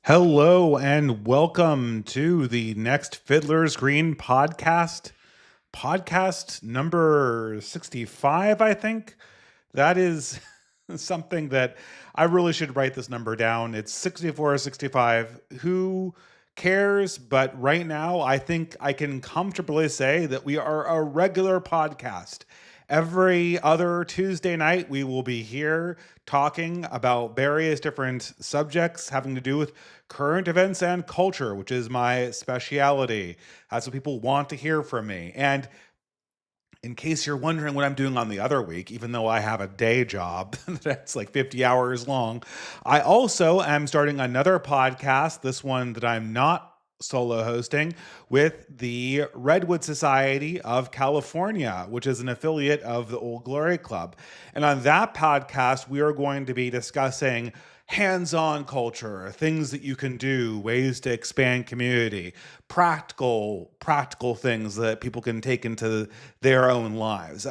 Hello and welcome to the next Fiddler's Green podcast number 65, I think. That is something that I really should write this number down. It's 64 or 65. Who cares? But right now, I think I can comfortably say that we are a regular podcast. Every other Tuesday night, we will be here talking about various different subjects having to do with current events and culture, which is my speciality. That's what people want to hear from me. And in case you're wondering what I'm doing on the other week, even though I have a day job that's like 50 hours long, I also am starting another podcast, this one that I'm not solo hosting, with the Redwood Society of California, which is an affiliate of the Old Glory Club. And on that podcast, we are going to be discussing hands-on culture, things that you can do, ways to expand community, practical things that people can take into their own lives.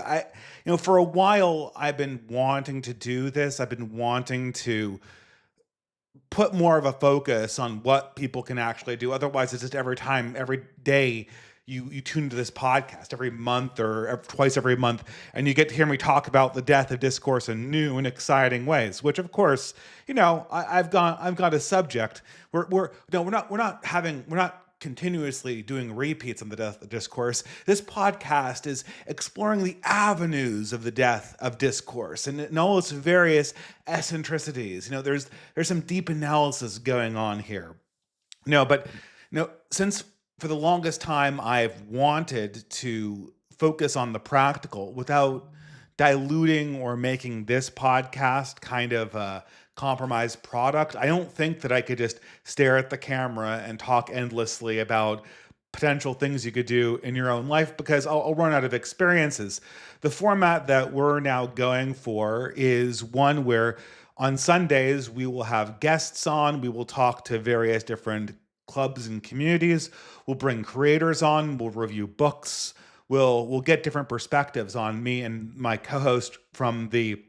For a while, I've been wanting to do this. I've been wanting to put more of a focus on what people can actually do. Otherwise, it's just every day you tune into this podcast every month or twice every month, and you get to hear me talk about the death of discourse in new and exciting ways. Which, of course, I've got a subject. We're not continuously doing repeats on the death of discourse. This podcast is exploring the avenues of the death of discourse and all its various eccentricities. There's some deep analysis going on here. Since for the longest time I've wanted to focus on the practical without diluting or making this podcast kind of a compromised product, I don't think that I could just stare at the camera and talk endlessly about potential things you could do in your own life, because I'll run out of experiences. The format that we're now going for is one where on Sundays we will have guests on. We will talk to various different clubs and communities. We'll bring creators on. We'll review books. We'll get different perspectives on me and my co-host from the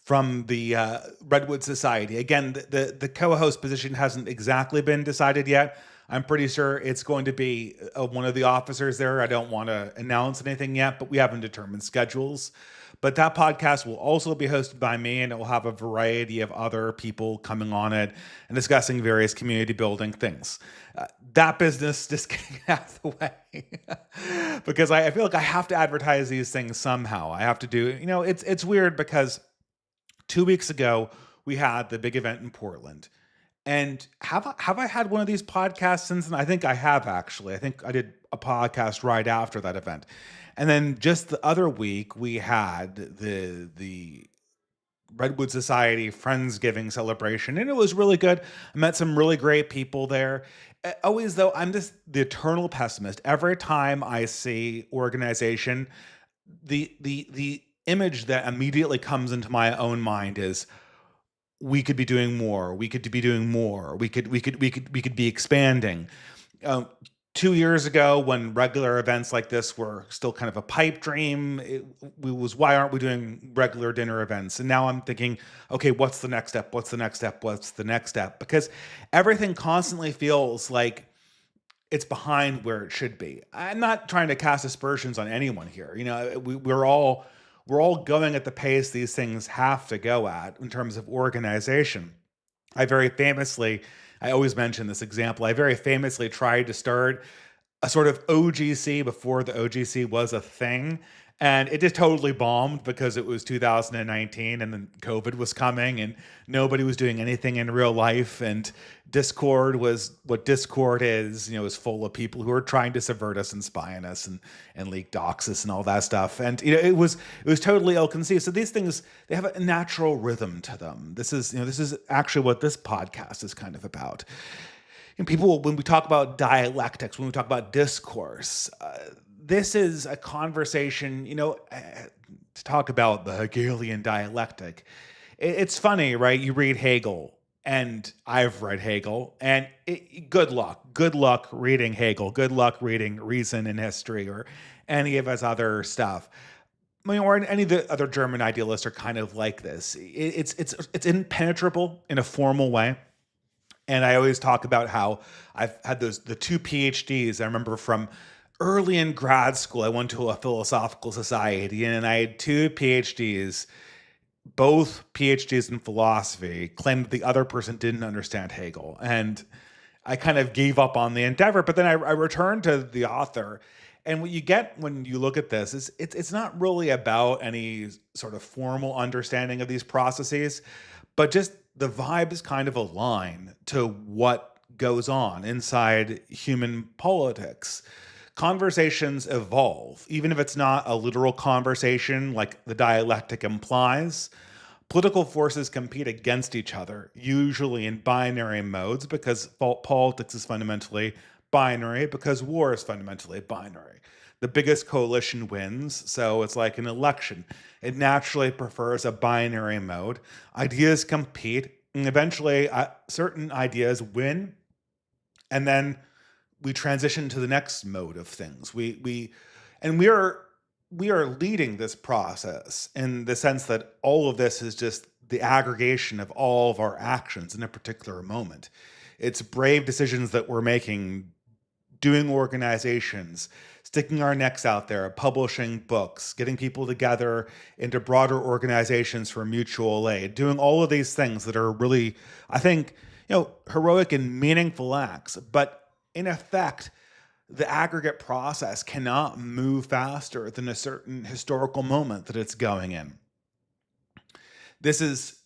Redwood Society. Again, the co-host position hasn't exactly been decided yet. I'm pretty sure it's going to be one of the officers there. I don't want to announce anything yet, but we haven't determined schedules. But that podcast will also be hosted by me, and it will have a variety of other people coming on it and discussing various community building things. That business just getting out of the way because I feel like I have to advertise these things somehow. I have to do, it's weird because 2 weeks ago we had the big event in Portland. And have I had one of these podcasts since then? I think I have actually. I think I did a podcast right after that event. And then just the other week we had the Redwood Society Friendsgiving celebration, and it was really good. I met some really great people there. Always though, I'm just the eternal pessimist. Every time I see organization, the image that immediately comes into my own mind is we could be doing more. We could be doing more. We could be expanding. Um, 2 years ago, when regular events like this were still kind of a pipe dream, was why aren't we doing regular dinner events? And now I'm thinking, okay, what's the next step? What's the next step? What's the next step? Because everything constantly feels like it's behind where it should be. I'm not trying to cast aspersions on anyone here. We're all going at the pace these things have to go at in terms of organization. I very famously, I always mention this example. I very famously tried to start a sort of OGC before the OGC was a thing. And it just totally bombed because it was 2019 and then COVID was coming and nobody was doing anything in real life. And Discord was what Discord is full of people who are trying to subvert us and spy on us and leak docs us and all that stuff. And it was totally ill-conceived. So these things, they have a natural rhythm to them. This is actually what this podcast is kind of about. And people, when we talk about dialectics, when we talk about discourse, this is a conversation, to talk about the Hegelian dialectic. It's funny, right? You read Hegel, and I've read Hegel, and good luck. Good luck reading Hegel. Good luck reading Reason and History or any of his other stuff. Or any of the other German idealists are kind of like this. It's impenetrable in a formal way. And I always talk about how I've had the two PhDs I remember from early in grad school. I went to a philosophical society and I had two PhDs, both PhDs in philosophy, claimed that the other person didn't understand Hegel. And I kind of gave up on the endeavor, but then I returned to the author. And what you get when you look at this is it's not really about any sort of formal understanding of these processes, but just the vibe is kind of a line to what goes on inside human politics. Conversations evolve, even if it's not a literal conversation like the dialectic implies. Political forces compete against each other, usually in binary modes, because politics is fundamentally binary, because war is fundamentally binary. The biggest coalition wins, so it's like an election. It naturally prefers a binary mode. Ideas compete, and eventually certain ideas win, and then we transition to the next mode of things. We are leading this process in the sense that all of this is just the aggregation of all of our actions in a particular moment. It's brave decisions that we're making, doing organizations, sticking our necks out there, publishing books, getting people together into broader organizations for mutual aid, doing all of these things that are really, I think, heroic and meaningful acts. But in effect, the aggregate process cannot move faster than a certain historical moment that it's going in. This is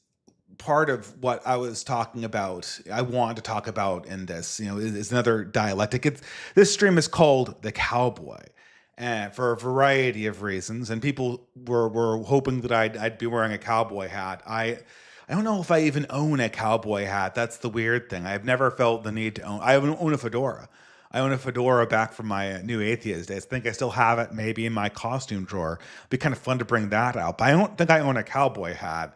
part of what I was talking about. I want to talk about in this, is another dialectic. This stream is called The Cowboy, for a variety of reasons. And people were hoping that I'd be wearing a cowboy hat. I don't know if I even own a cowboy hat. That's the weird thing. I've never felt the need to own. I own a fedora. I own a fedora back from my New Atheist days. I think I still have it maybe in my costume drawer. It'd be kind of fun to bring that out. But I don't think I own a cowboy hat.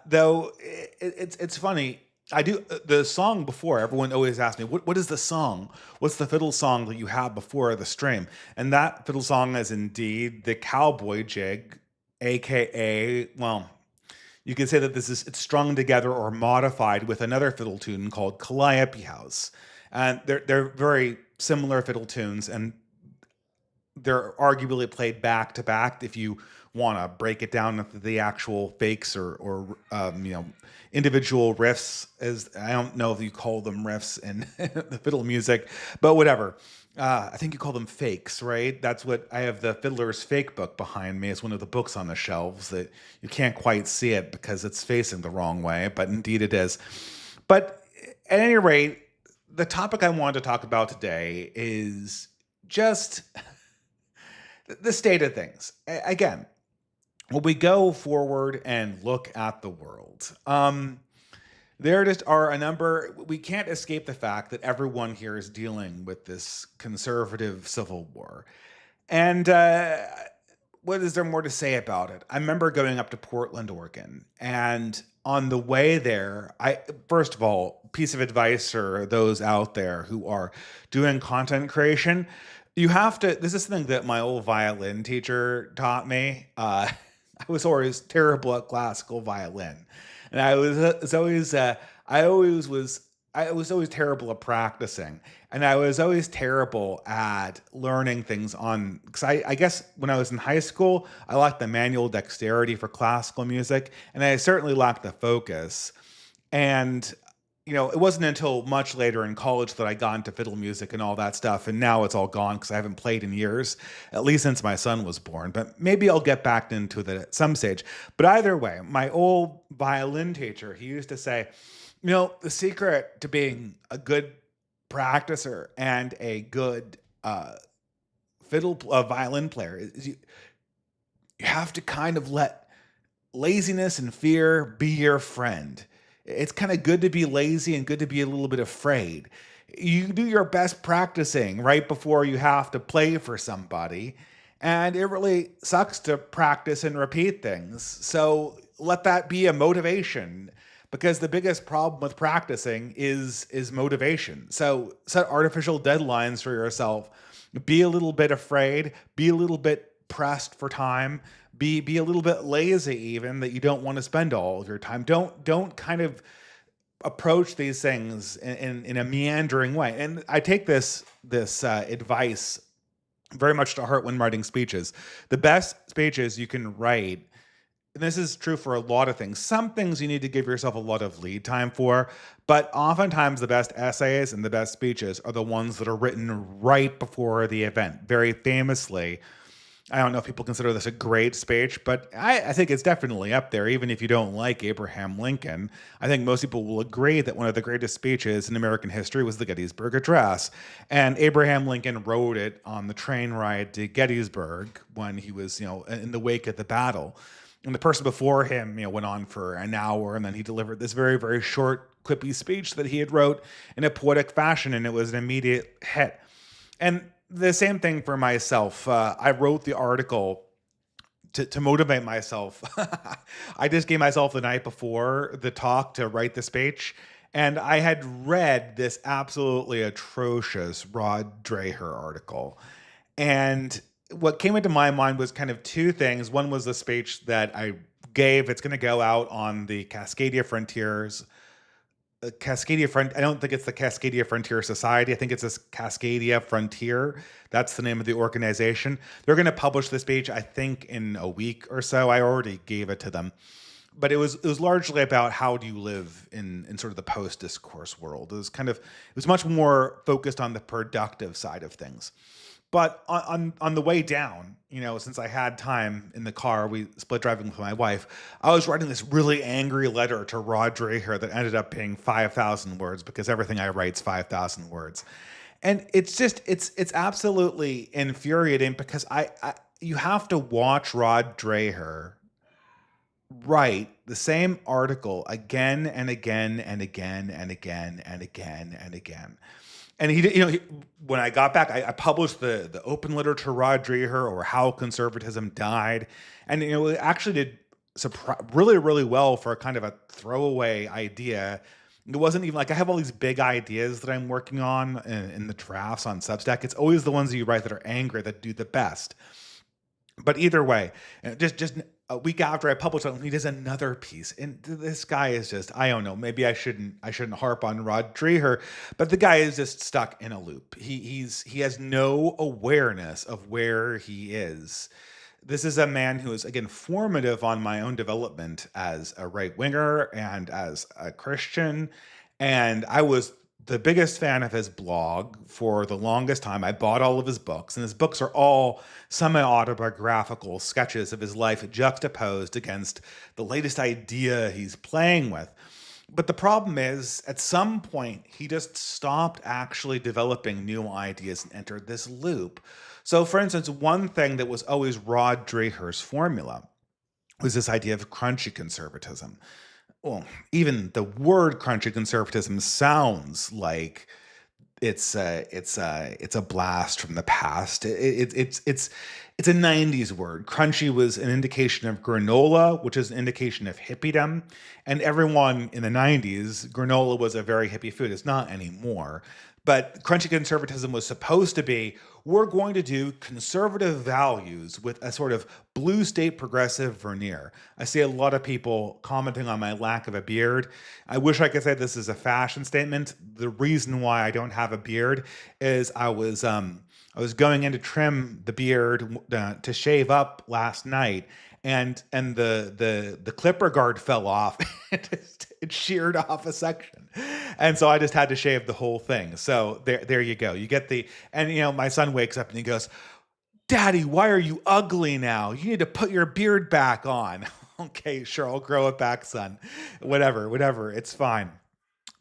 Though it's funny. I do the song before. Everyone always asks me, what is the song? What's the fiddle song that you have before the stream? And that fiddle song is indeed the Cowboy Jig, aka, well, you could say that it's strung together or modified with another fiddle tune called Calliope House. And they're very similar fiddle tunes, and they're arguably played back to back if you want to break it down into the actual fakes or individual riffs. As I don't know if you call them riffs in the fiddle music, but whatever. I think you call them fakes, right? That's what I have. The Fiddler's Fake book behind me. It's one of the books on the shelves that you can't quite see it because it's facing the wrong way, but indeed it is. But At any rate, the topic I wanted to talk about today is just the state of things. Again, when we go forward and look at the world, there just are a number, we can't escape the fact that everyone here is dealing with this conservative civil war. And what is there more to say about it? I remember going up to Portland, Oregon, and on the way there, I first of all, piece of advice for those out there who are doing content creation, you have to. This is something that my old violin teacher taught me. I was always terrible at classical violin, and I was always terrible at practicing, and I was always terrible at learning things on. Because I guess when I was in high school, I lacked the manual dexterity for classical music, and I certainly lacked the focus. And it wasn't until much later in college that I got into fiddle music and all that stuff. And now it's all gone because I haven't played in years, at least since my son was born. But maybe I'll get back into it at some stage. But either way, my old violin teacher, he used to say, the secret to being a good practicer and a good violin player is you have to kind of let laziness and fear be your friend. It's kind of good to be lazy and good to be a little bit afraid. You do your best practicing right before you have to play for somebody. And it really sucks to practice and repeat things. So let that be a motivation, because the biggest problem with practicing is motivation. So set artificial deadlines for yourself. Be a little bit afraid, be a little bit pressed for time, be a little bit lazy even, that you don't want to spend all of your time. Don't kind of approach these things in a meandering way. And I take this advice very much to heart when writing speeches. The best speeches you can write, and this is true for a lot of things. Some things you need to give yourself a lot of lead time for, but oftentimes the best essays and the best speeches are the ones that are written right before the event. Very famously, I don't know if people consider this a great speech, but I think it's definitely up there, even if you don't like Abraham Lincoln. I think most people will agree that one of the greatest speeches in American history was the Gettysburg Address. And Abraham Lincoln wrote it on the train ride to Gettysburg when he was, in the wake of the battle. And the person before him, went on for an hour, and then he delivered this very, very short, quippy speech that he had wrote in a poetic fashion, and it was an immediate hit. And the same thing for myself. I wrote the article to motivate myself. I just gave myself the night before the talk to write the speech, and I had read this absolutely atrocious Rod Dreher article. And what came into my mind was kind of two things. One was the speech that I gave. It's going to go out on the Cascadia Frontiers. I don't think it's the Cascadia Frontier Society. I think it's this Cascadia Frontier. That's the name of the organization. They're going to publish the speech, I think, in a week or so. I already gave it to them. But it was largely about how do you live in sort of the post-discourse world. It was much more focused on the productive side of things. But on the way down, since I had time in the car, we split driving with my wife, I was writing this really angry letter to Rod Dreher that ended up being 5,000 words, because everything I write's 5,000 words. And it's absolutely infuriating, because you have to watch Rod Dreher write the same article again and again and again and again and again and again. And he did, when I got back, I published the open letter to Rod Dreher, or How Conservatism Died. And, it actually did really, really well for a kind of a throwaway idea. It wasn't even like I have all these big ideas that I'm working on in the drafts on Substack. It's always the ones that you write that are angry that do the best. But either way, just a week after I published it, he does another piece, and this guy is just, I don't know, maybe I shouldn't harp on Rod Dreher, but the guy is just stuck in a loop. He has no awareness of where he is. This is a man who is, again, formative on my own development as a right winger and as a Christian. And I was the biggest fan of his blog for the longest time. I bought all of his books, and his books are all semi-autobiographical sketches of his life juxtaposed against the latest idea he's playing with. But the problem is, at some point, he just stopped actually developing new ideas and entered this loop. So, for instance, one thing that was always Rod Dreher's formula was this idea of crunchy conservatism. Well, even the word crunchy conservatism sounds like it's a blast from the past. It's a '90s word. Crunchy was an indication of granola, which is an indication of hippiedom, and everyone in the '90s, granola was a very hippie food. It's not anymore. But crunchy conservatism was supposed to be, we're going to do conservative values with a sort of blue state progressive veneer. I see a lot of people commenting on my lack of a beard. I wish I could say this is a fashion statement. The reason why I don't have a beard is I was going in to trim the beard to shave up last night, and the clipper guard fell off. It sheared off a section, and so I just had to shave the whole thing. So there you go. You get the and my son wakes up and he goes, "Daddy, why are you ugly now? You need to put your beard back on." Okay, sure, I'll grow it back, son. Whatever, it's fine.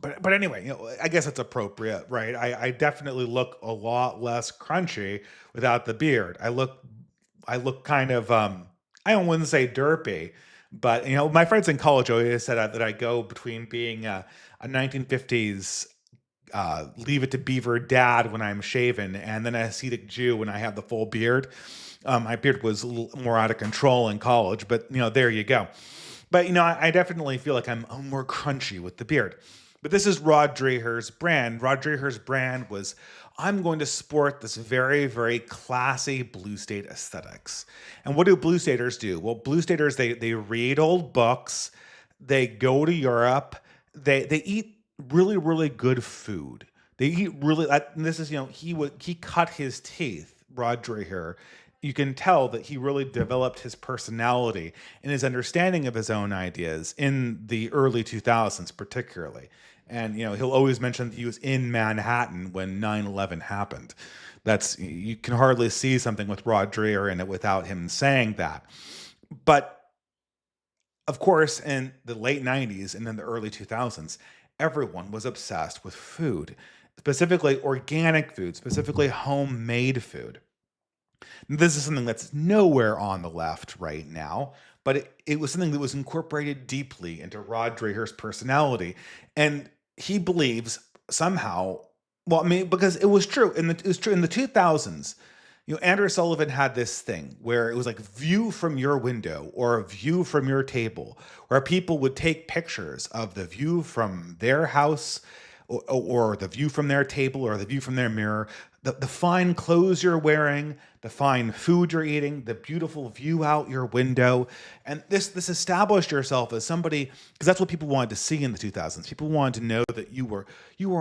But anyway, I guess it's appropriate, right? I definitely look a lot less crunchy without the beard. I look kind of I wouldn't say derpy, but my friends in college always said that I go between being a 1950s Leave It to Beaver dad when I'm shaven, and then a Hasidic Jew when I have the full beard. My beard was a little more out of control in college, but there you go. But I definitely feel like I'm more crunchy with the beard. But this is Rod Dreher's brand. Rod Dreher's brand was, I'm going to sport this very, very classy blue state aesthetics. And what do blue staters do? Well, blue staters, they read old books, they go to Europe, they eat really, really good food. They eat really. And this is he cut his teeth. Rod Dreher. You can tell that he really developed his personality and his understanding of his own ideas in the early 2000s, particularly. And he'll always mention that he was in Manhattan when 9/11 happened. You can hardly see something with Rod Dreher in it without him saying that. But of course, in the late '90s and then the early 2000s, everyone was obsessed with food, specifically organic food, specifically homemade food. This is something that's nowhere on the left right now, but it was something that was incorporated deeply into Rod Dreher's personality. And he believes somehow, well, I mean, because it was true in the 2000s. Andrew Sullivan had this thing where it was like view from your window or a view from your table, where people would take pictures of the view from their house or the view from their table or the view from their mirror, the fine clothes you're wearing, the fine food you're eating, the beautiful view out your window. And this established yourself as somebody, because that's what people wanted to see in the 2000s. People wanted to know that you were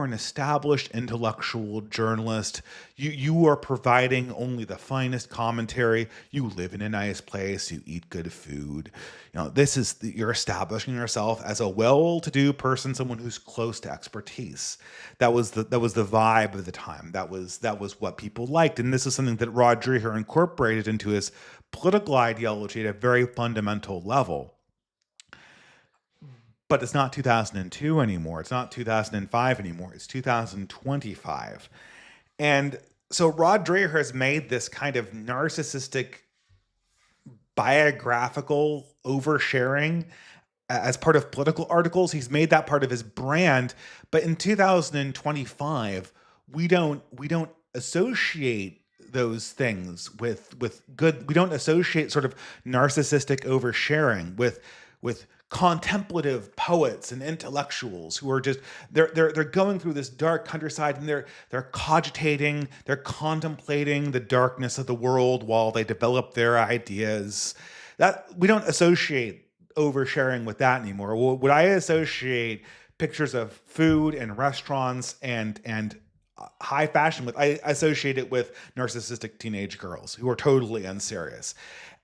an established intellectual journalist. You are providing only the finest commentary. You live in a nice place. You eat good food. You're establishing yourself as a well-to-do person, someone who's close to expertise. That was the vibe of the time. That was what people liked, and this is something that Rod Dreher incorporated into his political ideology at a very fundamental level. But it's not 2002 anymore. It's not 2005 anymore. It's 2025. And so Rod Dreher has made this kind of narcissistic biographical oversharing as part of political articles. He's made that part of his brand. But in 2025, we don't associate those things with good. We don't associate sort of narcissistic oversharing with contemplative poets and intellectuals who are just they're going through this dark countryside, and they're cogitating, they're contemplating the darkness of the world while they develop their ideas. That we don't associate oversharing with that anymore. What I associate pictures of food and restaurants and high fashion with, I associate it with narcissistic teenage girls who are totally unserious.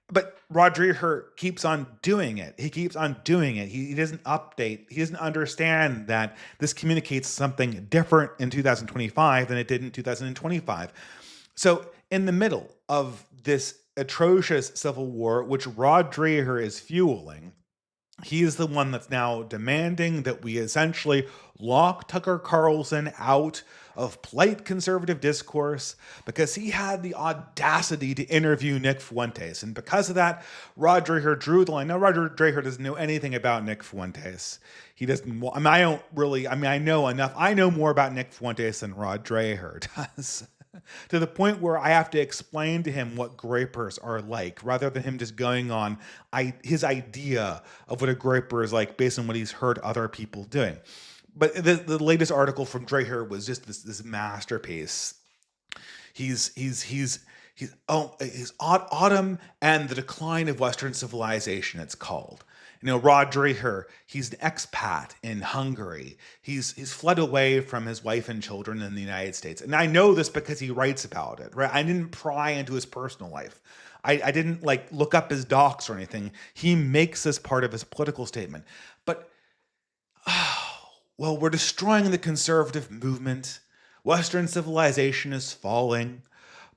But Rod Dreher keeps on doing it. He keeps on doing it. He doesn't update. He doesn't understand that this communicates something different in 2025 than it did in 2025. So in the middle of this atrocious civil war, which Rod Dreher is fueling, He is the one that's now demanding that we essentially lock Tucker Carlson out of polite conservative discourse because he had the audacity to interview Nick Fuentes. And because of that, Rod Dreher drew the line. Now, Rod Dreher doesn't know anything about Nick Fuentes. He doesn't, I mean, I don't really, I mean, I know enough. I know more about Nick Fuentes than Rod Dreher does. To the point where I have to explain to him what grapers are like, rather than him just going on his idea of what a graper is like based on what he's heard other people doing. But the latest article from Dreher was just this masterpiece. He's Autumn and the Decline of Western Civilization, it's called. You know, Rod Dreher, he's an expat in Hungary. He's fled away from his wife and children in the United States. And I know this because he writes about it, right? I didn't pry into his personal life. I didn't like look up his docs or anything. He makes this part of his political statement. But, well, we're destroying the conservative movement. Western civilization is falling.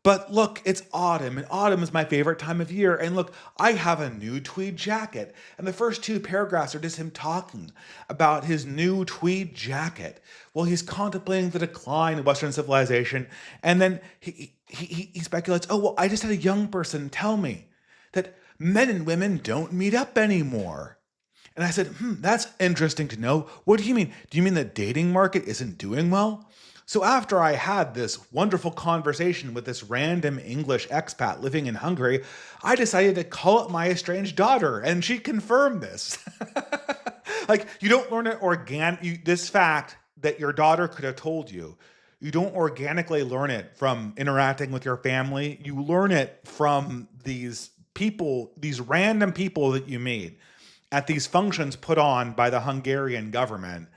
But look, it's autumn, and autumn is my favorite time of year. And look, I have a new tweed jacket. And the first two paragraphs are just him talking about his new tweed jacket. Well, he's contemplating the decline of Western civilization. And then he speculates, oh, well, I just had a young person tell me that men and women don't meet up anymore. And I said, that's interesting to know. What do you mean? Do you mean the dating market isn't doing well? So after I had this wonderful conversation with this random English expat living in Hungary, I decided to call up my estranged daughter, and she confirmed this. Like, you don't learn it this fact that your daughter could have told you. You don't organically learn it from interacting with your family. You learn it from these people, these random people that you meet at these functions put on by the Hungarian government.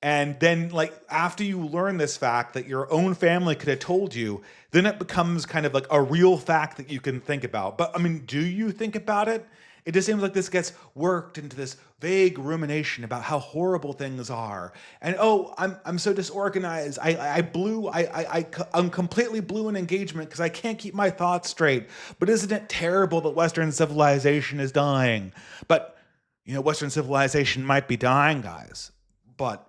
And then, like, after you learn this fact that your own family could have told you, then it becomes kind of like a real fact that you can think about. But I mean, do you think about it? It just seems like this gets worked into this vague rumination about how horrible things are. And oh, I'm so disorganized. I'm completely blue in engagement because I can't keep my thoughts straight. But isn't it terrible that Western civilization is dying? But you know, Western civilization might be dying, guys. But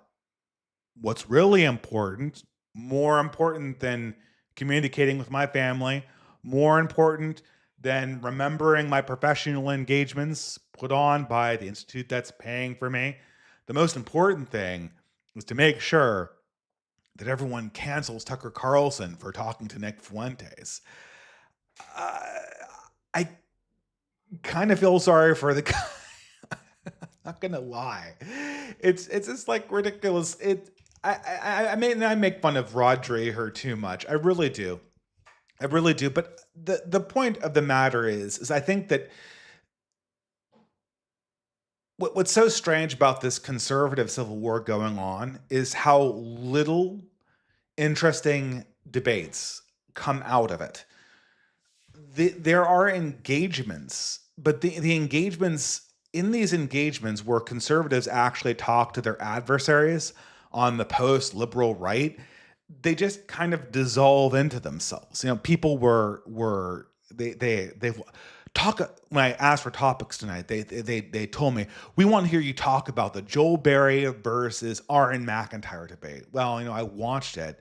what's really important, more important than communicating with my family, more important than remembering my professional engagements put on by the institute that's paying for me, the most important thing is to make sure that everyone cancels Tucker Carlson for talking to Nick Fuentes. I kind of feel sorry for the guy. Not gonna lie, it's just like ridiculous. I mean, I make fun of Rod Dreher too much. I really do. I really do. But the point of the matter is I think that what's so strange about this conservative civil war going on is how little interesting debates come out of it. There are engagements, but the engagements in these engagements where conservatives actually talk to their adversaries on the post-liberal right, they just kind of dissolve into themselves. You know, people they talk. When I asked for topics tonight, they told me, we want to hear you talk about the Joel Berry versus Aaron McIntyre debate. Well, you know, I watched it,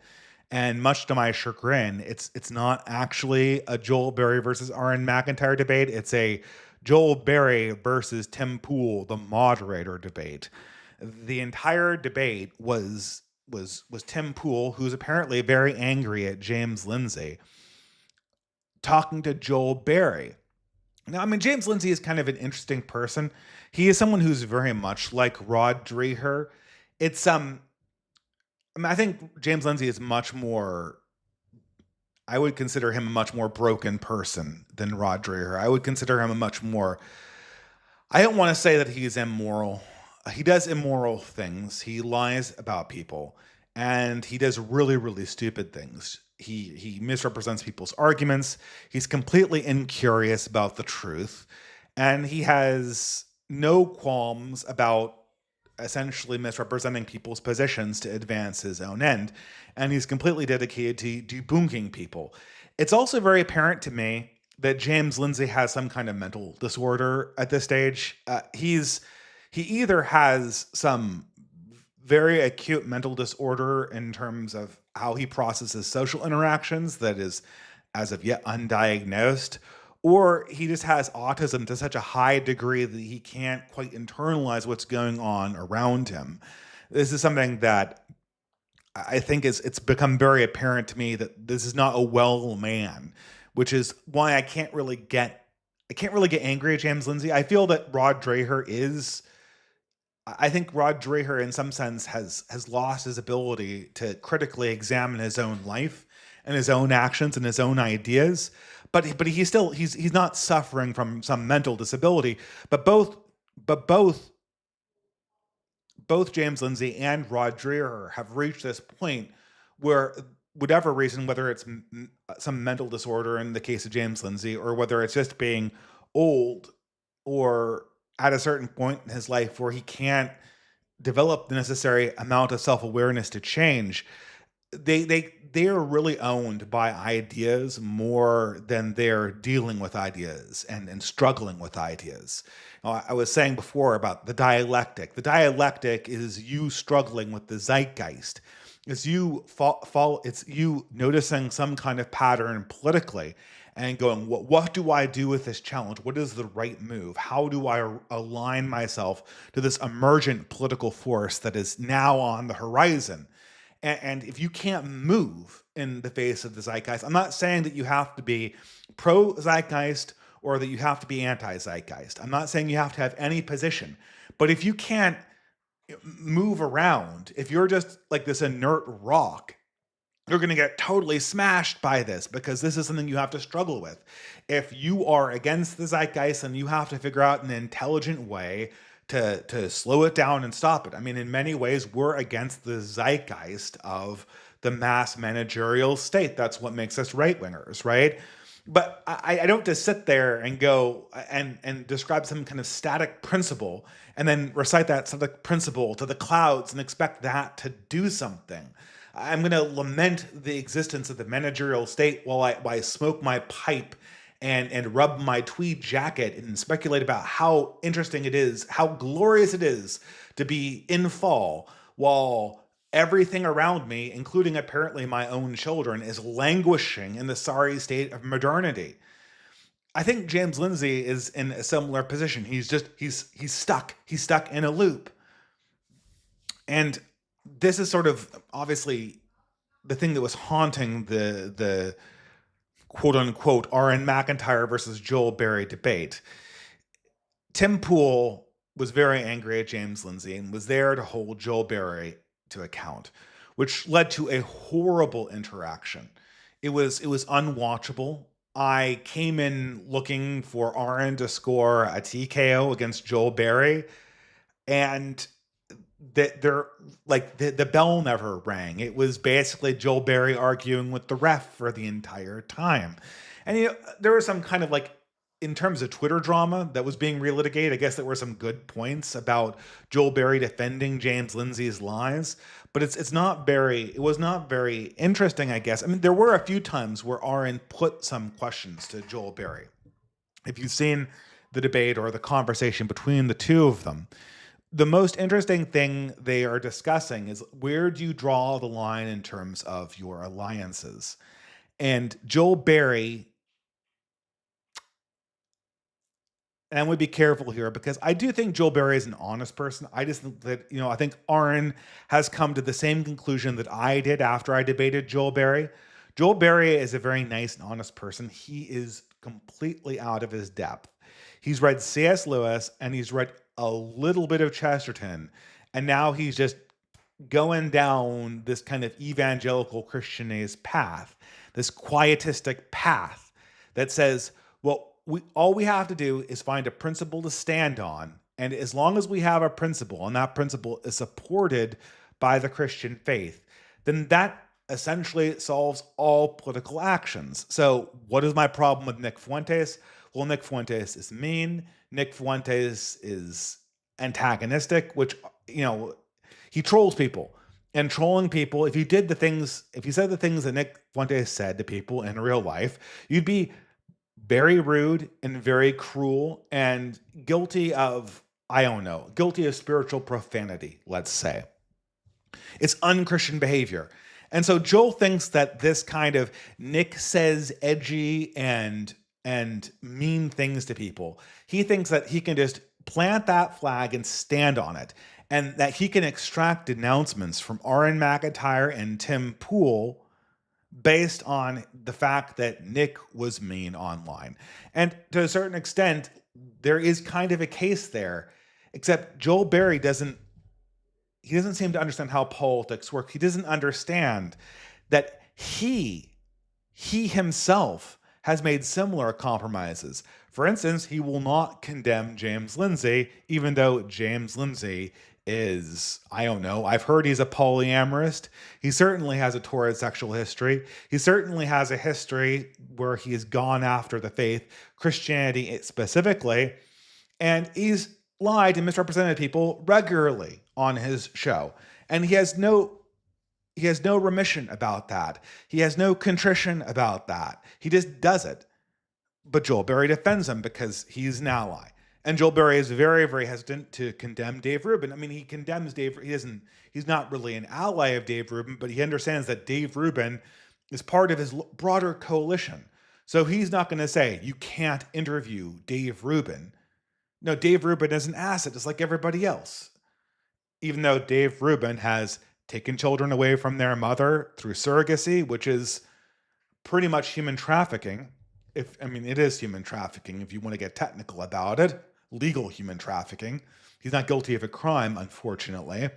and much to my chagrin, it's not actually a Joel Berry versus Aaron McIntyre debate. It's a Joel Berry versus Tim Pool, the moderator debate. The entire debate was Tim Pool, who's apparently very angry at James Lindsay, talking to Joel Berry. Now, I mean, James Lindsay is kind of an interesting person. He is someone who's very much like Rod Dreher. It's I mean, I think James Lindsay is much more. I would consider him a much more broken person than Rod Dreher. I would consider him a much more. I don't want to say that he's immoral. He does immoral things. He lies about people, and he does really, really stupid things. He misrepresents people's arguments. He's completely incurious about the truth, and he has no qualms about essentially misrepresenting people's positions to advance his own end. And he's completely dedicated to debunking people. It's also very apparent to me that James Lindsay has some kind of mental disorder at this stage. He either has some very acute mental disorder in terms of how he processes social interactions that is as of yet undiagnosed, or he just has autism to such a high degree that he can't quite internalize what's going on around him. This is something that I think it's become very apparent to me that this is not a well man, which is why I can't really get angry at James Lindsay. I feel that Rod Dreher is I think Rod Dreher, in some sense, has lost his ability to critically examine his own life and his own actions and his own ideas. But he's still he's not suffering from some mental disability. But both both James Lindsay and Rod Dreher have reached this point where, whatever reason, whether it's some mental disorder in the case of James Lindsay, or whether it's just being old, or at a certain point in his life where he can't develop the necessary amount of self-awareness to change, they are really owned by ideas more than they're dealing with ideas and struggling with ideas. Now, I was saying before about the dialectic. The dialectic is you struggling with the zeitgeist. It's you it's you noticing some kind of pattern politically and going, what do I do with this challenge? What is the right move? How do I align myself to this emergent political force that is now on the horizon? And if you can't move in the face of the zeitgeist, I'm not saying that you have to be pro zeitgeist or that you have to be anti zeitgeist. I'm not saying you have to have any position. But if you can't move around, if you're just like this inert rock, you're going to get totally smashed by this, because this is something you have to struggle with. If you are against the zeitgeist, then you have to figure out an intelligent way to slow it down and stop it. I mean, in many ways, we're against the zeitgeist of the mass managerial state. That's what makes us right wingers, right? But I don't just sit there and go and describe some kind of static principle and then recite that static principle to the clouds and expect that to do something. I'm going to lament the existence of the managerial state while I smoke my pipe and rub my tweed jacket and speculate about how interesting it is, how glorious it is to be in fall, while everything around me, including apparently my own children, is languishing in the sorry state of modernity. I think James Lindsay is in a similar position. He's stuck. He's stuck in a loop. And this is sort of obviously the thing that was haunting the quote unquote R.N. McIntyre versus Joel Berry debate. Tim Pool was very angry at James Lindsay and was there to hold Joel Berry to account, which led to a horrible interaction. It was unwatchable. I came in looking for RN to score a TKO against Joel Berry, and the bell never rang. It was basically Joel Berry arguing with the ref for the entire time. And there was some kind of, like, in terms of Twitter drama that was being relitigated, I guess there were some good points about Joel Berry defending James Lindsay's lies, but it was not very interesting, I guess. I mean, there were a few times where RN put some questions to Joel Berry. If you've seen the debate or the conversation between the two of them, the most interesting thing they are discussing is, where do you draw the line in terms of your alliances? And Joel Berry, and I would be careful here because I do think Joel Berry is an honest person. I just think that, I think Aaron has come to the same conclusion that I did after I debated Joel Berry. Joel Berry is a very nice and honest person. He is completely out of his depth. He's read C.S. Lewis and he's read a little bit of Chesterton, and now he's just going down this kind of evangelical Christianese path, this quietistic path that says, well, all we have to do is find a principle to stand on, and as long as we have a principle, and that principle is supported by the Christian faith, then that essentially solves all political actions. So what is my problem with Nick Fuentes? Well, Nick Fuentes is mean. Nick Fuentes is antagonistic, which, he trolls people. And trolling people, if you said the things that Nick Fuentes said to people in real life, you'd be very rude and very cruel and guilty of I don't know, guilty of spiritual profanity, let's say. It's unchristian behavior. And so Joel thinks that this kind of Nick says edgy and mean things to people. He thinks that he can just plant that flag and stand on it, and that he can extract denouncements from Aaron McIntyre and Tim Pool based on the fact that Nick was mean online. And to a certain extent, there is kind of a case there, except Joel Berry doesn't seem to understand how politics work. He doesn't understand that he himself has made similar compromises. For instance, he will not condemn James Lindsay, even though James Lindsay is, I don't know, I've heard he's a polyamorist. He certainly has a torrid sexual history. He certainly has a history where he has gone after the faith, Christianity specifically, and he's lied and misrepresented people regularly on his show. And he has no remission about that. He has no contrition about that. He just does it. But Joel Berry defends him because he's an ally. And Joel Berry is very, very hesitant to condemn Dave Rubin. I mean, he condemns Dave. He's not really an ally of Dave Rubin, but he understands that Dave Rubin is part of his broader coalition. So he's not going to say, you can't interview Dave Rubin. No, Dave Rubin is an asset, just like everybody else. Even though Dave Rubin has taken children away from their mother through surrogacy, which is pretty much human trafficking. It is human trafficking if you want to get technical about it. Legal human trafficking. He's not guilty of a crime, unfortunately.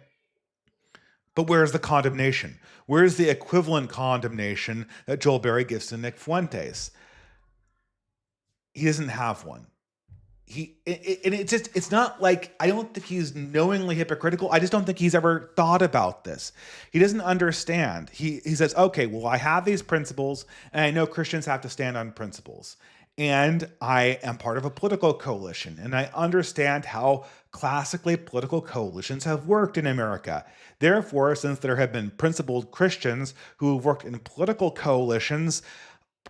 But where's the condemnation? Where's the equivalent condemnation that Joel Berry gives to Nick Fuentes? He doesn't have one. It's not like, I don't think he's knowingly hypocritical. I just don't think he's ever thought about this. He doesn't understand. He says, okay, well, I have these principles, and I know Christians have to stand on principles. And I am part of a political coalition, and I understand how classically political coalitions have worked in America. Therefore, since there have been principled Christians who have worked in political coalitions,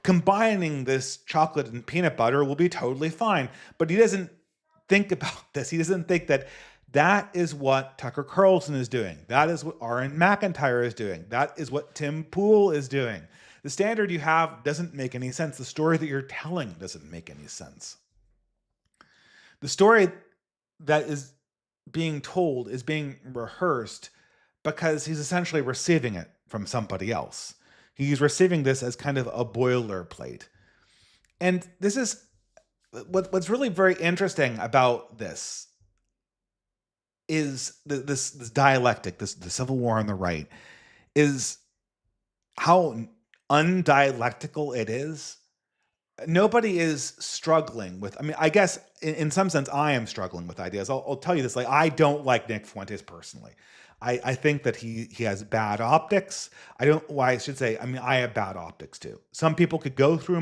combining this chocolate and peanut butter will be totally fine. But he doesn't think about this. He doesn't think that that is what Tucker Carlson is doing. That is what Aaron McIntyre is doing. That is what Tim Pool is doing. The standard you have doesn't make any sense. The story that you're telling doesn't make any sense. The story that is being told is being rehearsed because he's essentially receiving it from somebody else. He's receiving this as kind of a boilerplate. And this is what's really very interesting about this is this dialectic, the Civil War on the right, is how undialectical it is. Nobody is struggling with, I guess in some sense I am struggling with ideas. I'll tell you this, like, I don't like Nick Fuentes personally. I think that he has bad optics. I have bad optics too. Some people could go through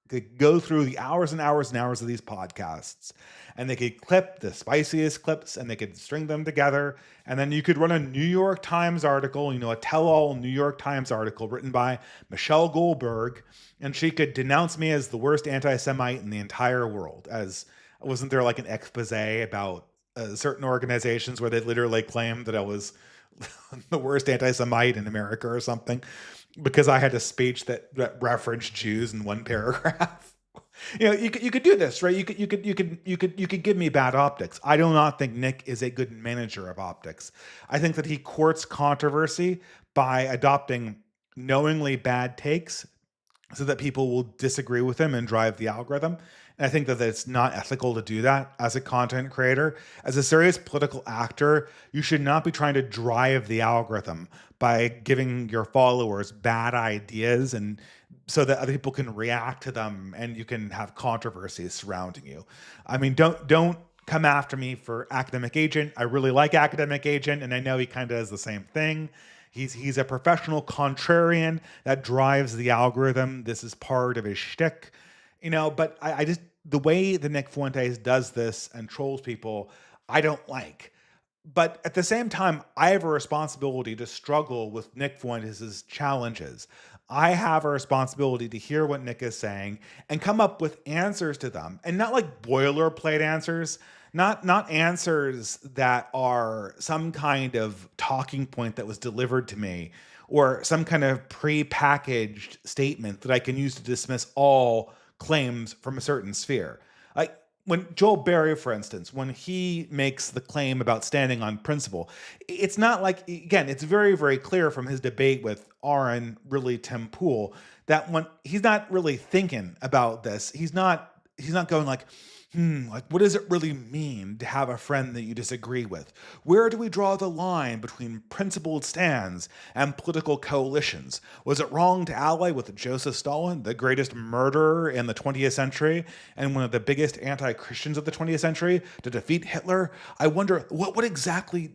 the hours and hours and hours of these podcasts, and they could clip the spiciest clips and they could string them together. And then you could run a New York Times article, a tell-all New York Times article written by Michelle Goldberg, and she could denounce me as the worst anti-Semite in the entire world. Wasn't there like an expose about certain organizations where they literally claimed that I was the worst anti-Semite in America or something because I had a speech that referenced Jews in one paragraph? You could do this, right? You could give me bad optics. I do not think Nick is a good manager of optics. I think that he courts controversy by adopting knowingly bad takes so that people will disagree with him and drive the algorithm. And I think that it's not ethical to do that as a content creator. As a serious political actor, you should not be trying to drive the algorithm by giving your followers bad ideas and so that other people can react to them and you can have controversies surrounding you. Don't come after me for Academic Agent. I really like Academic Agent, and I know he kind of does the same thing. He's a professional contrarian that drives the algorithm. This is part of his shtick. But I just, the way that Nick Fuentes does this and trolls people, I don't like. But at the same time, I have a responsibility to struggle with Nick Fuentes' challenges. I have a responsibility to hear what Nick is saying and come up with answers to them. And not like boilerplate answers, not answers that are some kind of talking point that was delivered to me or some kind of pre-packaged statement that I can use to dismiss all claims from a certain sphere. Like when Joel Berry, for instance, when he makes the claim about standing on principle, it's not like, again, it's very, very clear from his debate with Aaron, really Tim Pool, that when he's not really thinking about this, he's not going like, like what does it really mean to have a friend that you disagree with? Where do we draw the line between principled stands and political coalitions? Was it wrong to ally with Joseph Stalin, the greatest murderer in the 20th century and one of the biggest anti-Christians of the 20th century, to defeat Hitler? I wonder what exactly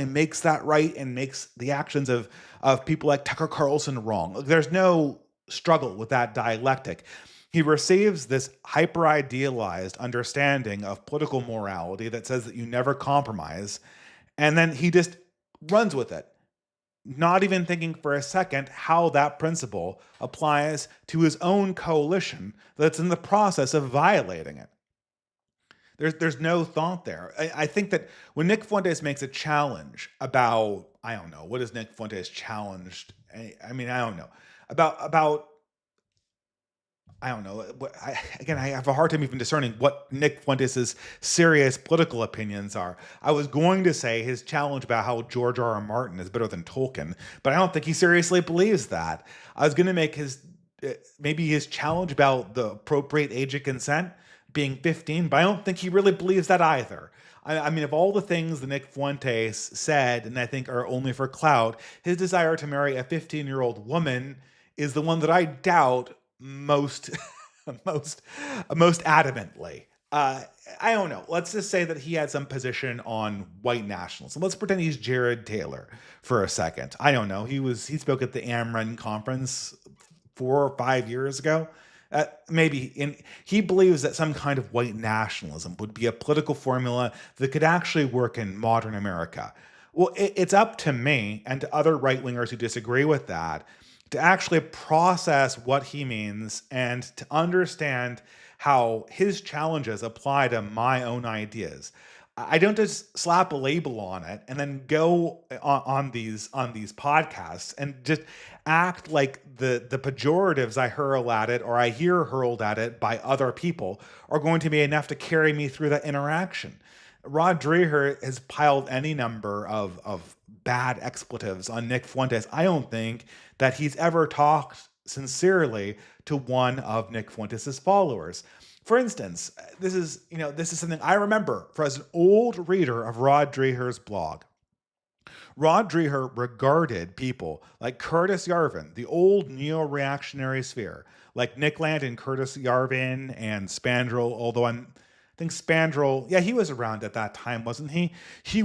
makes that right and makes the actions of people like Tucker Carlson wrong. There's no struggle with that dialectic. He receives this hyper idealized understanding of political morality that says that you never compromise, and then he just runs with it, not even thinking for a second how that principle applies to his own coalition that's in the process of violating it. There's no thought there. I think that when Nick Fuentes makes a challenge about, I don't know, what is Nick Fuentes challenged? I mean, I don't know. About I don't know. Again, I have a hard time even discerning what Nick Fuentes' serious political opinions are. I was going to say his challenge about how George R. R. Martin is better than Tolkien, but I don't think he seriously believes that. I was going to make maybe his challenge about the appropriate age of consent being 15, but I don't think he really believes that either. I mean, of all the things that Nick Fuentes said, and I think are only for clout, his desire to marry a 15-year-old woman is the one that I doubt most most adamantly. I don't know. Let's just say that he had some position on white nationalism. Let's pretend he's Jared Taylor for a second. I don't know. He spoke at the AmRen conference 4 or 5 years ago. He believes that some kind of white nationalism would be a political formula that could actually work in modern America. Well, it's up to me and to other right wingers who disagree with that to actually process what he means and to understand how his challenges apply to my own ideas. I don't just slap a label on it and then go on these podcasts and just act like the pejoratives I hurl at it or I hear hurled at it by other people are going to be enough to carry me through that interaction. Rod Dreher has piled any number of bad expletives on Nick Fuentes. I don't think that he's ever talked sincerely to one of Nick Fuentes' followers. For instance, this is something I remember as an old reader of Rod Dreher's blog. Rod Dreher regarded people like Curtis Yarvin, the old neo-reactionary sphere, like Nick Land and Curtis Yarvin and Spandrel, although I think Spandrel, yeah, he was around at that time, wasn't he? He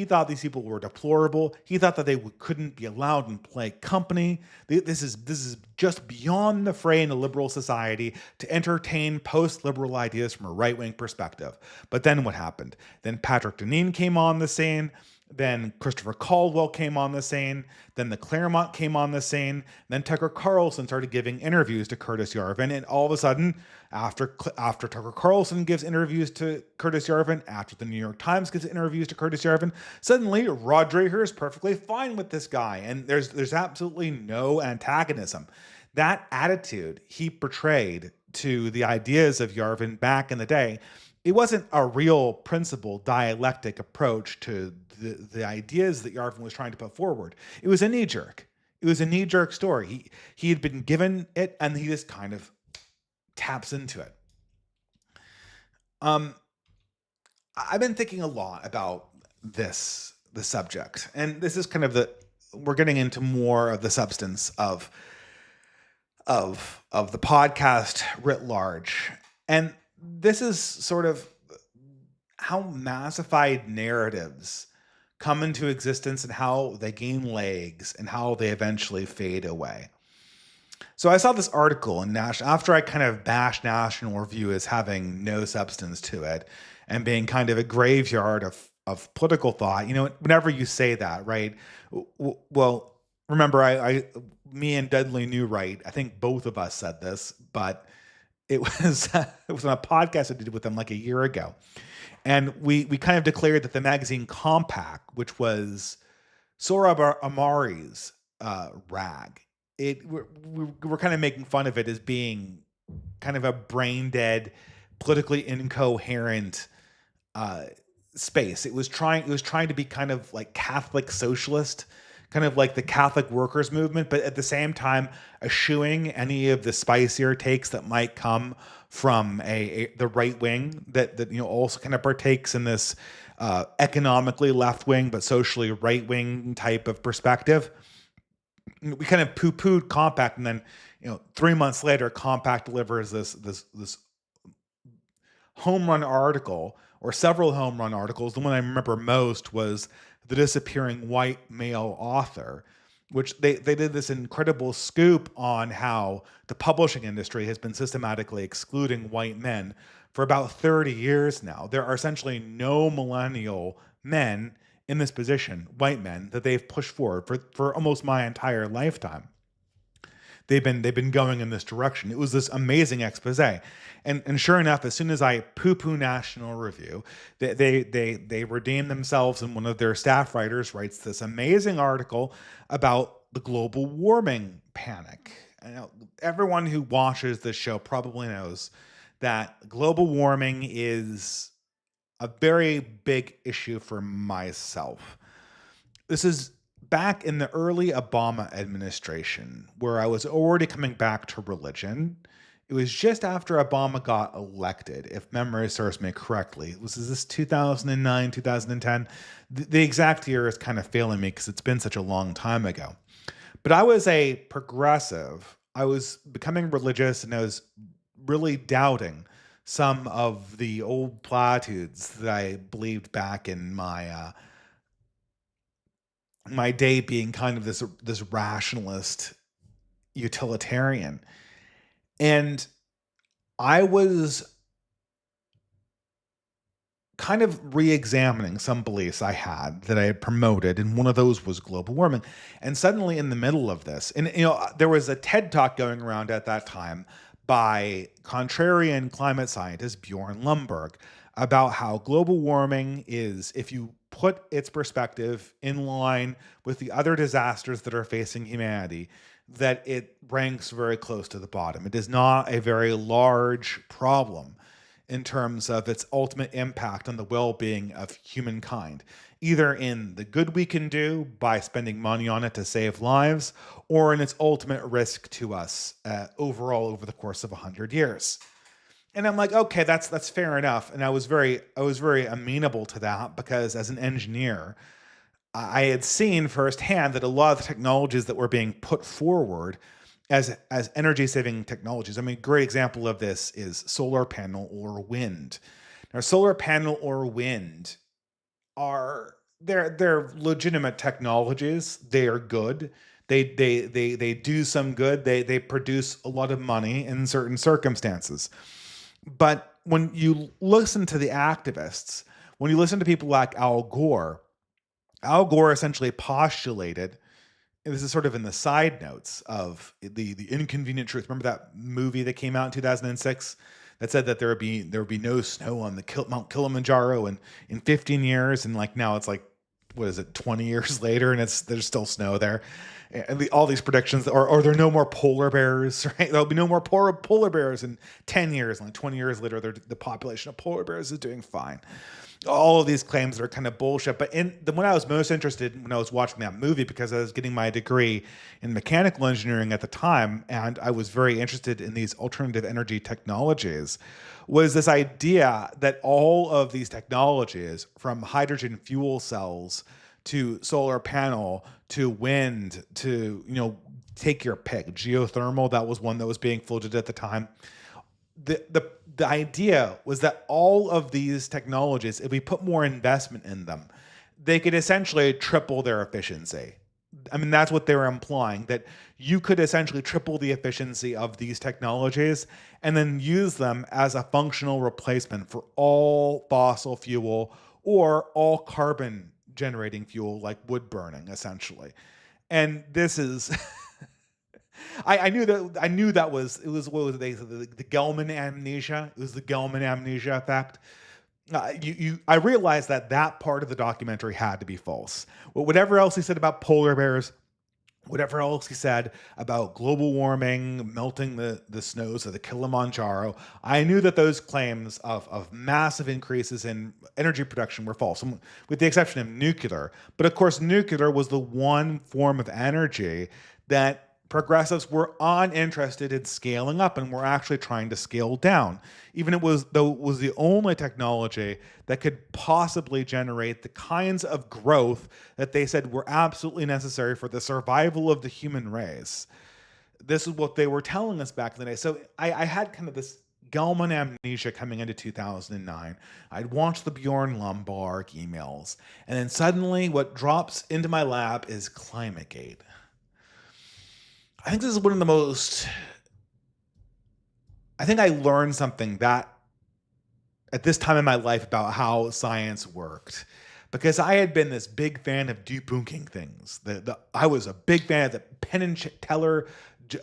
thought these people were deplorable. He thought that they couldn't be allowed in play company. This is just beyond the fray in a liberal society to entertain post-liberal ideas from a right-wing perspective. But then what happened? Then Patrick Deneen came on the scene. Then Christopher Caldwell came on the scene. Then the Claremont came on the scene. Then Tucker Carlson started giving interviews to Curtis Yarvin. And all of a sudden, after Tucker Carlson gives interviews to Curtis Yarvin, after the New York Times gives interviews to Curtis Yarvin, suddenly Rod Dreher is perfectly fine with this guy. And there's absolutely no antagonism. That attitude he portrayed to the ideas of Yarvin back in the day, it wasn't a real principled dialectic approach to the ideas that Yarvin was trying to put forward. It was a knee-jerk. It was a knee-jerk story. He had been given it, and he just kind of taps into it. I've been thinking a lot about the subject, and this is kind of we're getting into more of the substance of the podcast writ large, and this is sort of how massified narratives come into existence and how they gain legs and how they eventually fade away. So I saw this article in National, after I kind of bashed National Review as having no substance to it and being kind of a graveyard of political thought. You know, whenever you say that, right? Well, remember, me and Dudley Newright, I think both of us said this, but it was on a podcast I did with them like a year ago. And we kind of declared that the magazine Compact, which was Sohrab Ahmari's rag, we're kind of making fun of it as being kind of a brain dead, politically incoherent uh, space. It was trying to be kind of like Catholic socialist, kind of like the Catholic workers movement, but at the same time eschewing any of the spicier takes that might come from the right wing that also kind of partakes in this economically left wing but socially right wing type of perspective. We kind of poo-pooed Compact, and then 3 months later, Compact delivers this home run article, or several home run articles. The one I remember most was The Disappearing White Male Author, which they did this incredible scoop on how the publishing industry has been systematically excluding white men for about 30 years now. There are essentially no millennial men in this position, white men, that they've pushed forward for almost my entire lifetime. They've been going in this direction. It was this amazing expose, and sure enough, as soon as I poo-poo National Review, they redeem themselves, and one of their staff writers writes this amazing article about the global warming panic. Everyone who watches this show probably knows that global warming is a very big issue for myself. This is back in the early Obama administration, where I was already coming back to religion. It was just after Obama got elected, if memory serves me correctly. Was this 2009, 2010? The exact year is kind of failing me because it's been such a long time ago. But I was a progressive. I was becoming religious, and I was really doubting some of the old platitudes that I believed back in my day, being kind of this rationalist utilitarian. And I was kind of re-examining some beliefs I had that I had promoted, and one of those was global warming. And suddenly, in the middle of this, and there was a TED talk going around at that time by contrarian climate scientist Bjorn Lomborg about how global warming is, if you put its perspective in line with the other disasters that are facing humanity, that it ranks very close to the bottom. It is not a very large problem in terms of its ultimate impact on the well-being of humankind, either in the good we can do by spending money on it to save lives, or in its ultimate risk to us overall over the course of 100 years. And I'm like, okay, that's fair enough. And I was very amenable to that, because as an engineer, I had seen firsthand that a lot of the technologies that were being put forward as energy saving technologies. I mean, a great example of this is solar panel or wind. Now, solar panel or wind they're legitimate technologies. They are good. They do some good. They produce a lot of money in certain circumstances. But when you listen to the activists, when you listen to people like Al Gore essentially postulated, and this is sort of in the side notes of the inconvenient truth. Remember that movie that came out in 2006 that said that there would be no snow on the Mount Kilimanjaro in 15 years, and like now it's like, what is it, 20 years later, and there's still snow there. And all these predictions, or there are no more polar bears, right? There'll be no more polar bears in 10 years, and like 20 years later, the population of polar bears is doing fine. All of these claims that are kind of bullshit. But when I was most interested when I was watching that movie, because I was getting my degree in mechanical engineering at the time, and I was very interested in these alternative energy technologies, was this idea that all of these technologies, from hydrogen fuel cells to solar panel to wind to, take your pick, geothermal, that was one that was being floated at the time. The idea was that all of these technologies, if we put more investment in them, they could essentially triple their efficiency. I mean, that's what they were implying, that you could essentially triple the efficiency of these technologies and then use them as a functional replacement for all fossil fuel or all carbon generating fuel, like wood burning, essentially. And this is I knew that was, it was, what was it, the Gelman amnesia. It was the Gelman amnesia effect. I realized that that part of the documentary had to be false. Whatever else he said about polar bears, whatever else he said about global warming, melting the snows of the Kilimanjaro, I knew that those claims of massive increases in energy production were false, with the exception of nuclear. But of course, nuclear was the one form of energy that progressives were uninterested in scaling up and were actually trying to scale down. Even though it was the only technology that could possibly generate the kinds of growth that they said were absolutely necessary for the survival of the human race. This is what they were telling us back in the day. So I had kind of this Gelman amnesia coming into 2009. I'd watched the Bjorn Lomborg emails, and then suddenly what drops into my lap is ClimateGate. I think this is one of the most. I think I learned something that at this time in my life about how science worked, because I had been this big fan of debunking things. I was a big fan of the Penn and Teller,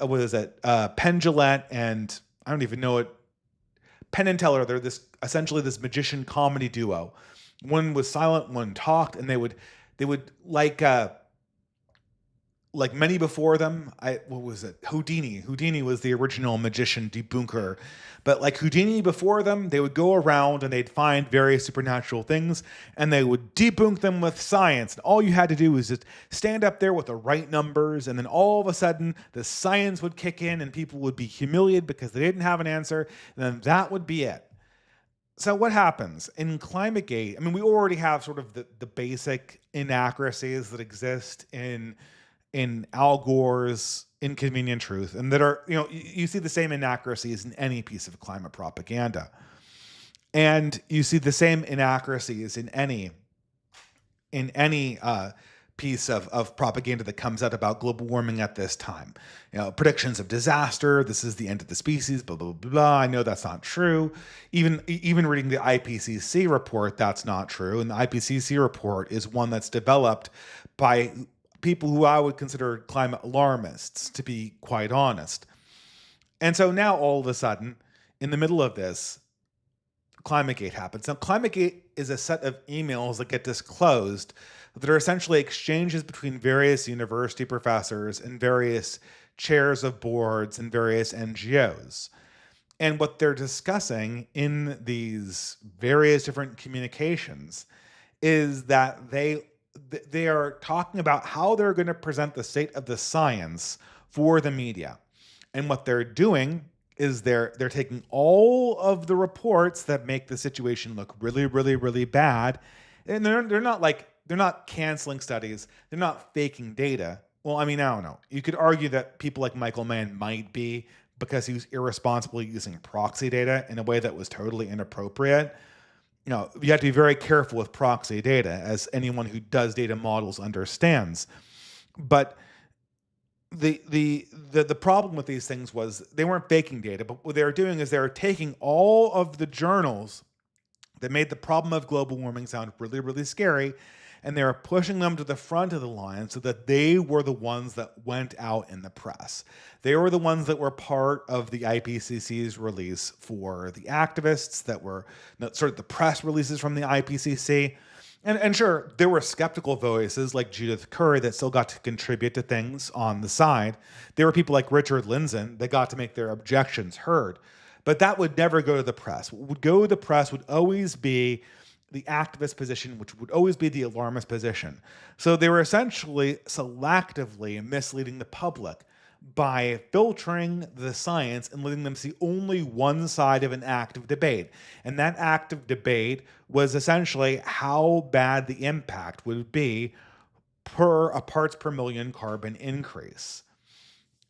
what is it? Penn Jillette, and I don't even know it. Penn and Teller. They're essentially this magician comedy duo. One was silent, one talked, and they would like many before them. What was it? Houdini. Houdini was the original magician debunker. But like Houdini before them, they would go around and they'd find various supernatural things and they would debunk them with science. And all you had to do was just stand up there with the right numbers, and then all of a sudden the science would kick in and people would be humiliated because they didn't have an answer, and then that would be it. So what happens in ClimateGate? I mean, we already have sort of the basic inaccuracies that exist in Al Gore's Inconvenient Truth, and that are, you see the same inaccuracies in any piece of climate propaganda. And you see the same inaccuracies in any piece of propaganda that comes out about global warming at this time. Predictions of disaster, this is the end of the species, blah, blah, blah, blah. I know that's not true. Even reading the IPCC report, that's not true. And the IPCC report is one that's developed by people who I would consider climate alarmists, to be quite honest. And so now all of a sudden, in the middle of this, ClimateGate happens. Now, ClimateGate is a set of emails that get disclosed that are essentially exchanges between various university professors and various chairs of boards and various NGOs. And what they're discussing in these various different communications is that they are talking about how they're going to present the state of the science for the media. And what they're doing is they're taking all of the reports that make the situation look really, really, really bad. And they're not canceling studies. They're not faking data. Well, I mean, I don't know. You could argue that people like Michael Mann might be, because he was irresponsibly using proxy data in a way that was totally inappropriate. You have to be very careful with proxy data, as anyone who does data models understands. But the problem with these things was they weren't faking data, but what they were doing is they were taking all of the journals that made the problem of global warming sound really, really scary, and they were pushing them to the front of the line so that they were the ones that went out in the press. They were the ones that were part of the IPCC's release for the activists, that were sort of the press releases from the IPCC. And sure, there were skeptical voices like Judith Curry that still got to contribute to things on the side. There were people like Richard Lindzen that got to make their objections heard. But that would never go to the press. What would go to the press would always be the activist position, which would always be the alarmist position. So they were essentially selectively misleading the public by filtering the science and letting them see only one side of an active debate. And that active debate was essentially how bad the impact would be per a parts per million carbon increase.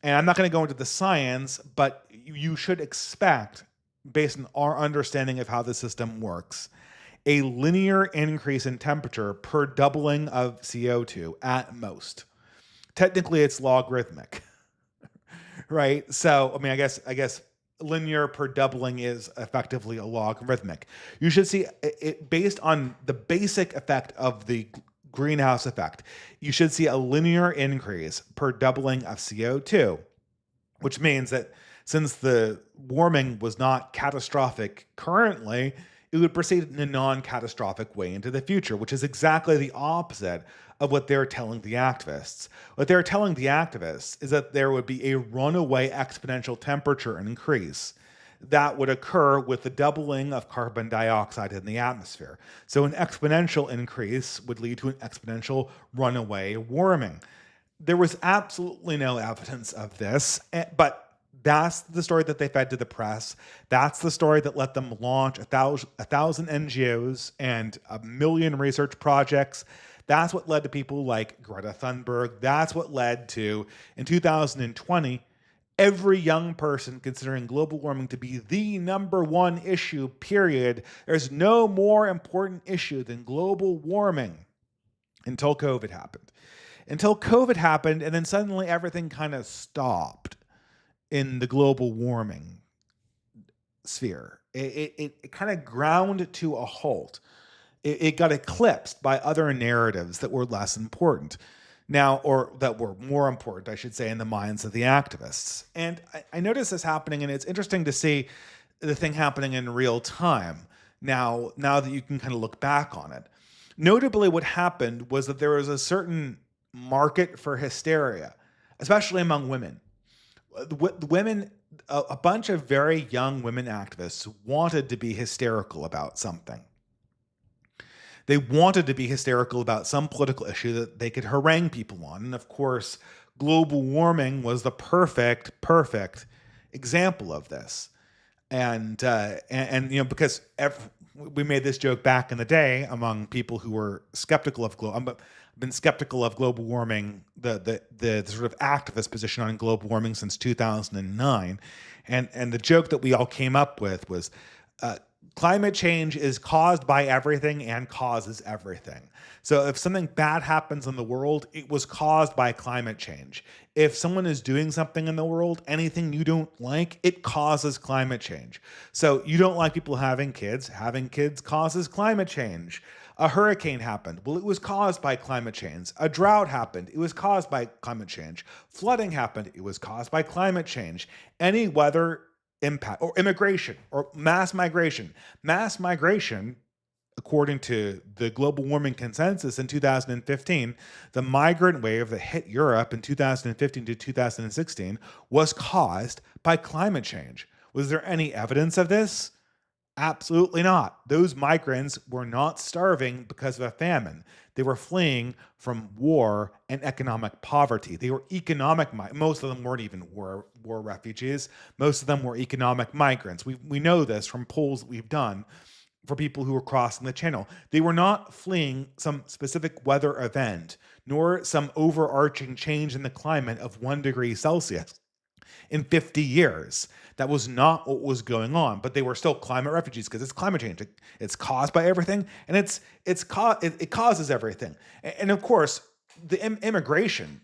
And I'm not going to go into the science, but you should expect, based on our understanding of how the system works, a linear increase in temperature per doubling of CO2 at most. Technically, it's logarithmic, right? So, I mean, I guess linear per doubling is effectively a logarithmic. You should see it based on the basic effect of the greenhouse effect. You should see a linear increase per doubling of CO2, which means that since the warming was not catastrophic currently, it it would proceed in a non-catastrophic way into the future, which is exactly the opposite of what they're telling the activists. What they're telling the activists is that there would be a runaway exponential temperature increase that would occur with the doubling of carbon dioxide in the atmosphere. So an exponential increase would lead to an exponential runaway warming. There was absolutely no evidence of this, but that's the story that they fed to the press. That's the story that let them launch a thousand NGOs and a million research projects. That's what led to people like Greta Thunberg. That's what led to, in 2020, every young person considering global warming to be the number one issue, period. There's no more important issue than global warming until COVID happened. Until COVID happened, and then suddenly everything kind of stopped in the global warming sphere. It kind of ground to a halt. It got eclipsed by other narratives that were less important now, or that were more important, I should say, in the minds of the activists. And I noticed this happening, and it's interesting to see the thing happening in real time now that you can kind of look back on it. Notably, what happened was that there was a certain market for hysteria, especially among women. Women, a bunch of very young women activists wanted to be hysterical about something. They wanted to be hysterical about some political issue that they could harangue people on. And of course, global warming was the perfect example of this. And because we made this joke back in the day among people who were skeptical of I've been skeptical of global warming, the sort of activist position on global warming since 2009. And the joke that we all came up with was, climate change is caused by everything and causes everything. So if something bad happens in the world, it was caused by climate change. If someone is doing something in the world, anything you don't like, it causes climate change. So you don't like people having kids causes climate change. A hurricane happened. Well, it was caused by climate change. A drought happened. It was caused by climate change. Flooding happened. It was caused by climate change. Any weather impact, or immigration, or mass migration. Mass migration, according to the global warming consensus in 2015, the migrant wave that hit Europe in 2015 to 2016 was caused by climate change. Was there any evidence of this? Absolutely not. Those migrants were not starving because of a famine. They were fleeing from war and economic poverty. They were economic. Most of them weren't even war refugees. Most of them were economic migrants. We know this from polls that we've done for people who were crossing the channel. They were not fleeing some specific weather event, nor some overarching change in the climate of 1 degree Celsius in 50 years. That was not what was going on, but they were still climate refugees because it's climate change. It's caused by everything, and it causes everything. And of course, the immigration,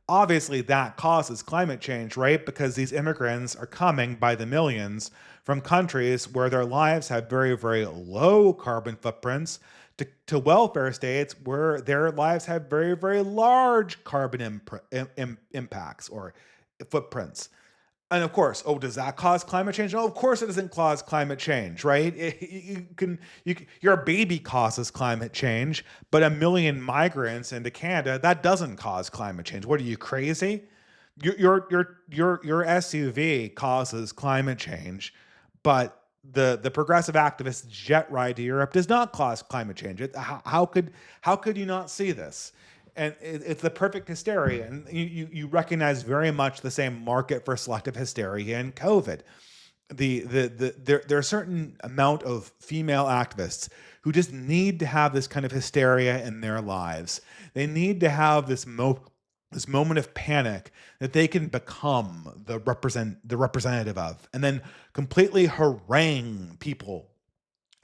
obviously that causes climate change, right? Because these immigrants are coming by the millions from countries where their lives have very, very low carbon footprints to welfare states where their lives have very, very large carbon impacts or footprints. And of course, does that cause climate change? No, of course it doesn't cause climate change, right? Your baby causes climate change, but 1 million migrants into Canada, that doesn't cause climate change. What are you, crazy? Your SUV causes climate change, but the progressive activist jet ride to Europe does not cause climate change. How could you not see this? And it's the perfect hysteria. And you recognize very much the same market for selective hysteria in COVID. There are a certain amount of female activists who just need to have this kind of hysteria in their lives. They need to have this moment of panic that they can become the representative of, and then completely harangue people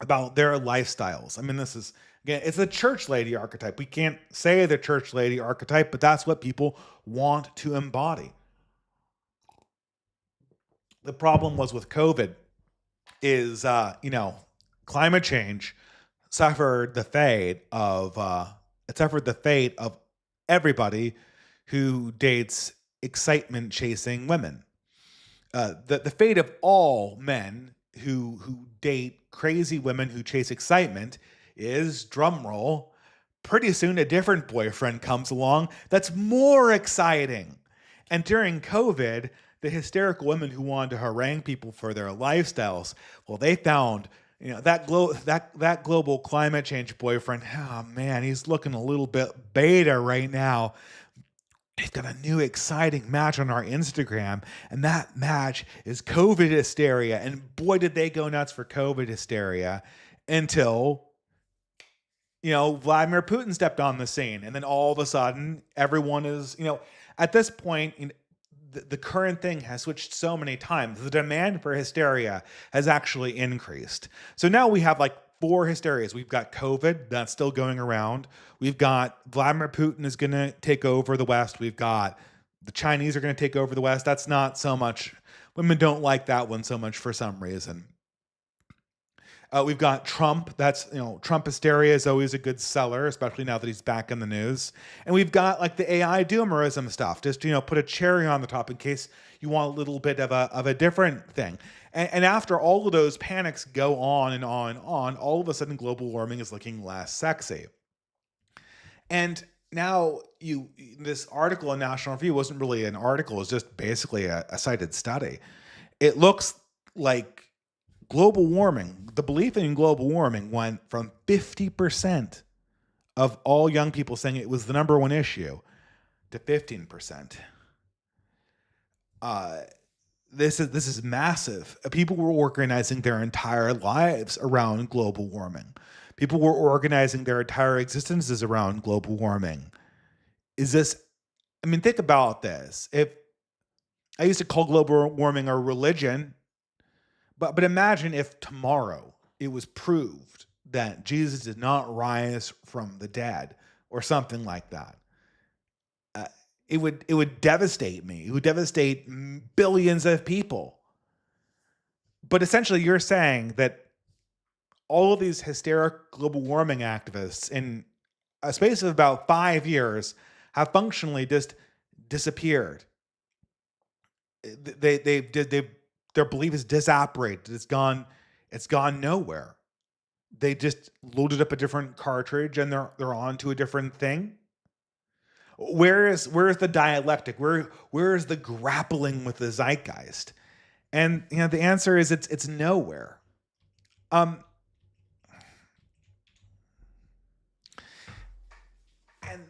about their lifestyles. I mean, this is, again, it's the church lady archetype. We can't say the church lady archetype, but that's what people want to embody. The problem was with COVID is, climate change suffered the fate of everybody who dates excitement chasing women. The fate of all men who date crazy women who chase excitement is, drum roll, pretty soon a different boyfriend comes along that's more exciting. And during COVID, the hysterical women who wanted to harangue people for their lifestyles, well, they found, that global climate change boyfriend. Oh man, he's looking a little bit beta right now. They've got a new exciting match on our Instagram, and that match is COVID hysteria. And boy, did they go nuts for COVID hysteria until, Vladimir Putin stepped on the scene. And then all of a sudden, everyone is, at this point, the current thing has switched so many times. The demand for hysteria has actually increased. So now we have like 4 hysterias. We've got COVID, that's still going around. We've got Vladimir Putin is going to take over the West. We've got the Chinese are going to take over the West. That's not so much. Women don't like that one so much for some reason. We've got Trump. That's, Trump hysteria is always a good seller, especially now that he's back in the news. And we've got like the AI doomerism stuff, just, put a cherry on the top in case you want a little bit of a different thing. And after all of those panics go on and on and on, all of a sudden global warming is looking less sexy. And now this article in National Review wasn't really an article, it was just basically a cited study. It looks like global warming, the belief in global warming went from 50% of all young people saying it was the number one issue to 15%. This is massive. People were organizing their entire lives around global warming. People were organizing their entire existences around global warming. Think about this. If I used to call global warming a religion, but imagine if tomorrow it was proved that Jesus did not rise from the dead or something like that. It would devastate me. It would devastate billions of people. But essentially you're saying that all of these hysteric global warming activists in a space of about 5 years have functionally just disappeared. Their belief is disapparated. It's gone nowhere. They just loaded up a different cartridge and they're on to a different thing. Where is the dialectic? Where is the grappling with the zeitgeist? And the answer is it's nowhere. And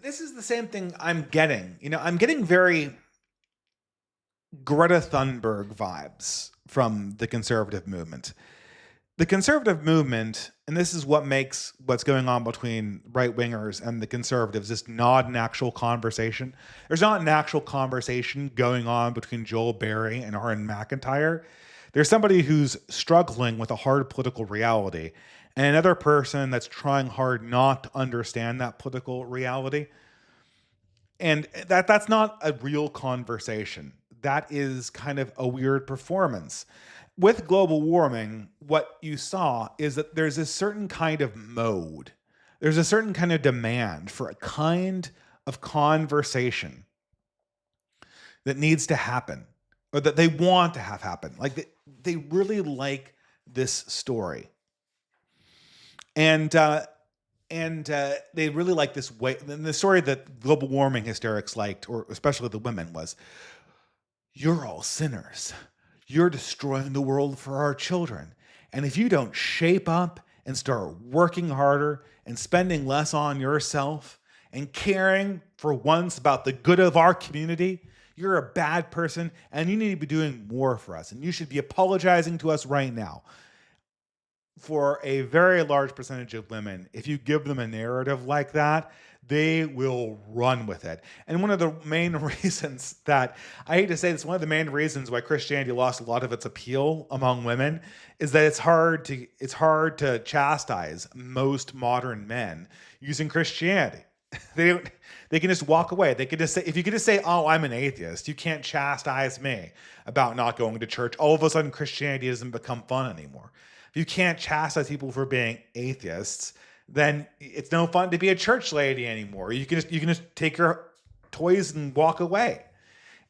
this is the same thing I'm getting. I'm getting very Greta Thunberg vibes from the conservative movement. The conservative movement, and this is what makes what's going on between right-wingers and the conservatives, is not an actual conversation. There's not an actual conversation going on between Joel Berry and Aaron McIntyre. There's somebody who's struggling with a hard political reality, and another person that's trying hard not to understand that political reality. And that's not a real conversation. That is kind of a weird performance. With global warming, what you saw is that there's a certain kind of mode. There's a certain kind of demand for a kind of conversation that needs to happen, or that they want to have happen. Like they really like this story. And they really like this way. And the story that global warming hysterics liked, or especially the women, was, you're all sinners. You're destroying the world for our children. And if you don't shape up and start working harder and spending less on yourself and caring for once about the good of our community, you're a bad person and you need to be doing more for us. And you should be apologizing to us right now. For a very large percentage of women, if you give them a narrative like that, they will run with it. And one of the main reasons that, I hate to say this, one of the main reasons why Christianity lost a lot of its appeal among women is that it's hard to chastise most modern men using Christianity. They can just walk away. They can just say, if you could just say, oh, I'm an atheist, you can't chastise me about not going to church. All of a sudden Christianity doesn't become fun anymore. If you can't chastise people for being atheists, then it's no fun to be a church lady anymore. You can just take your toys and walk away.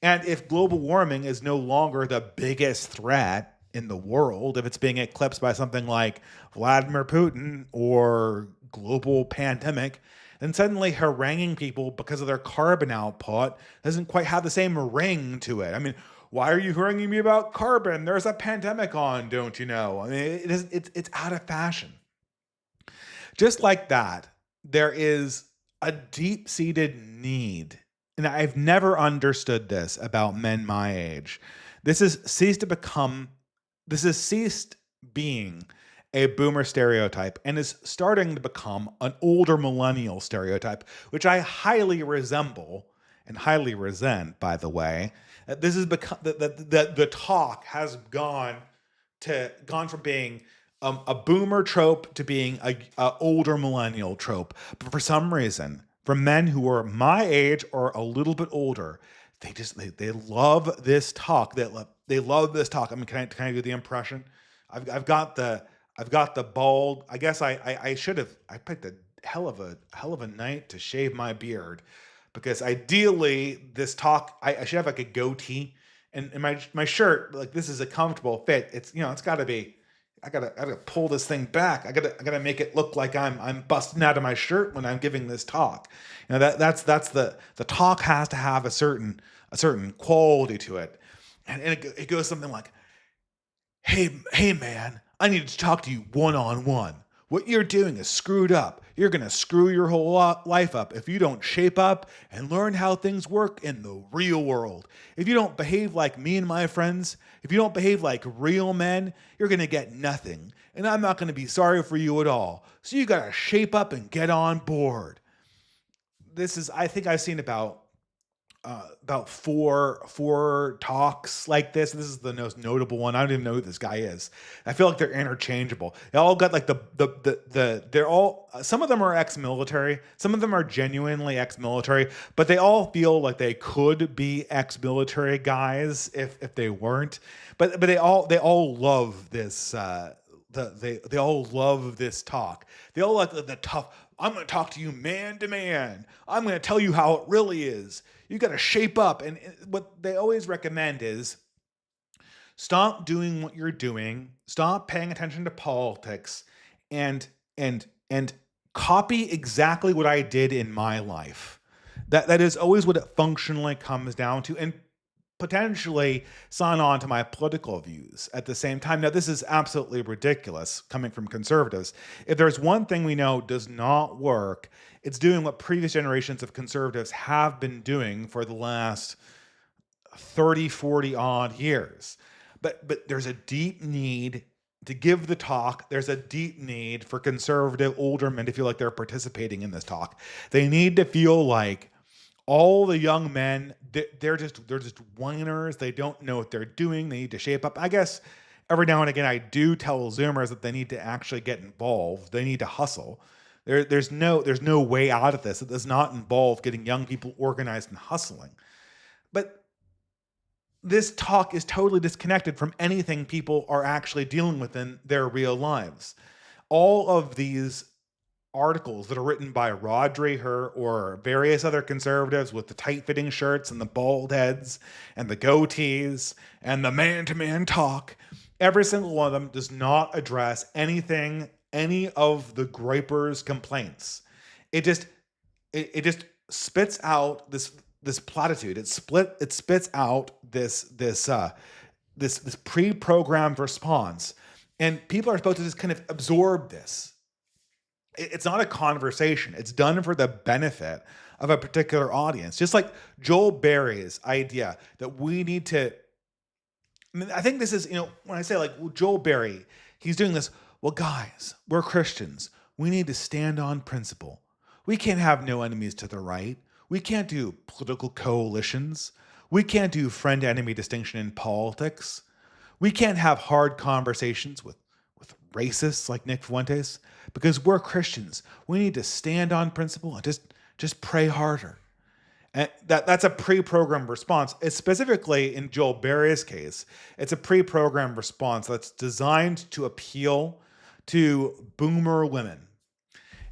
And if global warming is no longer the biggest threat, in the world, if it's being eclipsed by something like Vladimir Putin or global pandemic, then suddenly haranguing people because of their carbon output doesn't quite have the same ring to it. I mean, why are you haranguing me about carbon? There's a pandemic on, don't you know? I mean, it's out of fashion. Just like that, there is a deep-seated need, and I've never understood this about men my age. This has ceased to become, this has ceased being a boomer stereotype and is starting to become an older millennial stereotype, which I highly resemble and highly resent, by the way. This has become the talk has gone from being a boomer trope to being a older millennial trope. But for some reason, for men who are my age or a little bit older, they love this talk. They love this talk. I mean, can I do the impression? I've got the bald. I guess I should have. I picked a hell of a night to shave my beard, because ideally this talk I should have like a goatee, and my shirt, like, this is a comfortable fit. It's, it's got to be. I gotta pull this thing back. I gotta make it look like I'm busting out of my shirt when I'm giving this talk. That's the talk has to have a certain quality to it, and it goes something like, hey man, I need to talk to you one on one. What you're doing is screwed up. You're gonna screw your whole life up if you don't shape up and learn how things work in the real world. If you don't behave like me and my friends, if you don't behave like real men, you're gonna get nothing. And I'm not gonna be sorry for you at all. So you gotta shape up and get on board. I think I've seen about four talks like this. This is the most notable one. I don't even know who this guy is. I feel like they're interchangeable. They all got like they're all, some of them are ex-military, some of them are genuinely ex-military, but they all feel like they could be ex-military guys if they weren't. But they all love this they all love this talk. They all like the tough, I'm going to talk to you man to man. I'm going to tell you how it really is. You got to shape up. And what they always recommend is stop doing what you're doing, stop paying attention to politics, and copy exactly what I did in my life. That is always what it functionally comes down to. And potentially sign on to my political views at the same time. Now, this is absolutely ridiculous coming from conservatives. If there's one thing we know does not work, it's doing what previous generations of conservatives have been doing for the last 30, 40 odd years. But there's a deep need to give the talk. There's a deep need for conservative older men to feel like they're participating in this talk. They need to feel like all the young men, they're just whiners. They don't know what they're doing. They need to shape up. I guess every now and again I do tell Zoomers that they need to actually get involved. They need to hustle. There's no way out of this. It does not involve getting young people organized and hustling. But this talk is totally disconnected from anything people are actually dealing with in their real lives. All of these articles that are written by Rod Dreher or various other conservatives with the tight-fitting shirts and the bald heads and the goatees and the man-to-man talk, every single one of them does not address any of the gripers' complaints. It just spits out this platitude. It spits out this pre-programmed response, and people are supposed to just kind of absorb this. It's not a conversation. It's done for the benefit of a particular audience. Just like Joel Berry's idea that we need to, I mean, I think this is, when I say like, well, Joel Berry, he's doing this, well, guys, we're Christians. We need to stand on principle. We can't have no enemies to the right. We can't do political coalitions. We can't do friend-enemy distinction in politics. We can't have hard conversations with racists like Nick Fuentes, because we're Christians. We need to stand on principle and just pray harder. And that's a pre-programmed response. It's specifically in Joel Berry's case, it's a pre-programmed response that's designed to appeal to boomer women.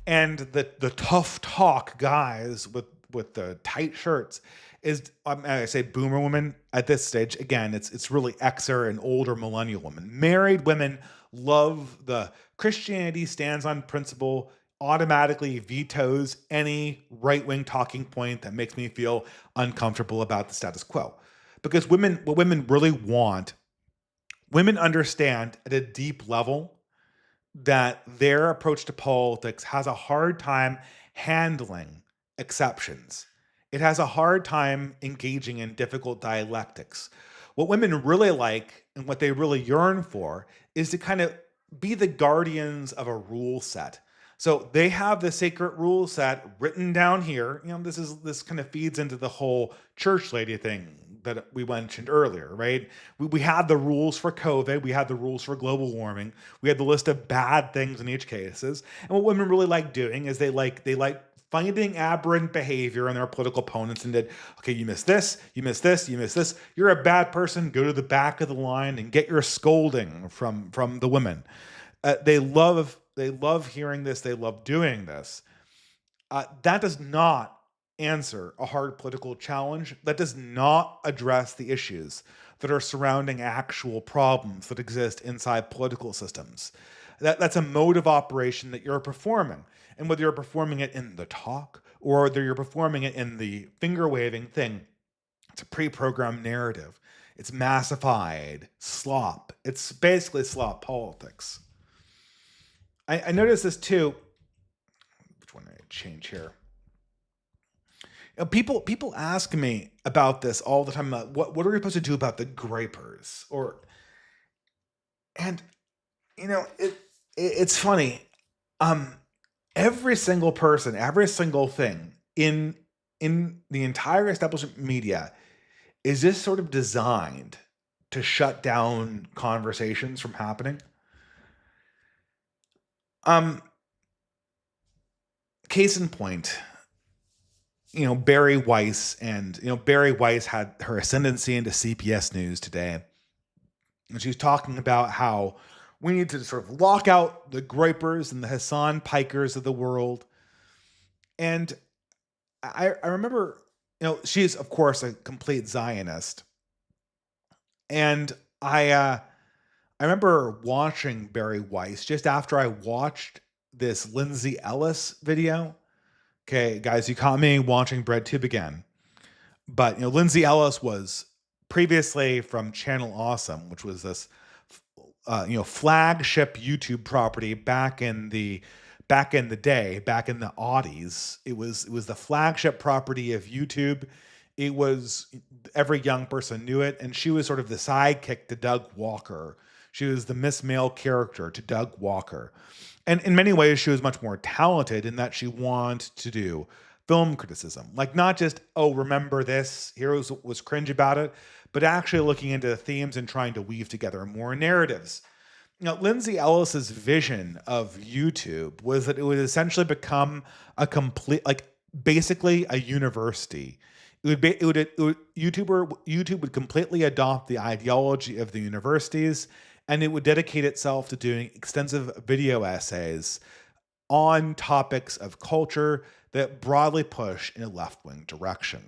And the tough talk guys with the tight shirts, is I say boomer women at this stage. Again, it's really Xer and older millennial women. Married women love the Christianity stands on principle, automatically vetoes any right-wing talking point that makes me feel uncomfortable about the status quo. Because what women really want, women understand at a deep level that their approach to politics has a hard time handling exceptions. It has a hard time engaging in difficult dialectics. What women really like and what they really yearn for is to kind of be the guardians of a rule set. So they have the sacred rule set written down here. This kind of feeds into the whole church lady thing that we mentioned earlier, right? We had the rules for COVID, we had the rules for global warming, we had the list of bad things in each cases. And what women really like doing is they like finding aberrant behavior in their political opponents and did, okay, you missed this, you missed this, you missed this. You're a bad person. Go to the back of the line and get your scolding from the women. They love hearing this. They love doing this. That does not answer a hard political challenge. That does not address the issues that are surrounding actual problems that exist inside political systems. That's a mode of operation that you're performing. And whether you're performing it in the talk or whether you're performing it in the finger waving thing, it's a pre-programmed narrative. It's massified slop. It's basically slop politics. I noticed this too. Which one did I change here? People ask me about this all the time. What are we supposed to do about the gripers? And it's funny. Every single person, every single thing in the entire establishment media is just sort of designed to shut down conversations from happening. Case in point, Barry Weiss had her ascendancy into CBS News today. And she's talking about how we need to sort of lock out the gripers and the Hassan Pikers of the world. And I remember, she's of course a complete Zionist. And I remember watching Barry Weiss just after I watched this Lindsay Ellis video. Okay, guys, you caught me watching BreadTube again. But Lindsay Ellis was previously from Channel Awesome, which was this flagship YouTube property back in the day, back in the aughties. It was the flagship property of YouTube. It was, every young person knew it, and she was sort of the sidekick to Doug Walker. She was the Miss Male character to Doug Walker. And in many ways, she was much more talented in that she wanted to do film criticism. Like, not just, oh, remember this, here's what was cringe about it, but actually looking into the themes and trying to weave together more narratives. Lindsay Ellis's vision of YouTube was that it would essentially become a complete, basically a university. YouTube would completely adopt the ideology of the universities, and it would dedicate itself to doing extensive video essays on topics of culture that broadly push in a left-wing direction.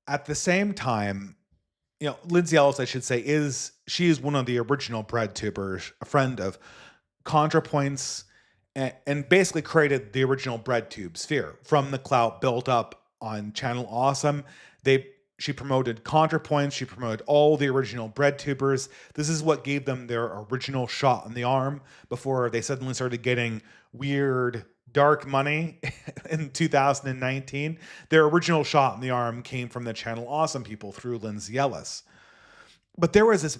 At the same time, Lindsay Ellis, I should say, she is one of the original BreadTubers, a friend of ContraPoints, and basically created the original BreadTube sphere from the clout built up on Channel Awesome. She promoted ContraPoints. She promoted all the original BreadTubers. This is what gave them their original shot in the arm before they suddenly started getting weird, dark money in 2019. Their original shot in the arm came from the Channel Awesome people through Lindsay Ellis. But there was this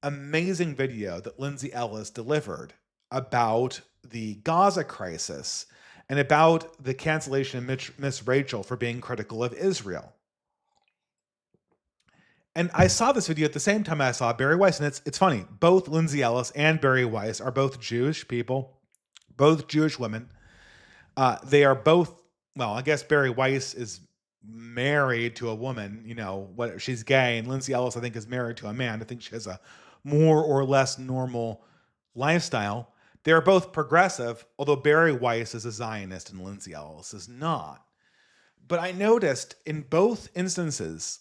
amazing video that Lindsay Ellis delivered about the Gaza crisis and about the cancellation of Miss Rachel for being critical of Israel. And I saw this video at the same time I saw Barry Weiss, and it's funny. Both Lindsay Ellis and Barry Weiss are both Jewish people, both Jewish women. They are both, well, I guess Barry Weiss is married to a woman, she's gay, and Lindsay Ellis, I think, is married to a man. I think she has a more or less normal lifestyle. They're both progressive, although Barry Weiss is a Zionist and Lindsay Ellis is not. But I noticed in both instances,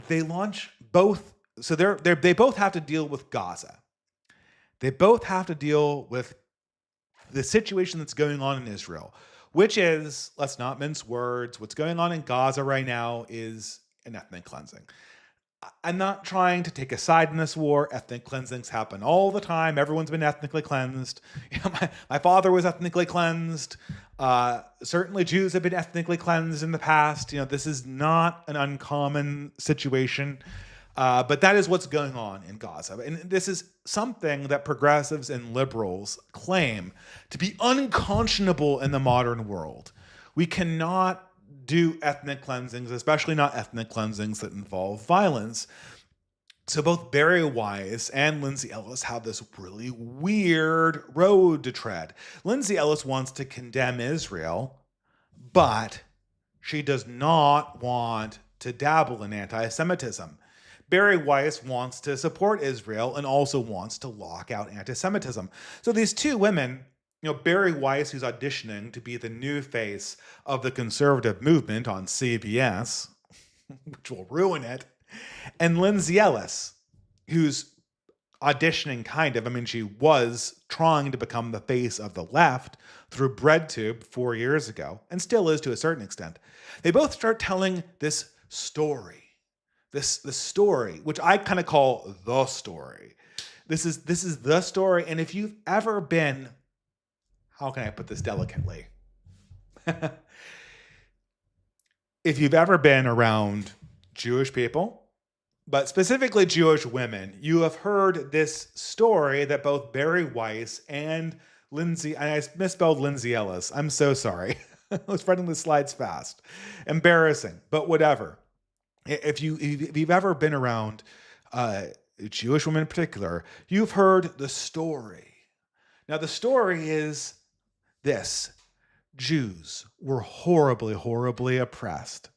they launch both. So they both have to deal with Gaza. They both have to deal with the situation that's going on in Israel, which is, let's not mince words, what's going on in Gaza right now is an ethnic cleansing. I'm not trying to take a side in this war. Ethnic cleansings happen all the time. Everyone's been ethnically cleansed. My father was ethnically cleansed. Certainly Jews have been ethnically cleansed in the past. This is not an uncommon situation. But that is what's going on in Gaza. And this is something that progressives and liberals claim to be unconscionable in the modern world. We cannot do ethnic cleansings, especially not ethnic cleansings that involve violence. So both Barry Weiss and Lindsay Ellis have this really weird road to tread. Lindsay Ellis wants to condemn Israel, but she does not want to dabble in anti-Semitism. Barry Weiss wants to support Israel and also wants to lock out anti-Semitism. So these two women, Barry Weiss, who's auditioning to be the new face of the conservative movement on CBS, which will ruin it, and Lindsay Ellis, who's auditioning she was trying to become the face of the left through BreadTube 4 years ago, and still is to a certain extent. They both start telling this story. This story, which I kind of call the story. This is the story. And if you've ever been, how can I put this delicately? If you've ever been around Jewish people, but specifically Jewish women, you have heard this story that both Barry Weiss and Lindsay, and I misspelled Lindsay Ellis. I'm so sorry. I was writing the slides fast. Embarrassing, but whatever. If you've ever been around Jewish women in particular, you've heard the story. Now, the story is this. Jews were horribly, horribly oppressed.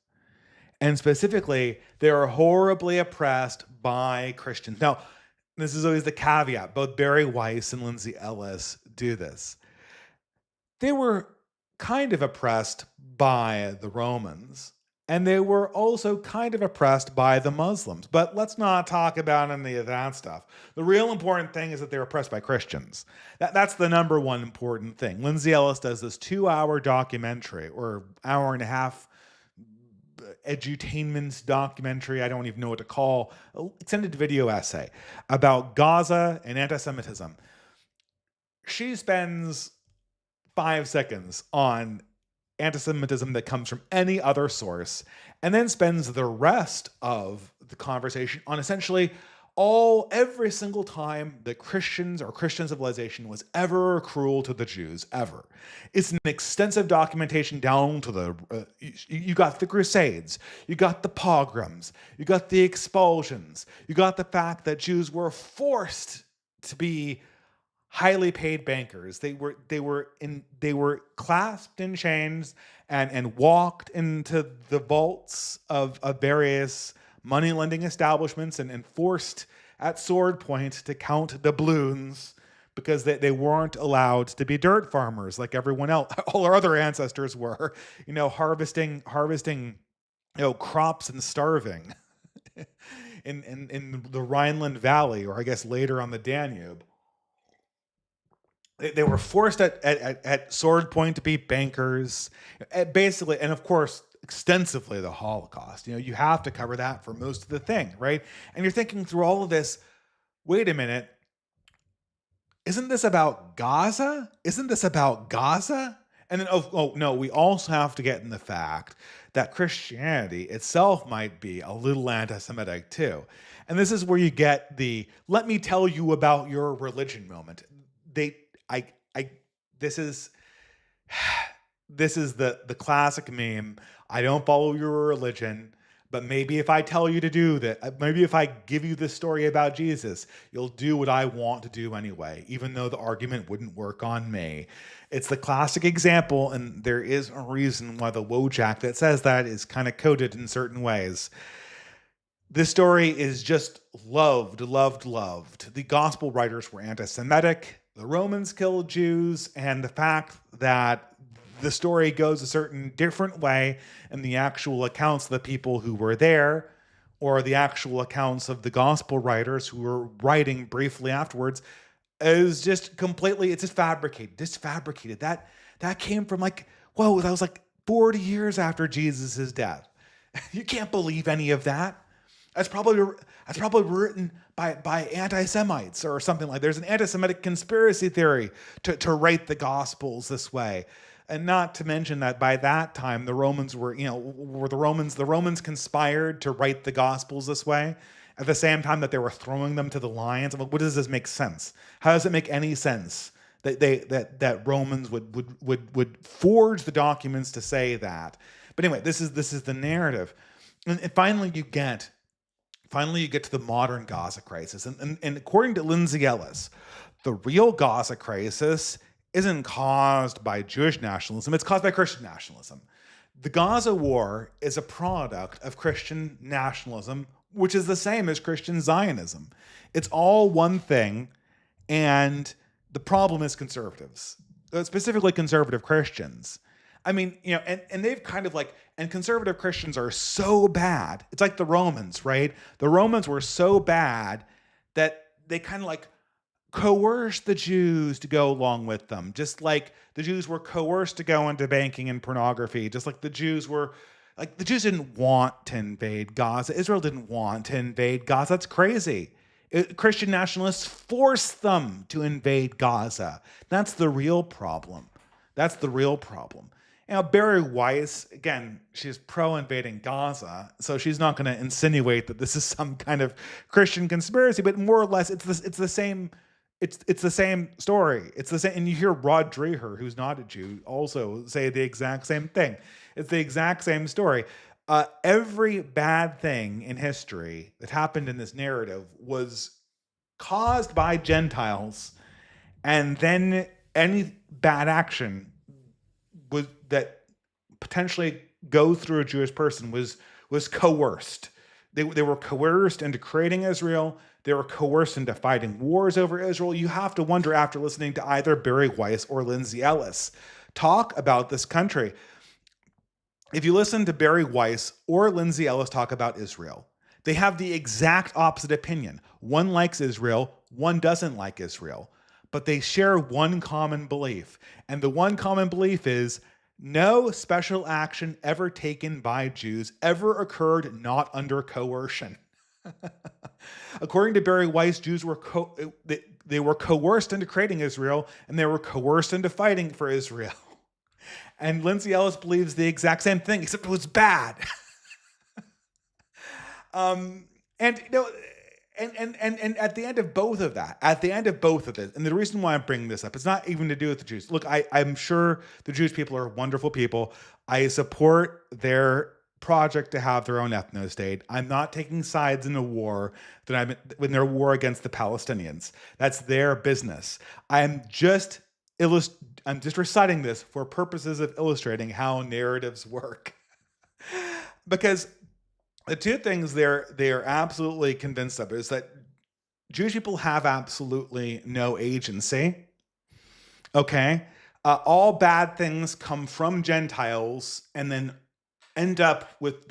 And specifically, they are horribly oppressed by Christians. Now, this is always the caveat. Both Barry Weiss and Lindsay Ellis do this. They were kind of oppressed by the Romans. And they were also kind of oppressed by the Muslims. But let's not talk about any of that stuff. The real important thing is that they're oppressed by Christians. That's the number one important thing. Lindsay Ellis does this 2-hour documentary, or hour and a half edutainment documentary, I don't even know what to call, extended video essay about Gaza and anti-Semitism. She spends 5 seconds on anti-Semitism that comes from any other source, and then spends the rest of the conversation on essentially every single time that Christians or Christian civilization was ever cruel to the Jews, ever. It's an extensive documentation down to you got the Crusades, you got the pogroms, you got the expulsions, you got the fact that Jews were forced to be highly paid bankers. They were clasped in chains and walked into the vaults of various money lending establishments and forced at sword point to count doubloons because they weren't allowed to be dirt farmers like everyone else. All our other ancestors were, harvesting crops and starving in the Rhineland Valley, or I guess later on the Danube. They were forced at sword point to be bankers, basically, and of course, extensively the Holocaust. You have to cover that for most of the thing, right? And you're thinking through all of this, wait a minute, isn't this about Gaza? Isn't this about Gaza? And then, no, we also have to get in the fact that Christianity itself might be a little anti-Semitic too. And this is where you get the, let me tell you about your religion moment. This is the classic meme. I don't follow your religion, but maybe if I tell you to do that, maybe if I give you this story about Jesus, you'll do what I want to do anyway, even though the argument wouldn't work on me. It's the classic example, and there is a reason why the Wojak that says that is kind of coded in certain ways. This story is just loved. The gospel writers were anti-Semitic. The Romans killed Jews, and the fact that the story goes a certain different way in the actual accounts of the people who were there, or the actual accounts of the gospel writers who were writing briefly afterwards, is just completely, it's just fabricated. That came from like, whoa, that was like 40 years after Jesus' death. You can't believe any of that. That's probably written by anti-Semites or something like. There's an anti-Semitic conspiracy theory to write the Gospels this way, and not to mention that by that time the Romans were the Romans conspired to write the Gospels this way at the same time that they were throwing them to the lions. What does this make sense? How does it make any sense that Romans would forge the documents to say that? But anyway, this is the narrative, and finally you get to the modern Gaza crisis. And according to Lindsay Ellis, the real Gaza crisis isn't caused by Jewish nationalism, it's caused by Christian nationalism. The Gaza war is a product of Christian nationalism, which is the same as Christian Zionism. It's all one thing, and the problem is conservatives, specifically conservative Christians. I mean, and they've kind of like, and conservative Christians are so bad. It's like the Romans, right? The Romans were so bad that they kind of like coerced the Jews to go along with them. Just like the Jews were coerced to go into banking and pornography. Just like the Jews didn't want to invade Gaza. Israel didn't want to invade Gaza. That's crazy. Christian nationalists forced them to invade Gaza. That's the real problem. That's the real problem. Now, Barry Weiss, again, she's pro-invading Gaza, so she's not going to insinuate that this is some kind of Christian conspiracy, but more or less, it's the same. It's the same story. It's the same, and you hear Rod Dreher, who's not a Jew, also say the exact same thing. It's the exact same story. Every bad thing in history that happened in this narrative was caused by Gentiles, and then any bad action that potentially goes through a Jewish person was coerced. They were coerced into creating Israel. They were coerced into fighting wars over Israel. You have to wonder, after listening to either Barry Weiss or Lindsay Ellis talk about this country, if you listen to Barry Weiss or Lindsay Ellis talk about Israel, they have the exact opposite opinion. One likes Israel, one doesn't like Israel, but they share one common belief. And the one common belief is no special action ever taken by Jews ever occurred not under coercion. According to Barry Weiss, Jews were they were coerced into creating Israel, and they were coerced into fighting for Israel. And Lindsay Ellis believes the exact same thing, except it was bad. And at the end of both of that, and the reason why I'm bringing this up, it's not even to do with the Jews. Look, I'm sure the Jewish people are wonderful people. I support their project to have their own ethno-state. I'm not taking sides in a war when they're war against the Palestinians. That's their business. I'm just reciting this for purposes of illustrating how narratives work. Because the two things they are absolutely convinced of is that Jewish people have absolutely no agency. Okay? All bad things come from Gentiles and then end up with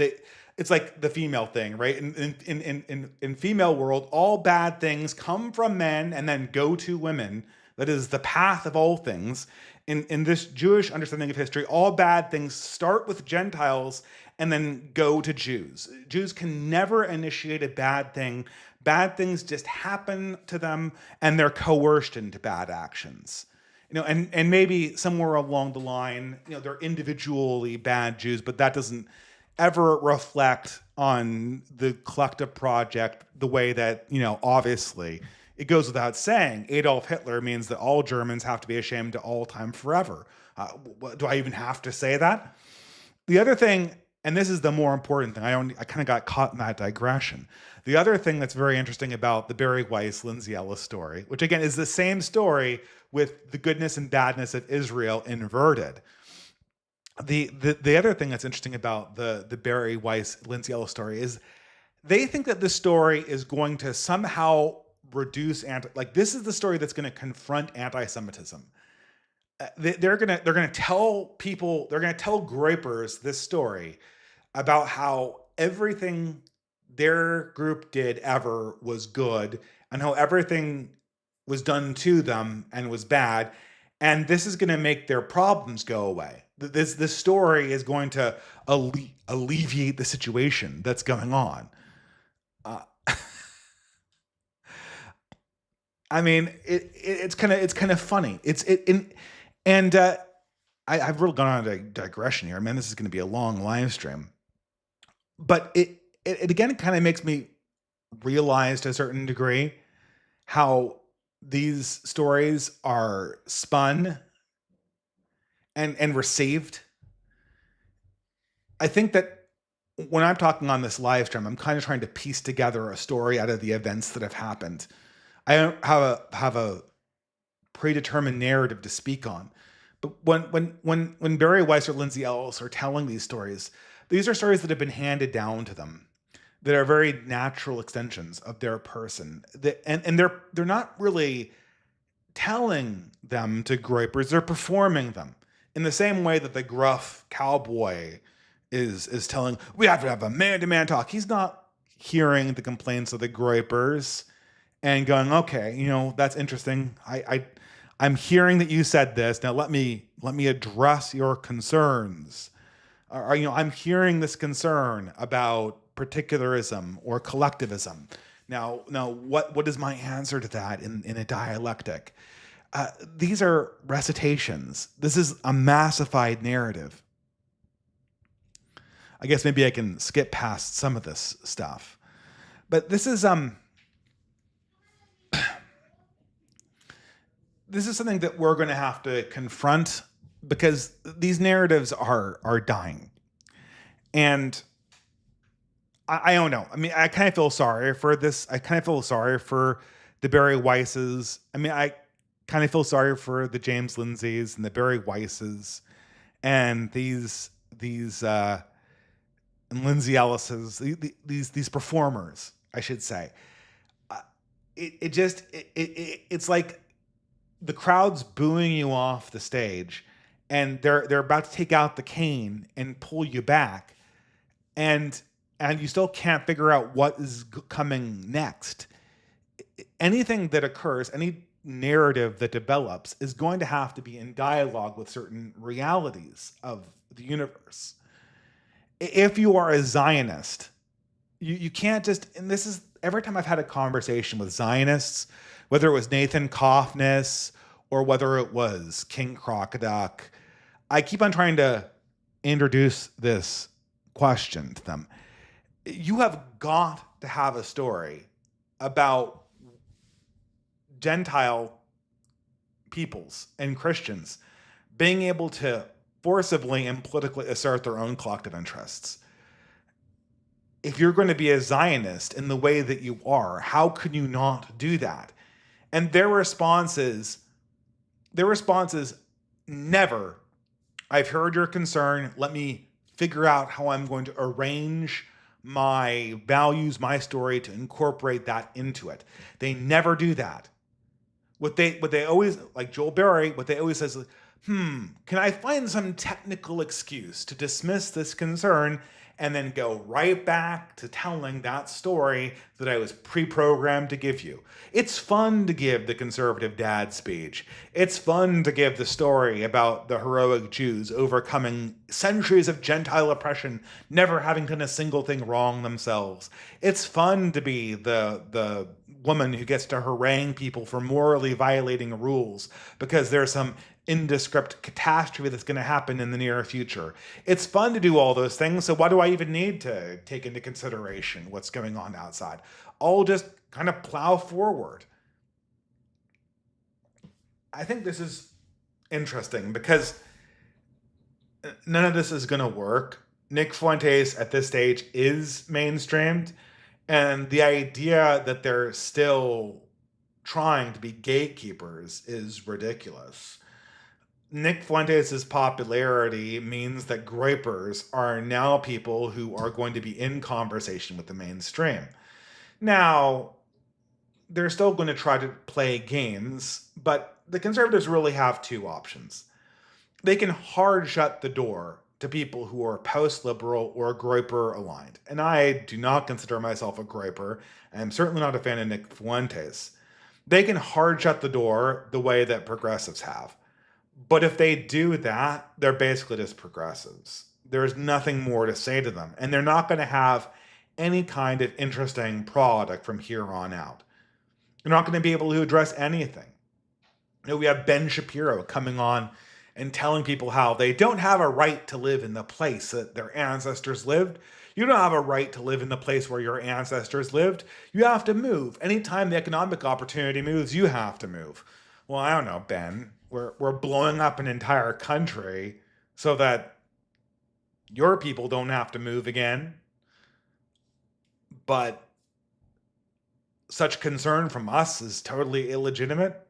it's like the female thing, right? In female world, all bad things come from men and then go to women. That is the path of all things. In this Jewish understanding of history, all bad things start with Gentiles and then go to Jews. Jews can never initiate a bad thing. Bad things just happen to them, and they're coerced into bad actions. And maybe somewhere along the line, they're individually bad Jews, but that doesn't ever reflect on the collective project the way that, obviously, it goes without saying, Adolf Hitler means that all Germans have to be ashamed to all time forever. Do I even have to say that? The other thing, and this is the more important thing, I kind of got caught in that digression. The other thing that's very interesting about the Barry Weiss, Lindsay Ellis story, which again is the same story with the goodness and badness of Israel inverted. The other thing that's interesting about the Barry Weiss, Lindsay Ellis story is they think that this story is going to somehow reduce this is the story that's going to confront anti-Semitism. they're gonna tell people, they're gonna tell groypers this story about how everything their group did ever was good, and how everything was done to them and was bad, and this is going to make their problems go away. This story is going to alleviate the situation that's going on. Uh, I mean, it's kind of funny. And I've really gone on a digression here. Man, this is going to be a long live stream, but it again kind of makes me realize to a certain degree how these stories are spun and received. I think that when I'm talking on this live stream, I'm kind of trying to piece together a story out of the events that have happened. I don't have a predetermined narrative to speak on. But when Barry Weiss or Lindsay Ellis are telling these are stories that have been handed down to them, that are very natural extensions of their person. And they're not really telling them to groypers, they're performing them. In the same way that the gruff cowboy is telling, we have to have a man-to-man talk. He's not hearing the complaints of the groypers and going, okay, that's interesting. I'm hearing that you said this. Now let me address your concerns. Or, I'm hearing this concern about particularism or collectivism. Now, what is my answer to that in a dialectic? These are recitations. This is a massified narrative. I guess maybe I can skip past some of this stuff, but this is this is something that we're going to have to confront, because these narratives are dying. And I don't know. I mean, I kind of feel sorry for this. I kind of feel sorry for the Barry Weisses. I mean, I kind of feel sorry for the James Lindsays and the Barry Weisses and these and Lindsay Ellis's, these performers, I should say. It's like the crowd's booing you off the stage, and they're about to take out the cane and pull you back, and you still can't figure out what is coming next. Anything that occurs, any narrative that develops, is going to have to be in dialogue with certain realities of the universe. If you are a Zionist, you can't just, and this is every time I've had a conversation with Zionists, whether it was Nathan Kaufness or whether it was King Crocoduck, I keep on trying to introduce this question to them. You have got to have a story about Gentile peoples and Christians being able to forcibly and politically assert their own collective interests. If you're going to be a Zionist in the way that you are, how could you not do that? And their response is never. I've heard your concern. Let me figure out how I'm going to arrange my values, my story, to incorporate that into it. They never do that. What they always, like Joel Berry, what they always says is, can I find some technical excuse to dismiss this concern and then go right back to telling that story that I was pre-programmed to give you? It's fun to give the conservative dad speech. It's fun to give the story about the heroic Jews overcoming centuries of Gentile oppression, never having done a single thing wrong themselves. It's fun to be the woman who gets to harangue people for morally violating rules because there's some indescript catastrophe that's going to happen in the near future. It's fun to do all those things, so why do I even need to take into consideration what's going on outside? I'll just kind of plow forward. I think this is interesting because none of this is going to work. Nick Fuentes at this stage is mainstreamed, and the idea that they're still trying to be gatekeepers is ridiculous. Nick Fuentes' popularity means that groypers are now people who are going to be in conversation with the mainstream. Now, they're still going to try to play games, but the conservatives really have two options. They can hard shut the door to people who are post-liberal or Groyper aligned. And I do not consider myself a Groyper. I'm certainly not a fan of Nick Fuentes. They can hard shut the door the way that progressives have. But if they do that, they're basically just progressives. There's nothing more to say to them. And they're not going to have any kind of interesting product from here on out. They're not going to be able to address anything. We have Ben Shapiro coming on and telling people how they don't have a right to live in the place that their ancestors lived. You don't have a right to live in the place where your ancestors lived. You have to move. Anytime the economic opportunity moves, you have to move. Well, I don't know, Ben. We're blowing up an entire country so that your people don't have to move again. But such concern from us is totally illegitimate.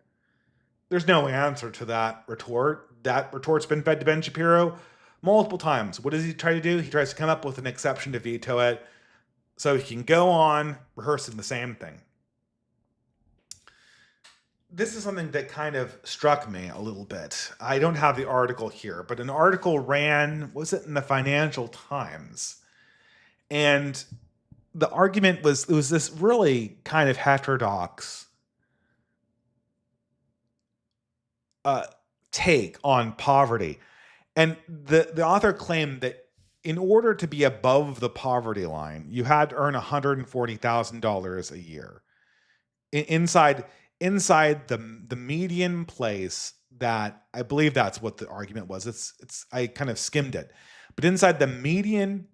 There's no answer to that retort. That retort's been fed to Ben Shapiro multiple times. What does he try to do? He tries to come up with an exception to veto it so he can go on rehearsing the same thing. This is something that kind of struck me a little bit. I don't have the article here, but an article ran, was it in the Financial Times? And the argument was, it was this really kind of heterodox take on poverty. And the author claimed that in order to be above the poverty line, you had to earn $140,000 a year. Inside the median place that, I believe that's what the argument was. It's I kind of skimmed it. But inside the median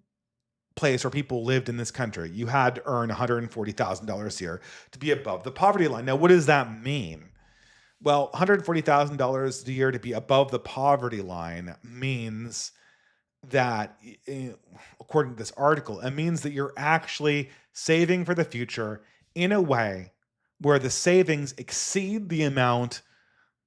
place where people lived in this country, you had to earn $140,000 a year to be above the poverty line. Now, what does that mean? Well, $140,000 a year to be above the poverty line means that, according to this article, it means that you're actually saving for the future in a way where the savings exceed the amount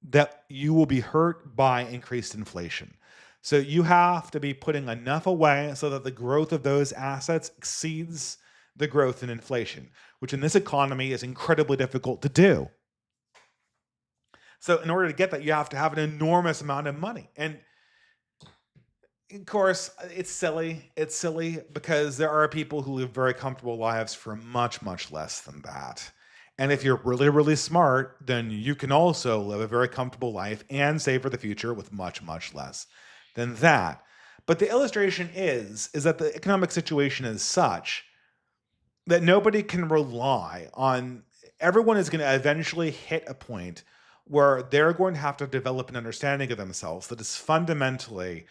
that you will be hurt by increased inflation. So you have to be putting enough away so that the growth of those assets exceeds the growth in inflation, which in this economy is incredibly difficult to do. So in order to get that, you have to have an enormous amount of money. And of course, it's silly. It's silly because there are people who live very comfortable lives for much, much less than that. And if you're really, really smart, then you can also live a very comfortable life and save for the future with much, much less than that. But the illustration is that the economic situation is such that nobody can rely on, everyone is going to eventually hit a point where they're going to have to develop an understanding of themselves that is fundamentally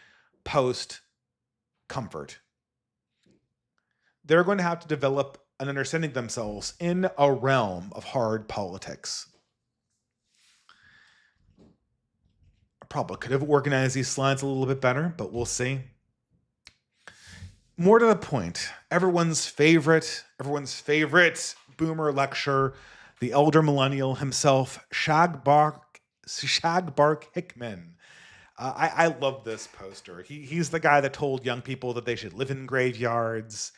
post-comfort. They're going to have to develop an understanding of themselves in a realm of hard politics. I probably could have organized these slides a little bit better, but we'll see. More to the point, everyone's favorite boomer lecturer, the elder millennial himself, Shagbark Hickman. I love this poster. He's the guy that told young people that they should live in graveyards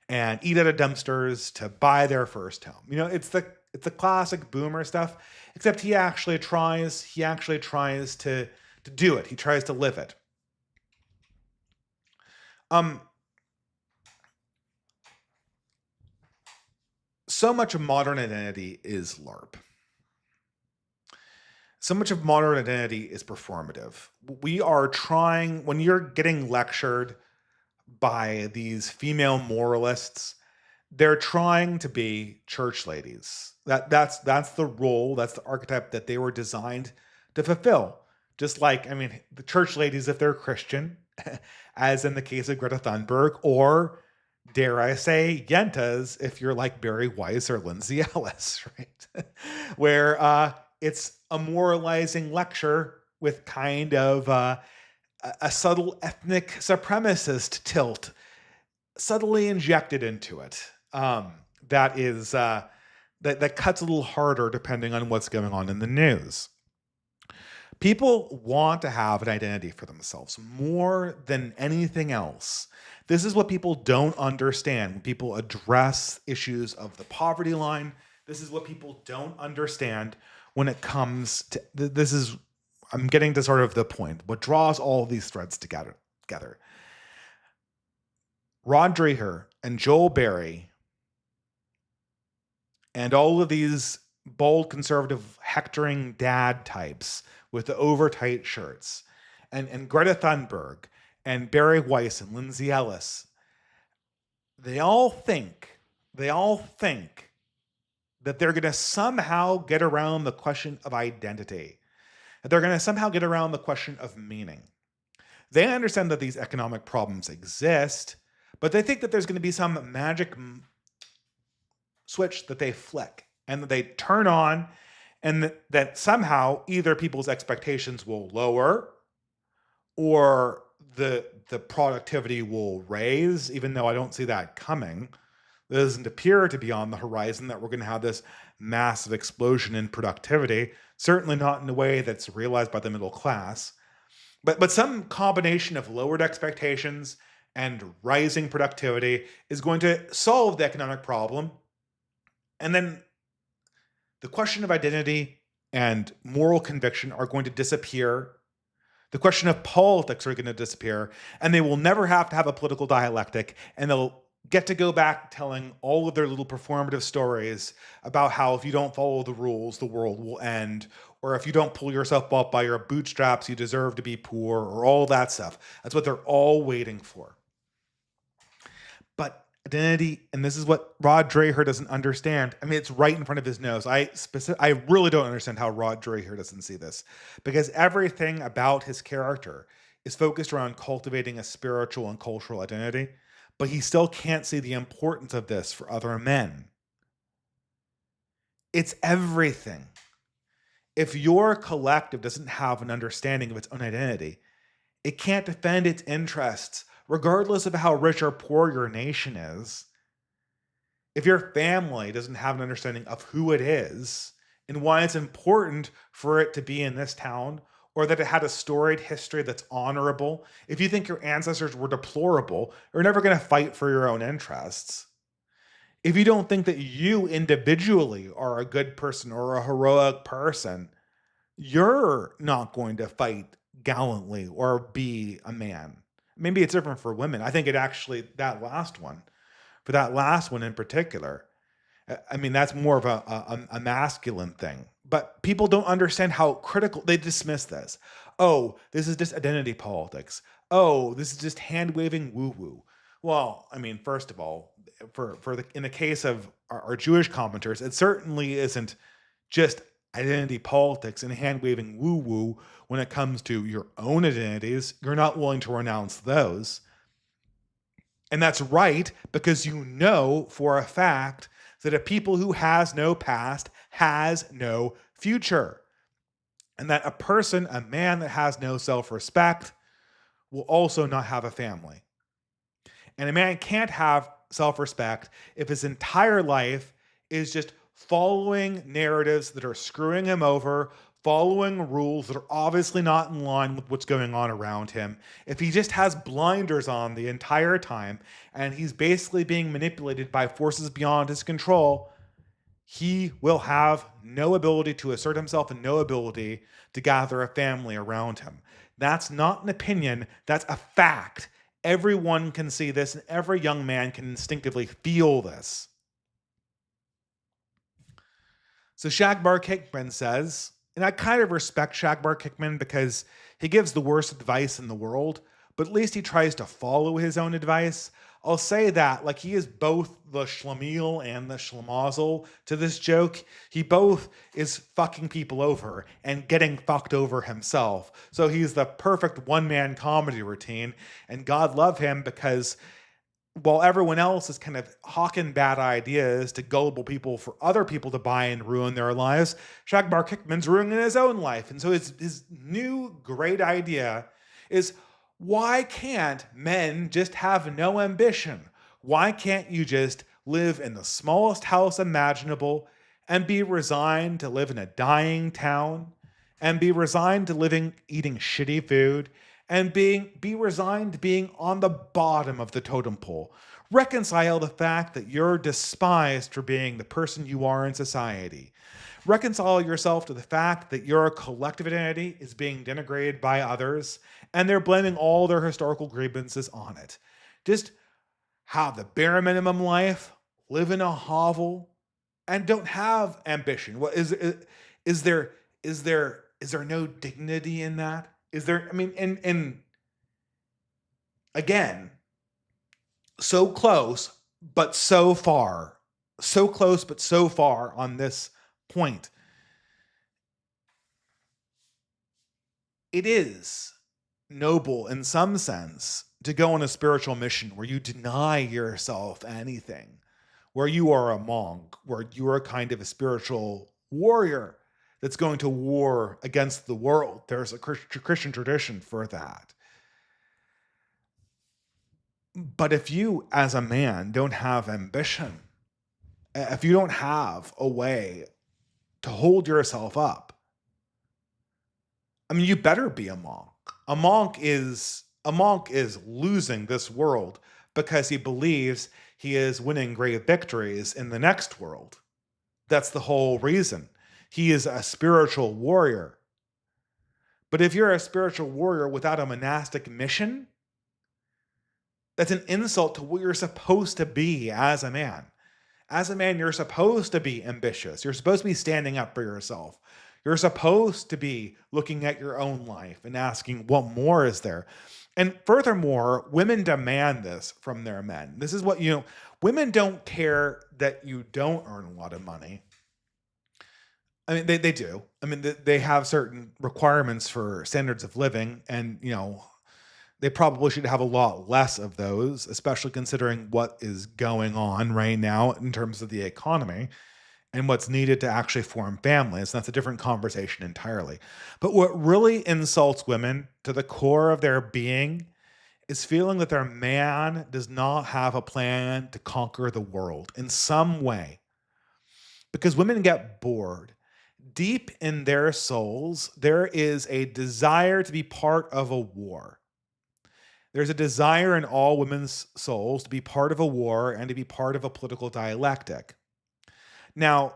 and eat out of dumpsters to buy their first home. It's the classic boomer stuff, except he actually tries to do it. He tries to live it. So much of modern identity is LARP. So much of modern identity is performative. We are trying, when you're getting lectured by these female moralists, they're trying to be church ladies. That's the role, that's the archetype that they were designed to fulfill. Just like, the church ladies, if they're Christian, as in the case of Greta Thunberg, or dare I say, yentas, if you're like Barry Weiss or Lindsay Ellis, right? Where it's a moralizing lecture with kind of a subtle ethnic supremacist tilt subtly injected into it. That cuts a little harder depending on what's going on in the news. People want to have an identity for themselves more than anything else. This is what people don't understand when people address issues of the poverty line. This is what people don't understand when it comes to this is I'm getting to sort of the point. What draws all these threads together. Rod Dreher and Joel Berry and all of these bold conservative hectoring dad types with the over tight shirts and Greta Thunberg and Barry Weiss and Lindsay Ellis, they all think that they're going to somehow get around the question of identity. They're going to somehow get around the question of meaning. They understand that these economic problems exist, but they think that there's going to be some magic switch that they flick and that they turn on, and that somehow either people's expectations will lower or the productivity will raise, even though I don't see that coming. It doesn't appear to be on the horizon that we're going to have this massive explosion in productivity, certainly not in a way that's realized by the middle class. But some combination of lowered expectations and rising productivity is going to solve the economic problem. And then the question of identity and moral conviction are going to disappear. The question of politics are going to disappear, and they will never have to have a political dialectic, and they'll get to go back telling all of their little performative stories about how if you don't follow the rules, the world will end, or if you don't pull yourself up by your bootstraps, you deserve to be poor, or all that stuff. That's what they're all waiting for. But identity, and this is what Rod Dreher doesn't understand. I mean, it's right in front of his nose. I really don't understand how Rod Dreher doesn't see this, because everything about his character is focused around cultivating a spiritual and cultural identity, but he still can't see the importance of this for other men. It's everything. If your collective doesn't have an understanding of its own identity, it can't defend its interests, regardless of how rich or poor your nation is. If your family doesn't have an understanding of who it is and why it's important for it to be in this town, or that it had a storied history that's honorable, if you think your ancestors were deplorable, you're never going to fight for your own interests. If you don't think that you individually are a good person or a heroic person, you're not going to fight gallantly or be a man. Maybe it's different for women. I think it actually, for that last one in particular, I mean, that's more of a masculine thing. But people don't understand how critical, they dismiss this. Oh, this is just identity politics. Oh, this is just hand-waving woo-woo. Well, I mean, first of all, in the case of our Jewish commenters, it certainly isn't just identity politics and hand-waving woo-woo when it comes to your own identities. You're not willing to renounce those. And that's right, because you know for a fact that a people who has no past has no future. And that a man that has no self-respect will also not have a family. And a man can't have self-respect if his entire life is just following narratives that are screwing him over, following rules that are obviously not in line with what's going on around him. If he just has blinders on the entire time and he's basically being manipulated by forces beyond his control, he will have no ability to assert himself and no ability to gather a family around him. That's not an opinion, that's a fact. Everyone can see this, and every young man can instinctively feel this. So Shagbar Kickman says, and I kind of respect Shagbar Kickman because he gives the worst advice in the world, but at least he tries to follow his own advice. I'll say that, like, he is both the schlemiel and the schlemazel to this joke. He both is fucking people over and getting fucked over himself. So he's the perfect one-man comedy routine, and God love him, because while everyone else is kind of hawking bad ideas to gullible people for other people to buy and ruin their lives, Shagbar Kickman's ruining his own life. And so his new great idea is, why can't men just have no ambition? Why can't you just live in the smallest house imaginable and be resigned to live in a dying town and be resigned to eating shitty food and be resigned to being on the bottom of the totem pole, Reconcile the fact that you're despised for being the person you are in society. Reconcile yourself to the fact that your collective identity is being denigrated by others and they're blaming all their historical grievances on it. Just have the bare minimum life, live in a hovel, and don't have ambition. What is there is there no dignity in that? Is there, I mean, and again, so close but so far. So close but so far on this point. It is noble in some sense to go on a spiritual mission where you deny yourself anything, where you are a monk, where you are kind of a spiritual warrior that's going to war against the world. There's a Christian tradition for that. But if you, as a man, don't have ambition, if you don't have a way to hold yourself up, I mean, you better be a monk. A monk is losing this world because he believes he is winning great victories in the next world. That's the whole reason. He is a spiritual warrior. But if you're a spiritual warrior without a monastic mission, that's an insult to what you're supposed to be as a man. As a man, you're supposed to be ambitious. You're supposed to be standing up for yourself. You're supposed to be looking at your own life and asking, what more is there? And furthermore, women demand this from their men. This is what, women don't care that you don't earn a lot of money. I mean, they do. I mean, they have certain requirements for standards of living, and, they probably should have a lot less of those, especially considering what is going on right now in terms of the economy and what's needed to actually form families. That's a different conversation entirely. But what really insults women to the core of their being is feeling that their man does not have a plan to conquer the world in some way. Because women get bored. Deep in their souls, there is a desire to be part of a war. There's a desire in all women's souls to be part of a war and to be part of a political dialectic. Now,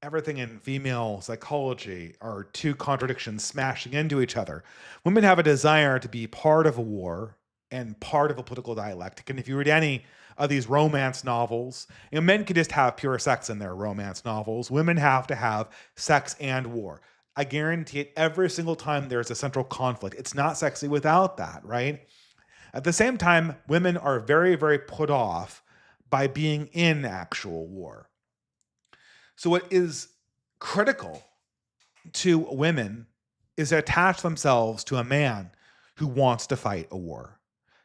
everything in female psychology are two contradictions smashing into each other. Women have a desire to be part of a war and part of a political dialectic. And if you read any of these romance novels, men can just have pure sex in their romance novels. Women have to have sex and war. I guarantee it, every single time there's a central conflict. It's not sexy without that, right? At the same time, women are very, very put off by being in actual war. So what is critical to women is to attach themselves to a man who wants to fight a war,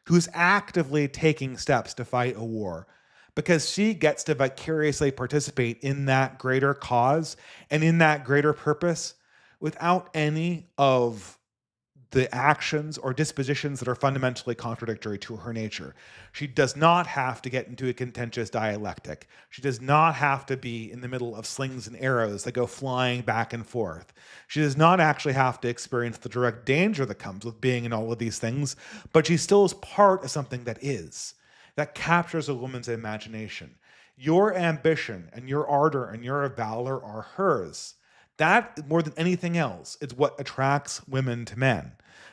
who's actively taking steps to fight a war, because she gets to vicariously participate in that greater cause and in that greater purpose without any of the actions or dispositions that are fundamentally contradictory to her nature. She does not have to get into a contentious dialectic. She does not have to be in the middle of slings and arrows that go flying back and forth. She does not actually have to experience the direct danger that comes with being in all of these things, but she still is part of something that captures a woman's imagination. Your ambition and your ardor and your valor are hers. That, more than anything else, is what attracts women to men.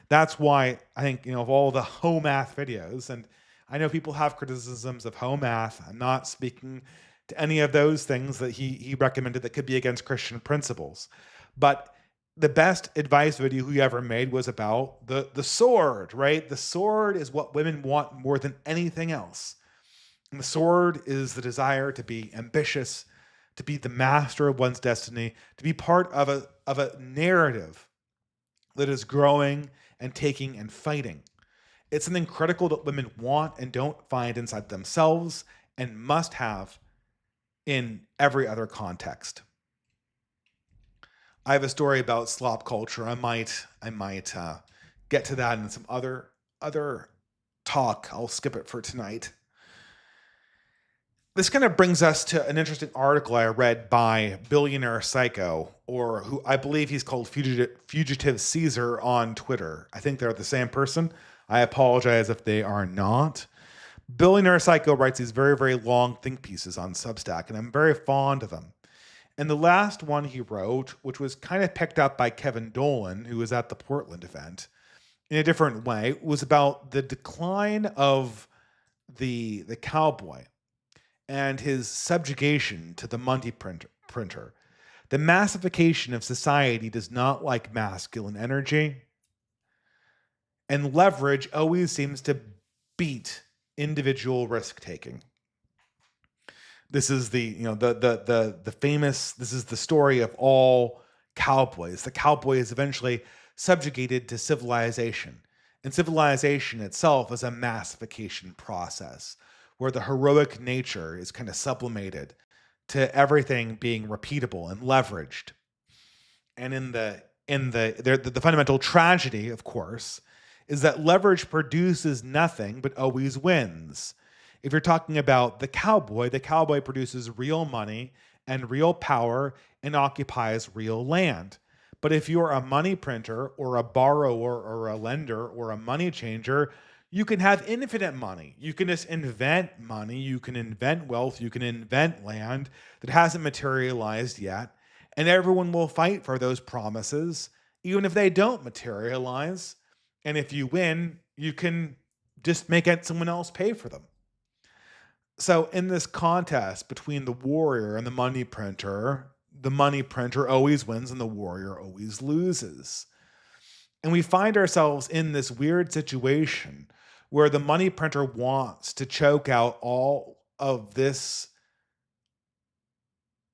That's why I think, of all the home math videos, and I know people have criticisms of home math. I'm not speaking to any of those things that he recommended that could be against Christian principles. But the best advice video he ever made was about the sword, right? The sword is what women want more than anything else. And the sword is the desire to be ambitious, to be the master of one's destiny, to be part of a narrative that is growing and taking and fighting. It's something critical that women want and don't find inside themselves and must have in every other context. I have a story about slop culture. I might get to that in some other talk. I'll skip it for tonight. This kind of brings us to an interesting article I read by Billionaire Psycho, or who I believe he's called Fugitive Caesar on Twitter. I think they're the same person. I apologize if they are not. Billionaire Psycho writes these very, very long think pieces on Substack, and I'm very fond of them. And the last one he wrote, which was kind of picked up by Kevin Dolan, who was at the Portland event, in a different way, was about the decline of the cowboy and his subjugation to the money printer. The massification of society does not like masculine energy, and leverage always seems to beat individual risk taking. This is the famous, this is the story of all cowboys. The cowboy is eventually subjugated to civilization. And civilization itself is a massification process where the heroic nature is kind of sublimated to everything being repeatable and leveraged. And the fundamental tragedy, of course, is that leverage produces nothing but always wins. If you're talking about the cowboy produces real money and real power and occupies real land. But if you're a money printer or a borrower or a lender or a money changer, you can have infinite money. You can just invent money. You can invent wealth. You can invent land that hasn't materialized yet. And everyone will fight for those promises, even if they don't materialize. And if you win, you can just make someone else pay for them. So in this contest between the warrior and the money printer always wins and the warrior always loses. And we find ourselves in this weird situation where the money printer wants to choke out all of this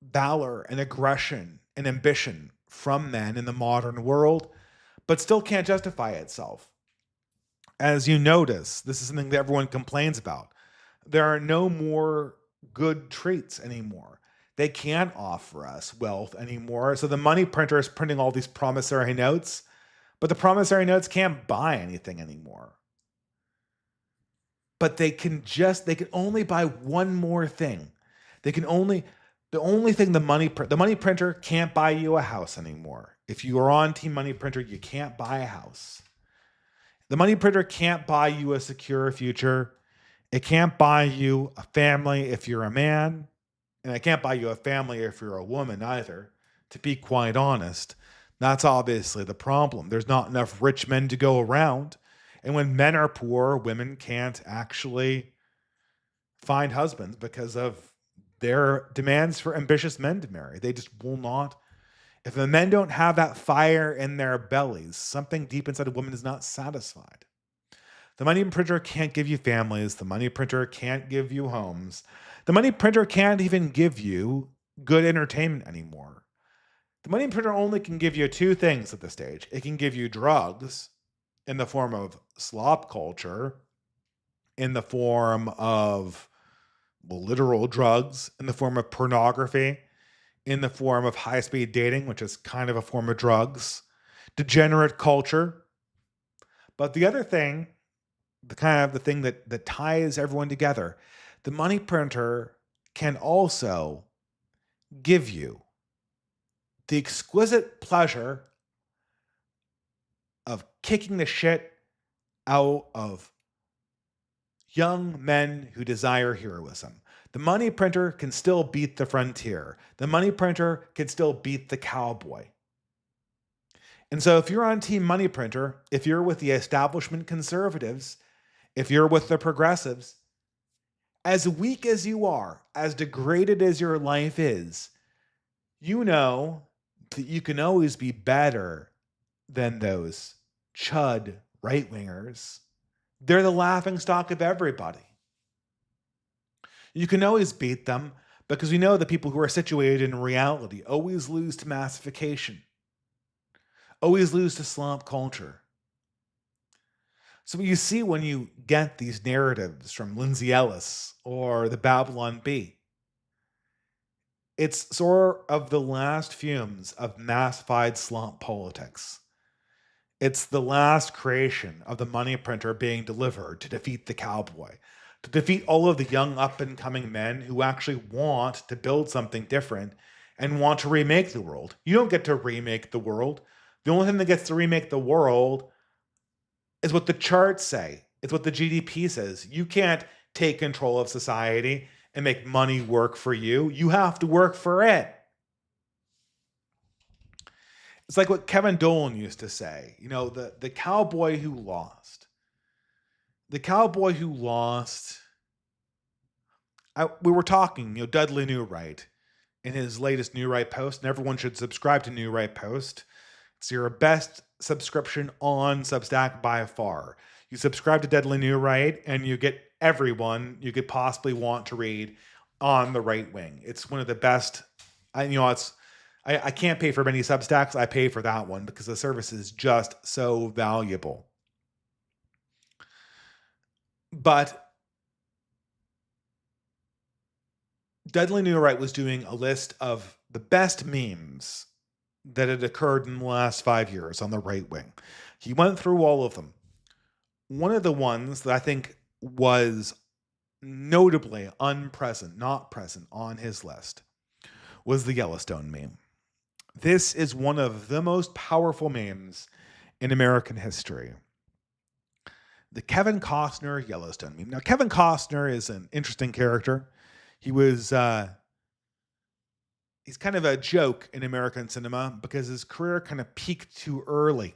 valor and aggression and ambition from men in the modern world, but still can't justify itself. As you notice, this is something that everyone complains about. There are no more good treats anymore. They can't offer us wealth anymore. So the money printer is printing all these promissory notes, but the promissory notes can't buy anything anymore. But they can only buy one more thing. The only thing the money printer can't buy you a house anymore. If you are on Team Money Printer, you can't buy a house. The money printer can't buy you a secure future. It can't buy you a family if you're a man, and it can't buy you a family if you're a woman either. To be quite honest, that's obviously the problem. There's not enough rich men to go around. And when men are poor, women can't actually find husbands because of their demands for ambitious men to marry. They just will not. If the men don't have that fire in their bellies, something deep inside a woman is not satisfied. The money printer can't give you families. The money printer can't give you homes. The money printer can't even give you good entertainment anymore. The money printer only can give you two things at this stage. It can give you drugs in the form of slop culture, in the form of literal drugs, in the form of pornography, in the form of high-speed dating, which is kind of a form of drugs, degenerate culture. But the other thing, the thing that ties everyone together, the money printer can also give you the exquisite pleasure of kicking the shit out of young men who desire heroism. The money printer can still beat the frontier. The money printer can still beat the cowboy. And so if you're on Team Money Printer, if you're with the establishment conservatives, if you're with the progressives, as weak as you are, as degraded as your life is, you know that you can always be better than those chud right-wingers. They're the laughingstock of everybody. You can always beat them because we know the people who are situated in reality always lose to massification, always lose to slump culture. So what you see when you get these narratives from Lindsay Ellis or the Babylon Bee, it's sort of the last fumes of massified slump politics. It's the last creation of the money printer being delivered to defeat the cowboy, to defeat all of the young up-and-coming men who actually want to build something different and want to remake the world. You don't get to remake the world. The only thing that gets to remake the world is what the charts say. It's what the GDP says. You can't take control of society and make money work for you. You have to work for it. It's like what Kevin Dolan used to say, the cowboy who lost. The cowboy who lost. We were talking, Dudley New Right in his latest New Right post, and everyone should subscribe to New Right post. It's your best subscription on Substack by far. You subscribe to Dudley New Right, and you get everyone you could possibly want to read on the right wing. It's one of the best. I can't pay for many Substacks. I pay for that one because the service is just so valuable. But Dudley New Right was doing a list of the best memes that had occurred in the last 5 years on the right wing. He went through all of them. One of the ones that I think was notably not present on his list was the Yellowstone meme. This is one of the most powerful memes in American history. The Kevin Costner Yellowstone meme. Now, Kevin Costner is an interesting character. He's kind of a joke in American cinema because his career kind of peaked too early.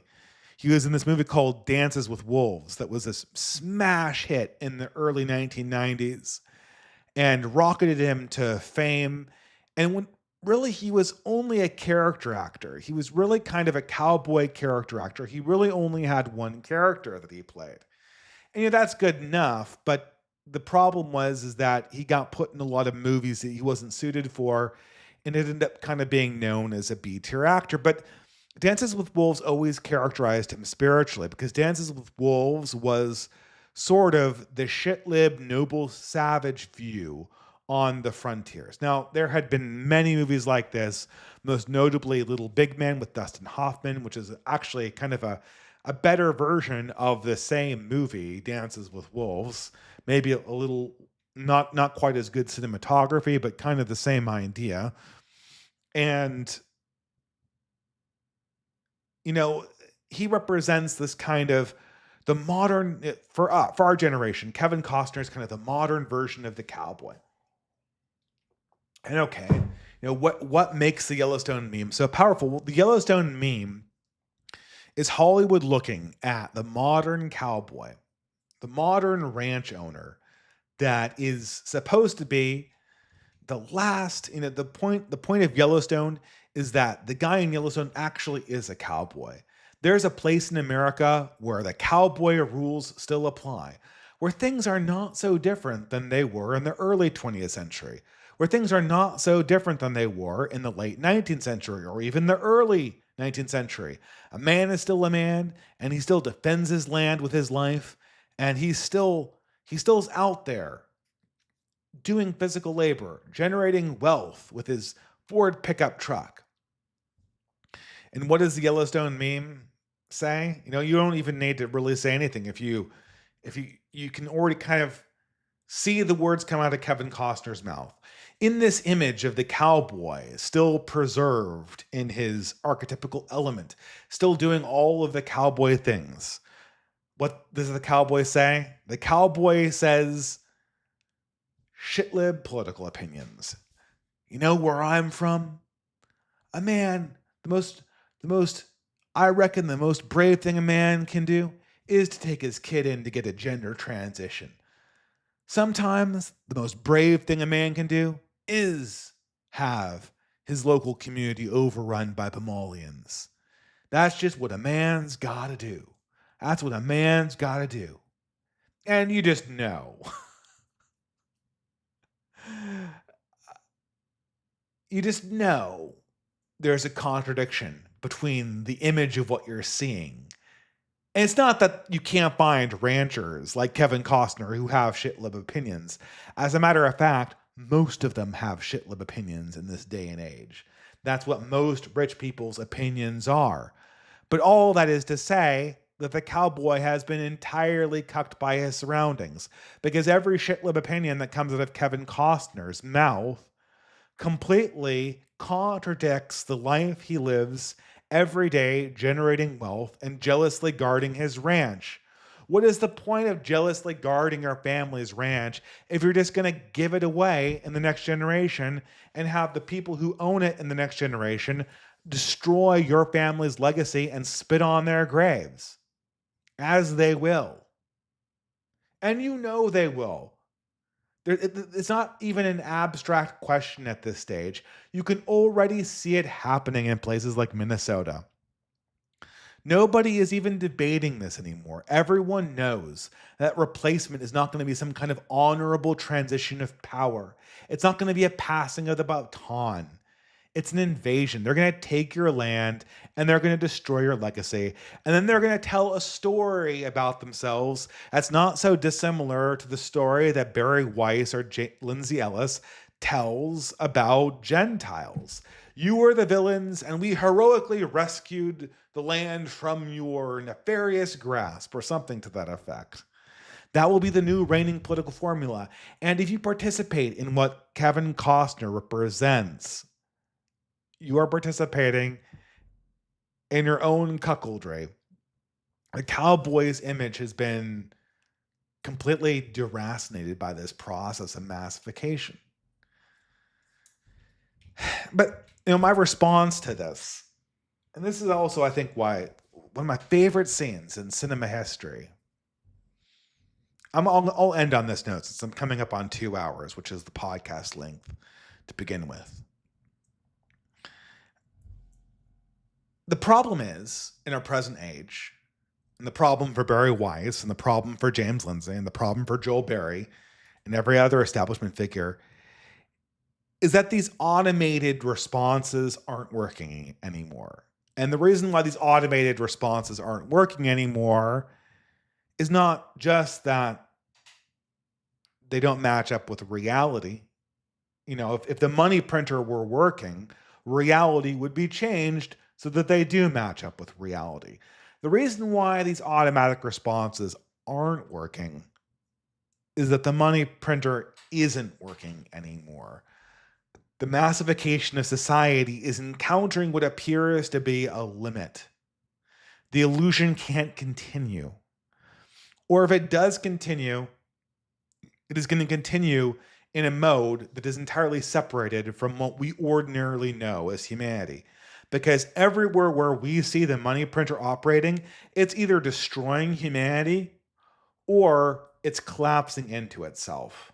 He was in this movie called Dances with Wolves that was this smash hit in the early 1990s and rocketed him to fame. And when really he was only a character actor, he was really kind of a cowboy character actor. He really only had one character that he played. And that's good enough, but the problem is that he got put in a lot of movies that he wasn't suited for, and it ended up kind of being known as a B-tier actor. But Dances with Wolves always characterized him spiritually, because Dances with Wolves was sort of the shit-lib, noble, savage view on the frontiers. Now, there had been many movies like this, most notably Little Big Man with Dustin Hoffman, which is actually kind of a better version of the same movie, Dances with Wolves. Maybe a little, not quite as good cinematography, but kind of the same idea. And, he represents this kind of the modern, for our generation, Kevin Costner is kind of the modern version of the cowboy. And okay, what makes the Yellowstone meme so powerful? Well, the Yellowstone meme is Hollywood looking at the modern cowboy, the modern ranch owner that is supposed to be the last, the point of Yellowstone is that the guy in Yellowstone actually is a cowboy. There's a place in America where the cowboy rules still apply, where things are not so different than they were in the early 20th century, where things are not so different than they were in the late 19th century or even the early 19th century. A man is still a man, and he still defends his land with his life, and he's still out there doing physical labor, generating wealth with his Ford pickup truck. And what does the Yellowstone meme say? You don't even need to really say anything if you can already kind of see the words come out of Kevin Costner's mouth. In this image of the cowboy, still preserved in his archetypical element, still doing all of the cowboy things, what does the cowboy say? The cowboy says, shitlib political opinions. Where I'm from? A man, I reckon the most brave thing a man can do is to take his kid in to get a gender transition. Sometimes the most brave thing a man can do is have his local community overrun by Pomalians. That's just what a man's gotta do. That's what a man's gotta do. And you just know. You just know there's a contradiction between the image of what you're seeing. And it's not that you can't find ranchers like Kevin Costner who have shitlib opinions. As a matter of fact, most of them have shitlib opinions in this day and age. That's what most rich people's opinions are. But all that is to say that the cowboy has been entirely cucked by his surroundings, because every shitlib opinion that comes out of Kevin Costner's mouth completely contradicts the life he lives every day, generating wealth and jealously guarding his ranch. What is the point of jealously guarding your family's ranch if you're just going to give it away in the next generation and have the people who own it in the next generation destroy your family's legacy and spit on their graves? As they will. And you know they will. It's not even an abstract question at this stage. You can already see it happening in places like Minnesota. Nobody is even debating this anymore. Everyone knows that replacement is not going to be some kind of honorable transition of power. It's not going to be a passing of the baton. It's an invasion. They're going to take your land and they're going to destroy your legacy. And then they're going to tell a story about themselves that's not so dissimilar to the story that Barry Weiss or Lindsay Ellis tells about Gentiles. You were the villains and we heroically rescued the land from your nefarious grasp, or something to that effect. That will be the new reigning political formula. And if you participate in what Kevin Costner represents, you are participating in your own cuckoldry. The Cowboy's image has been completely deracinated by this process of massification. But, my response to this, and this is also, I think, why one of my favorite scenes in cinema history. I'll end on this note since I'm coming up on 2 hours, which is the podcast length to begin with. The problem is, in our present age, and the problem for Barry Weiss, and the problem for James Lindsay, and the problem for Joel Berry, and every other establishment figure, is that these automated responses aren't working anymore. And the reason why these automated responses aren't working anymore is not just that they don't match up with reality. If the money printer were working, reality would be changed so that they do match up with reality. The reason why these automatic responses aren't working is that the money printer isn't working anymore. The massification of society is encountering what appears to be a limit. The illusion can't continue. Or if it does continue, it is going to continue in a mode that is entirely separated from what we ordinarily know as humanity. Because everywhere where we see the money printer operating, it's either destroying humanity or it's collapsing into itself.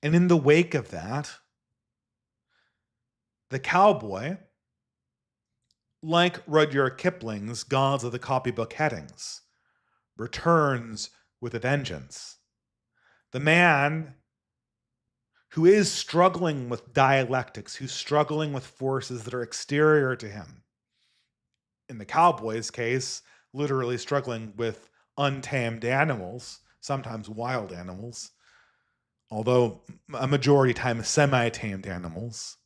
And in the wake of that, the Cowboy, like Rudyard Kipling's Gods of the Copybook Headings, returns with a vengeance. The man who is struggling with dialectics, who's struggling with forces that are exterior to him. In the Cowboy's case, literally struggling with untamed animals, sometimes wild animals, although a majority time semi-tamed animals.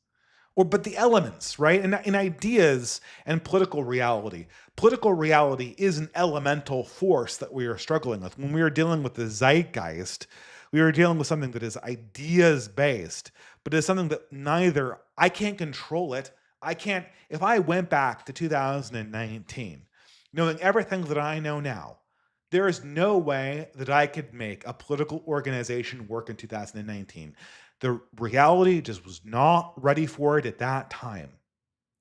But the elements, right? And ideas and political reality. Political reality is an elemental force that we are struggling with. When we are dealing with the zeitgeist, we are dealing with something that is ideas-based, but is something that neither, I can't control it. If I went back to 2019, knowing everything that I know now, there is no way that I could make a political organization work in 2019. The reality just was not ready for it at that time.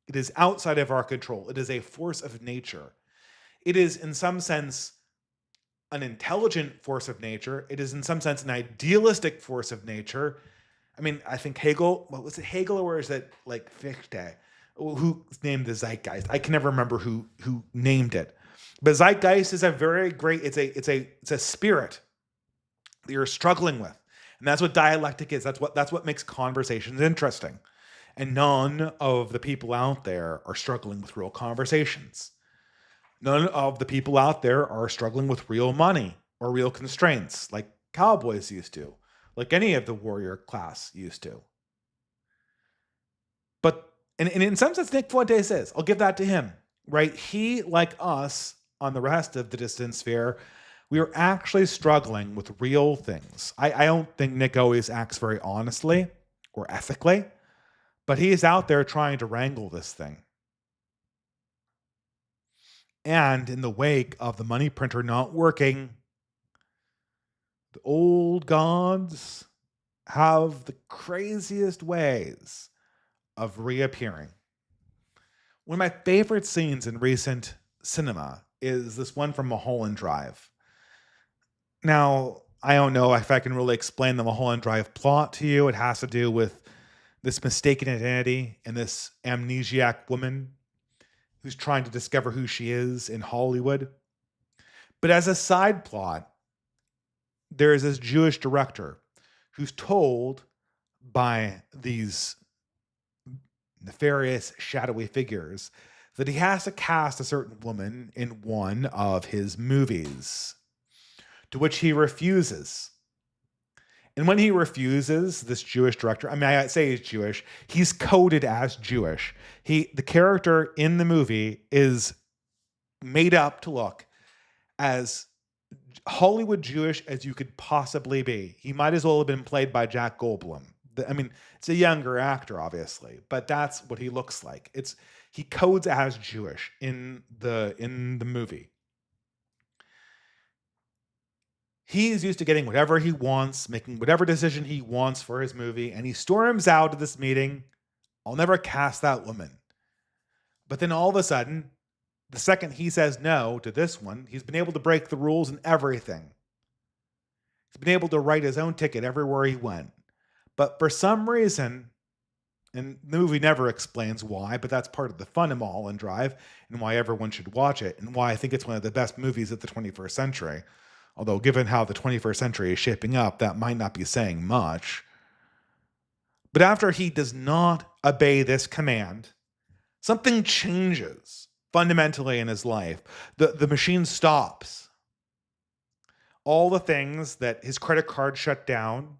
It is outside of our control. It is a force of nature. It is, in some sense, an intelligent force of nature. It is, in some sense, an idealistic force of nature. I mean, I think Hegel, what was it, Hegel, or is it like Fichte? Who named the zeitgeist? I can never remember who named it. But zeitgeist is a very great, it's a spirit that you're struggling with. And that's what dialectic is. That's what makes conversations interesting. And none of the people out there are struggling with real conversations. None of the people out there are struggling with real money or real constraints like cowboys used to, like any of the warrior class used to. But and in some sense, Nick Fuentes is. I'll give that to him, right? He, like us on the rest of the distant sphere, we are actually struggling with real things. I don't think Nick always acts very honestly or ethically, but he is out there trying to wrangle this thing. And in the wake of the money printer not working, the old gods have the craziest ways of reappearing. One of my favorite scenes in recent cinema is this one from Mulholland Drive. Now, I don't know if I can really explain the Mulholland Drive plot to you. It has to do with this mistaken identity and this amnesiac woman who's trying to discover who she is in Hollywood. But as a side plot, there is this Jewish director who's told by these nefarious, shadowy figures that he has to cast a certain woman in one of his movies, to which he refuses. And when he refuses, this Jewish director, I mean, I say he's Jewish, he's coded as Jewish. The character in the movie is made up to look as Hollywood Jewish as you could possibly be. He might as well have been played by Jack Goldblum. I mean, it's a younger actor, obviously, but that's what he looks like. He codes as Jewish in the movie. He's used to getting whatever he wants, making whatever decision he wants for his movie, and he storms out of this meeting. I'll never cast that woman. But then all of a sudden, the second he says no to this one, he's been able to break the rules and everything. He's been able to write his own ticket everywhere he went. But for some reason, and the movie never explains why, but that's part of the fun of Mulholland Drive and why everyone should watch it and why I think it's one of the best movies of the 21st century. Although given how the 21st century is shaping up, that might not be saying much. But after he does not obey this command, something changes fundamentally in his life. The machine stops. All the things that his credit card shut down,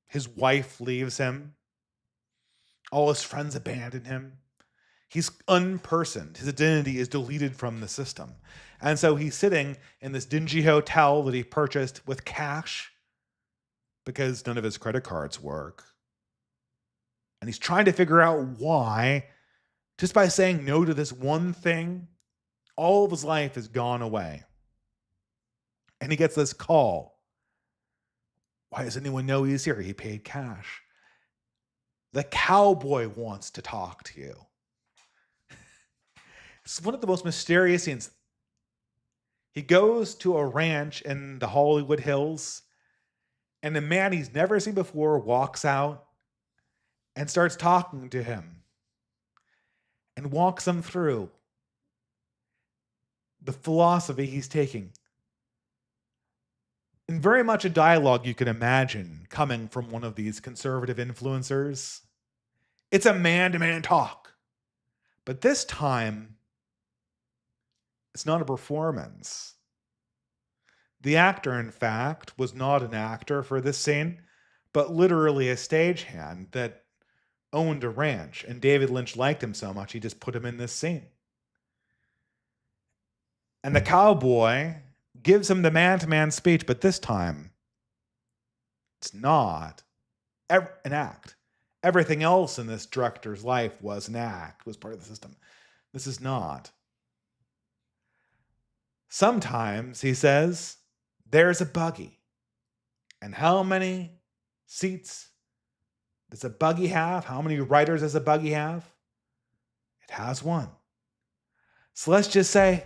his wife leaves him, all his friends abandon him. He's unpersoned. His identity is deleted from the system. And so he's sitting in this dingy hotel that he purchased with cash because none of his credit cards work. And he's trying to figure out why, just by saying no to this one thing, all of his life has gone away. And he gets this call. Why does anyone know he's here? He paid cash. The cowboy wants to talk to you. It's one of the most mysterious scenes. He goes to a ranch in the Hollywood Hills, and a man he's never seen before walks out and starts talking to him and walks him through the philosophy he's taking. And very much a dialogue you can imagine coming from one of these conservative influencers. It's a man-to-man talk. But this time, it's not a performance. The actor, in fact, was not an actor for this scene, but literally a stagehand that owned a ranch. And David Lynch liked him so much, he just put him in this scene. And the cowboy gives him the man-to-man speech, but this time, it's not an act. Everything else in this director's life was an act, was part of the system. This is not. Sometimes, he says, there's a buggy. And how many seats does a buggy have? How many riders does a buggy have? It has one. So let's just say,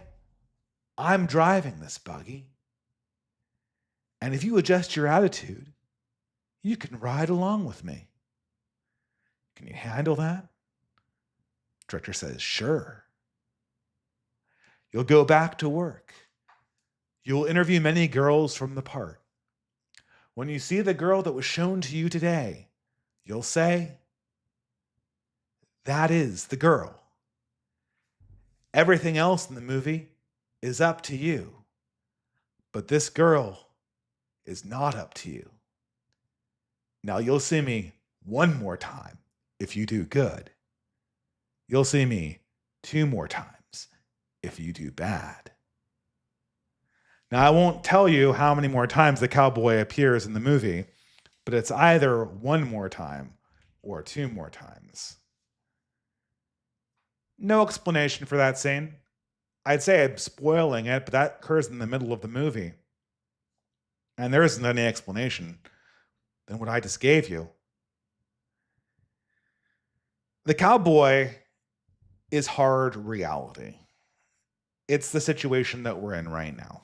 I'm driving this buggy. And if you adjust your attitude, you can ride along with me. Can you handle that? Director says, sure. You'll go back to work. You'll interview many girls from the part. When you see the girl that was shown to you today, you'll say, that is the girl. Everything else in the movie is up to you. But this girl is not up to you. Now you'll see me one more time if you do good. You'll see me 2 more times if you do bad. Now, I won't tell you how many more times the cowboy appears in the movie, but it's either 1 more time or 2 more times. No explanation for that scene. I'd say I'm spoiling it, but that occurs in the middle of the movie. And there isn't any explanation than what I just gave you. The cowboy is hard reality. It's the situation that we're in right now.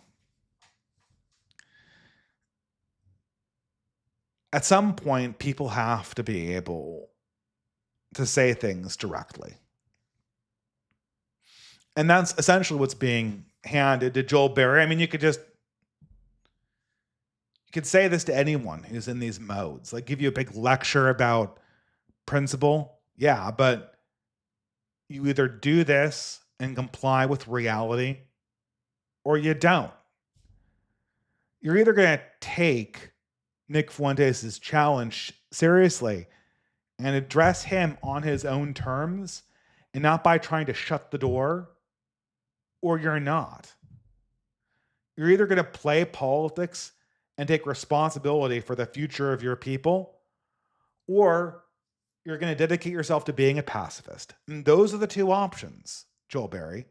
At some point, people have to be able to say things directly. And that's essentially what's being handed to Joel Berry. I mean, you could say this to anyone who's in these modes, like give you a big lecture about principle. Yeah, but you either do this and comply with reality or you don't. You're either going to take Nick Fuentes' challenge seriously and address him on his own terms and not by trying to shut the door, or you're not. You're either going to play politics and take responsibility for the future of your people, or you're going to dedicate yourself to being a pacifist. And those are the two options, Joel Berry.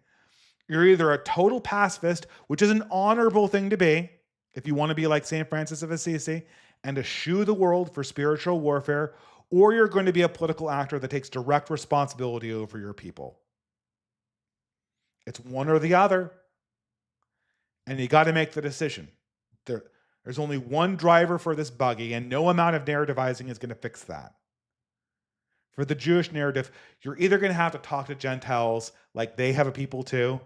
You're either a total pacifist, which is an honorable thing to be, if you want to be like St. Francis of Assisi and eschew the world for spiritual warfare, or you're going to be a political actor that takes direct responsibility over your people. It's one or the other. And you got to make the decision. There's only one driver for this buggy, and no amount of narrativizing is going to fix that. For the Jewish narrative, you're either going to have to talk to Gentiles like they have a people too,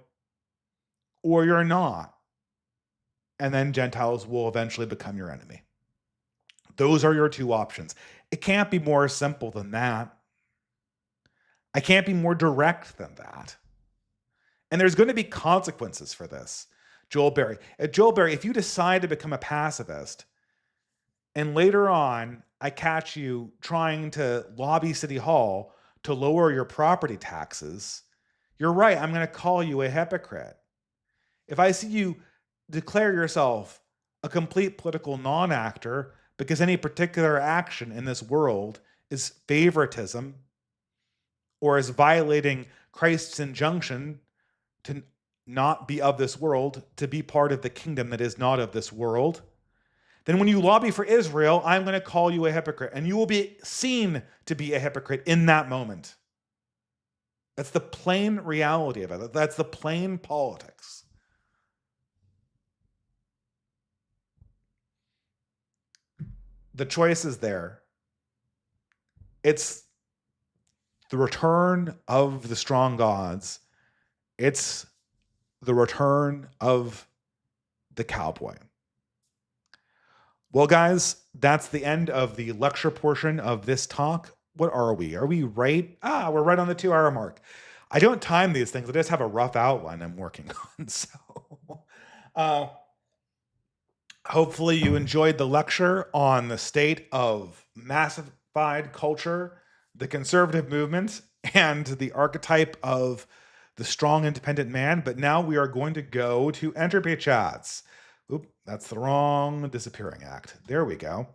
or you're not. And then Gentiles will eventually become your enemy. Those are your two options. It can't be more simple than that. I can't be more direct than that. And there's going to be consequences for this, Joel Berry. Joel Berry, if you decide to become a pacifist, and later on I catch you trying to lobby City Hall to lower your property taxes, you're right, I'm going to call you a hypocrite. If I see you declare yourself a complete political non-actor because any particular action in this world is favoritism or is violating Christ's injunction to not be of this world, to be part of the kingdom that is not of this world, then when you lobby for Israel, I'm going to call you a hypocrite, and you will be seen to be a hypocrite in that moment. That's the plain reality of it. That's the plain politics. The choice is there. It's the return of the strong gods. It's the return of the cowboy. Well, guys, that's the end of the lecture portion of this talk. What are we? Are we right? We're right on the 2-hour mark. I don't time these things. I just have a rough outline I'm working on. So hopefully you enjoyed the lecture on the state of massified culture, the conservative movement, and the archetype of the strong independent man. But now we are going to go to entropy chats. Oop, that's the wrong disappearing act. There we go.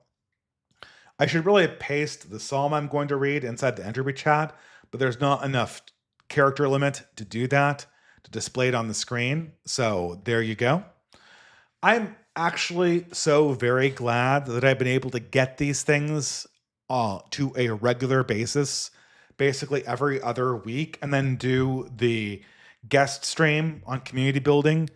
I should really paste the psalm I'm going to read inside the entropy chat, but there's not enough character limit to do that, to display it on the screen. So there you go. I'm actually so very glad that I've been able to get these things to a regular basis, basically every other week, and then do the guest stream on community building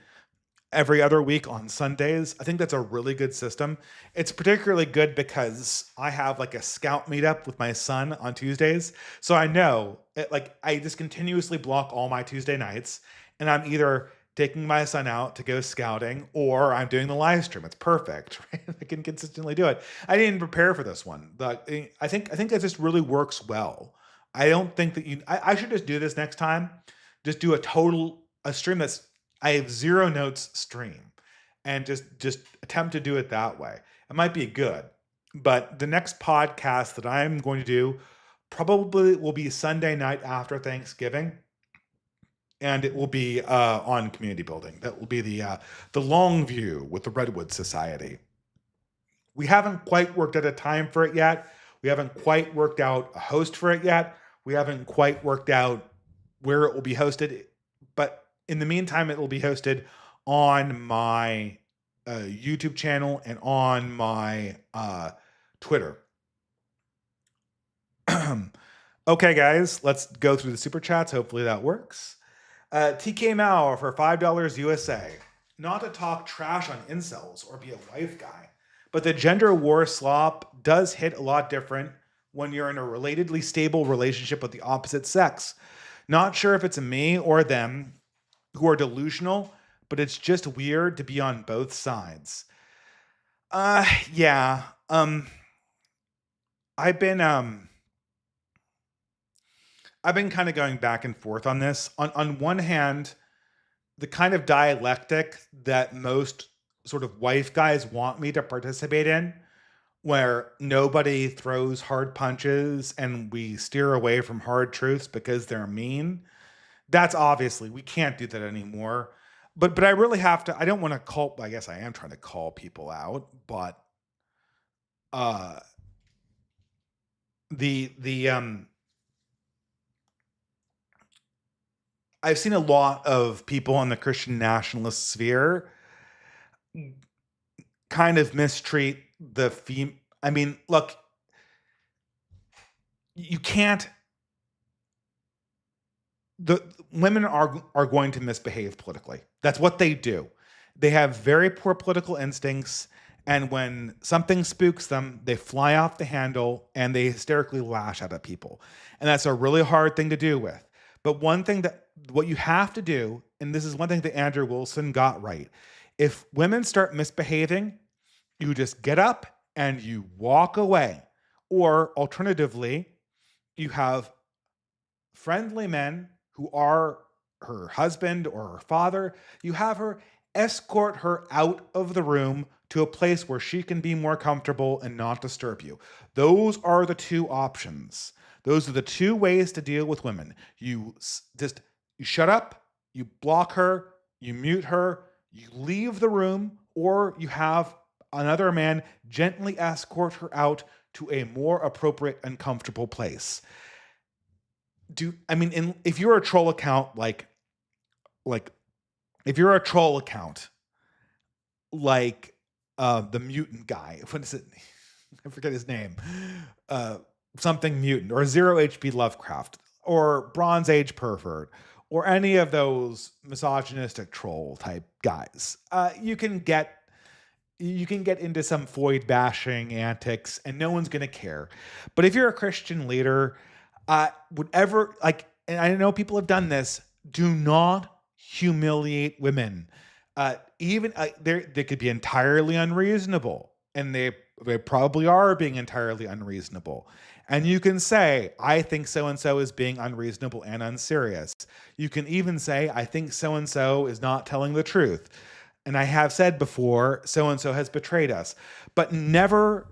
every other week on Sundays. I think that's a really good system. It's particularly good because I have like a scout meetup with my son on Tuesdays. So I know I just continuously block all my Tuesday nights, and I'm either taking my son out to go scouting or I'm doing the live stream. It's perfect, right? I can consistently do it. I didn't prepare for this one, but I think that just really works well. I don't think that I should just do this next time. Just do a stream that's, I have 0 notes stream, and just attempt to do it that way. It might be good, but the next podcast that I'm going to do probably will be Sunday night after Thanksgiving, and it will be on community building. That will be the long view with the Redwood Society. We haven't quite worked out a time for it yet. We haven't quite worked out a host for it yet. We haven't quite worked out where it will be hosted, but In the meantime, it will be hosted on my YouTube channel and on my Twitter. Okay, guys, let's go through the super chats. Hopefully that works. TK Mao for $5 USA. Not to talk trash on incels or be a wife guy, but the gender war slop does hit a lot different when you're in a relatedly stable relationship with the opposite sex. Not sure if it's a me or them who are delusional, but it's just weird to be on both sides. Yeah. I've been kind of going back and forth on this. On one hand, the kind of dialectic that most sort of wife guys want me to participate in, where nobody throws hard punches and we steer away from hard truths because they're mean. That's obviously, we can't do that anymore. But I really have to, I don't want to call, I guess I am trying to call people out, but uh the I've seen a lot of people in the Christian nationalist sphere kind of mistreat the I mean, look, you can't. The women are going to misbehave politically. That's what they do. They have very poor political instincts, and when something spooks them, they fly off the handle and they hysterically lash out at people. And that's a really hard thing to do with. But one thing that what you have to do, and this is one thing that Andrew Wilson got right. If women start misbehaving, you just get up and you walk away. Or alternatively, you have friendly men who are her husband or her father. You have her escort her out of the room to a place where she can be more comfortable and not disturb you. Those are the two options. Those are the two ways to deal with women. You shut up, you block her, you mute her, you leave the room, or you have another man gently escort her out to a more appropriate and comfortable place. If you're a troll account, like if you're a troll account, like the mutant guy, what is it? I forget his name. Something mutant or Zero HP Lovecraft or Bronze Age pervert or any of those misogynistic troll type guys. You can get into some Floyd bashing antics and no one's going to care. But if you're a Christian leader, whatever, and I know people have done this, do not humiliate women. They could be entirely unreasonable, and they probably are being entirely unreasonable. And you can say, I think so-and-so is being unreasonable and unserious. You can even say, I think so-and-so is not telling the truth. And I have said before, so-and-so has betrayed us. But never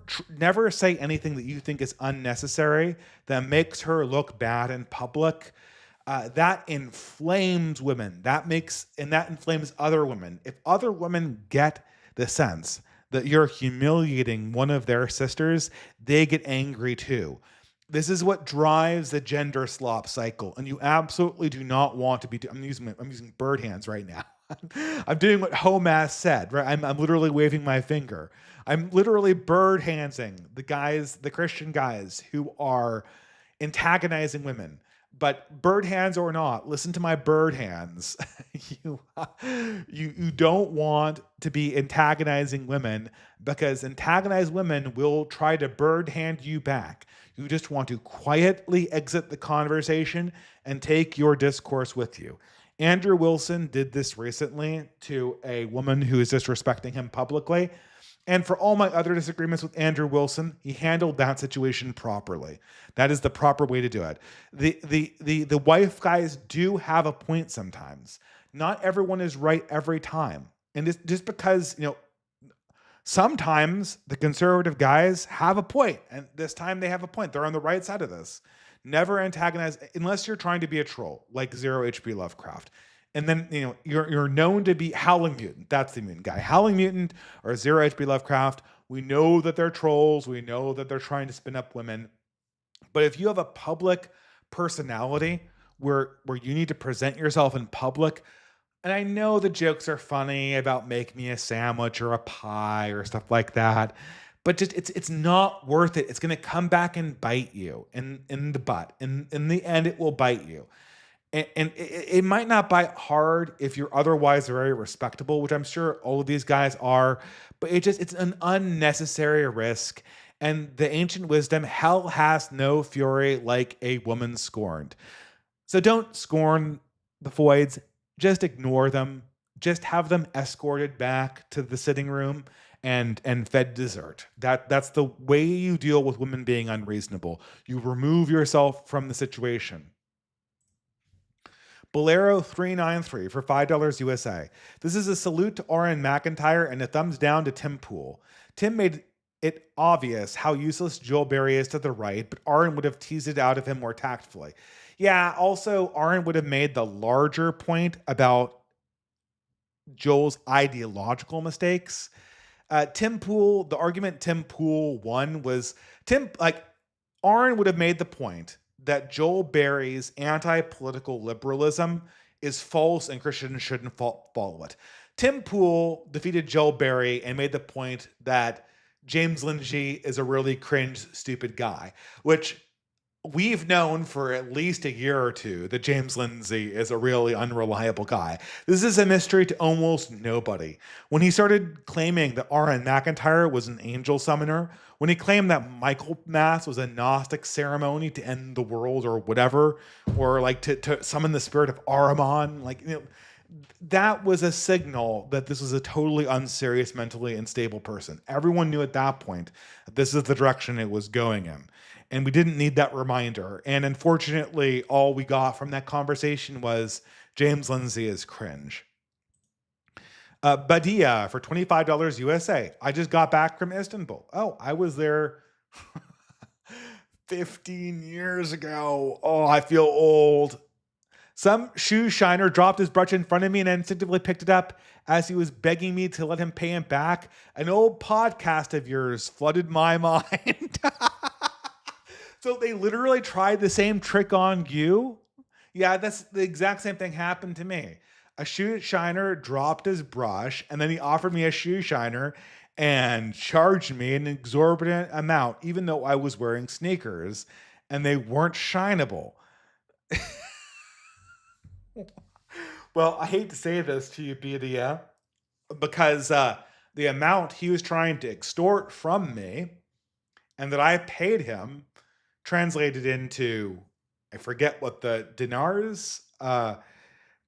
say anything that you think is unnecessary that makes her look bad in public. That inflames women. That inflames other women. If other women get the sense that you're humiliating one of their sisters, they get angry too. This is what drives the gender slop cycle, and you absolutely do not want to be. I'm using bird hands right now. I'm doing what Homas said, right? I'm literally waving my finger. I'm literally bird handsing the Christian guys who are antagonizing women. But bird hands or not, listen to my bird hands. You don't want to be antagonizing women, because antagonized women will try to bird hand you back. You just want to quietly exit the conversation and take your discourse with you. Andrew Wilson did this recently to a woman who is disrespecting him publicly. And for all my other disagreements with Andrew Wilson, he handled that situation properly. That is the proper way to do it. The wife guys do have a point sometimes. Not everyone is right every time. And just because, sometimes the conservative guys have a point, and this time they have a point. They're on the right side of this. Never antagonize, unless you're trying to be a troll, like Zero HP Lovecraft. And then, you're known to be Howling Mutant. That's the mutant guy. Howling Mutant or Zero HP Lovecraft. We know that they're trolls. We know that they're trying to spin up women. But if you have a public personality where you need to present yourself in public, And I know the jokes are funny about make me a sandwich or a pie or stuff like that, but just it's not worth it. It's gonna come back and bite you in the butt. In the end, it will bite you. And it might not bite hard if you're otherwise very respectable, which I'm sure all of these guys are, but it's an unnecessary risk. And the ancient wisdom, hell has no fury like a woman scorned. So don't scorn the Foyds, just ignore them. Just have them escorted back to the sitting room and fed dessert. That's the way you deal with women being unreasonable. You remove yourself from the situation. Bolero 393 for $5 USA. This is a salute to Oren McIntyre and a thumbs down to Tim Pool. Tim made it obvious how useless Joel Berry is to the right, but Oren would have teased it out of him more tactfully. Yeah, also, Oren would have made the larger point about Joel's ideological mistakes. Tim Pool, the argument Tim Pool won was Arn would have made the point that Joel Berry's anti-political liberalism is false and Christians shouldn't follow it. Tim Pool defeated Joel Berry and made the point that James Lindsay is a really cringe, stupid guy, which we've known for at least a year or two that James Lindsay is a really unreliable guy. This is a mystery to almost nobody. When he started claiming that R.N. McIntyre was an angel summoner, when he claimed that Michael Mass was a Gnostic ceremony to end the world or whatever, or like to summon the spirit of Ahriman, that was a signal that this was a totally unserious, mentally unstable person. Everyone knew at that point that this is the direction it was going in. And we didn't need that reminder. And unfortunately, all we got from that conversation was James Lindsay is cringe. Badia for $25 USA. I just got back from Istanbul. Oh, I was there 15 years ago. Oh, I feel old. Some shoe shiner dropped his brush in front of me and instinctively picked it up as he was begging me to let him pay him back. An old podcast of yours flooded my mind. So they literally tried the same trick on you? Yeah, that's the exact same thing happened to me. A shoe shiner dropped his brush and then he offered me a shoe shiner and charged me an exorbitant amount, even though I was wearing sneakers and they weren't shinable. Well, I hate to say this to you, Bedia, because the amount he was trying to extort from me and that I paid him translated into, I forget what the dinars, it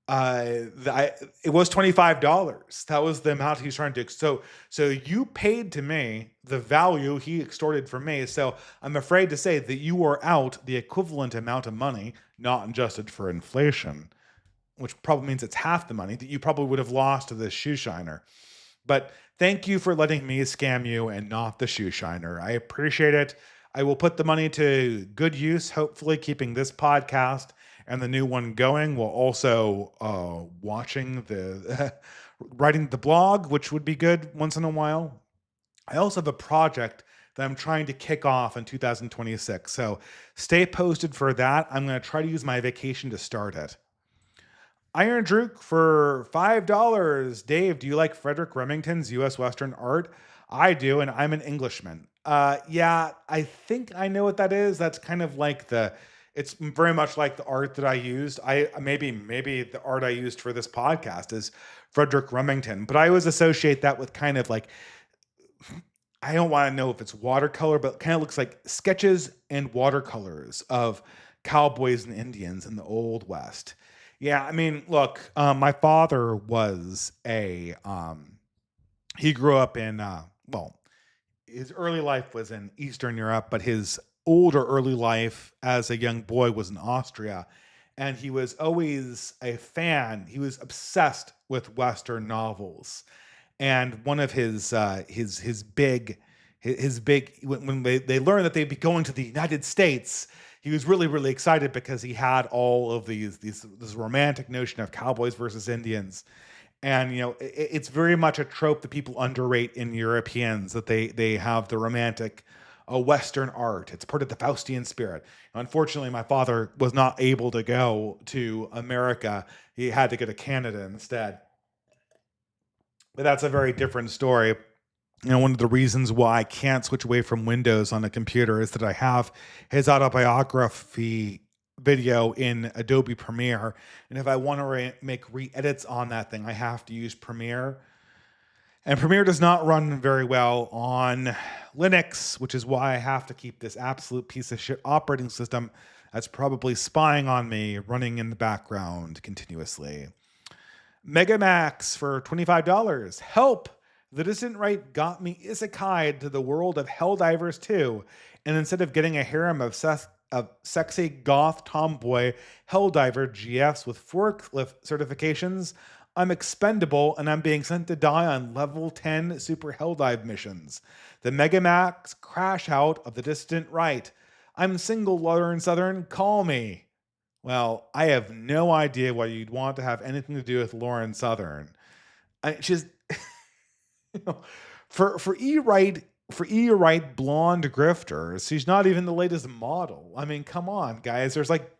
was $25. That was the amount he was trying to, so you paid to me the value he extorted from me. So I'm afraid to say that you were out the equivalent amount of money, not adjusted for inflation, which probably means it's half the money that you probably would have lost to this shoe shiner. But thank you for letting me scam you and not the shoe shiner. I appreciate it. I will put the money to good use, hopefully keeping this podcast and the new one going, while also watching writing the blog, which would be good once in a while. I also have a project that I'm trying to kick off in 2026. So stay posted for that. I'm going to try to use my vacation to start it. Iron Druk for $5. Dave, do you like Frederick Remington's U.S. Western art? I do, and I'm an Englishman. Yeah, I think I know what that is. That's kind of like it's very much like the art that I used. Maybe the art I used for this podcast is Frederick Remington, but I always associate that with kind of like, I don't want to know if it's watercolor, but it kind of looks like sketches and watercolors of cowboys and Indians in the Old West. Yeah, I mean, look, my father was he grew up in, his early life was in Eastern Europe, but his older early life as a young boy was in Austria. And he was always a fan. He was obsessed with Western novels. And one of his big, when they learned that they'd be going to the United States, he was really, really excited because he had all of this romantic notion of cowboys versus Indians. And, it's very much a trope that people underrate in Europeans, that they have the romantic a Western art. It's part of the Faustian spirit. Unfortunately, my father was not able to go to America. He had to go to Canada instead. But that's a very different story. One of the reasons why I can't switch away from Windows on a computer is that I have his autobiography video in Adobe Premiere. And if I want to make re-edits on that thing, I have to use Premiere. And Premiere does not run very well on Linux, which is why I have to keep this absolute piece of shit operating system that's probably spying on me running in the background continuously. Megamax for $25. Help! The Distant Right got me isekai'd to the world of Helldivers 2, and instead of getting a harem of sexy goth tomboy Helldiver GFs with forklift certifications, I'm expendable and I'm being sent to die on level 10 super Helldive missions. The Megamax crash out of the Distant Right. I'm single, Lauren Southern, call me. Well, I have no idea why you'd want to have anything to do with Lauren Southern. She's for E-Right blonde grifters, she's not even the latest model. I mean, come on, guys. There's like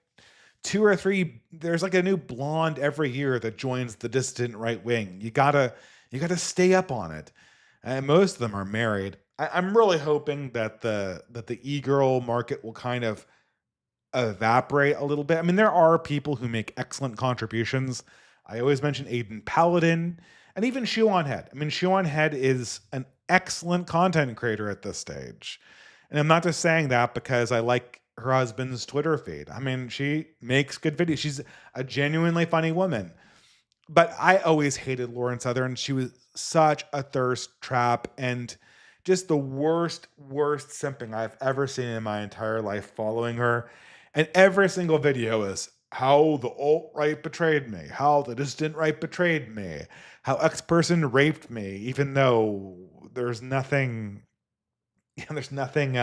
two or three. There's like a new blonde every year that joins the Distant Right wing. You gotta stay up on it. And most of them are married. I'm really hoping that the e-girl market will kind of evaporate a little bit. I mean, there are people who make excellent contributions. I always mention Aiden Paladin and even Shoe on Head. I mean, Shoe on Head is an excellent content creator at this stage. And I'm not just saying that because I like her husband's Twitter feed. I mean, she makes good videos. She's a genuinely funny woman. But I always hated Lauren Southern. She was such a thirst trap and just the worst simping I've ever seen in my entire life following her. And every single video is how the alt-right betrayed me, how the Distant Right betrayed me, how X person raped me, even though there's nothing, nothing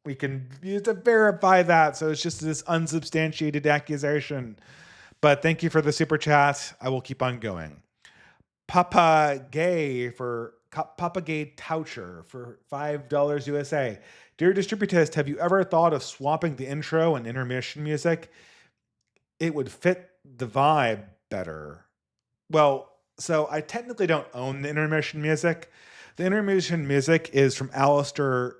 we can use to verify that. So it's just this unsubstantiated accusation. But thank you for the super chat. I will keep on going. Papa Gay Toucher for $5 USA. Dear Distributist, have you ever thought of swapping the intro and intermission music? It would fit the vibe better. Well, so I technically don't own the intermission music. The intermission music is from Alistair,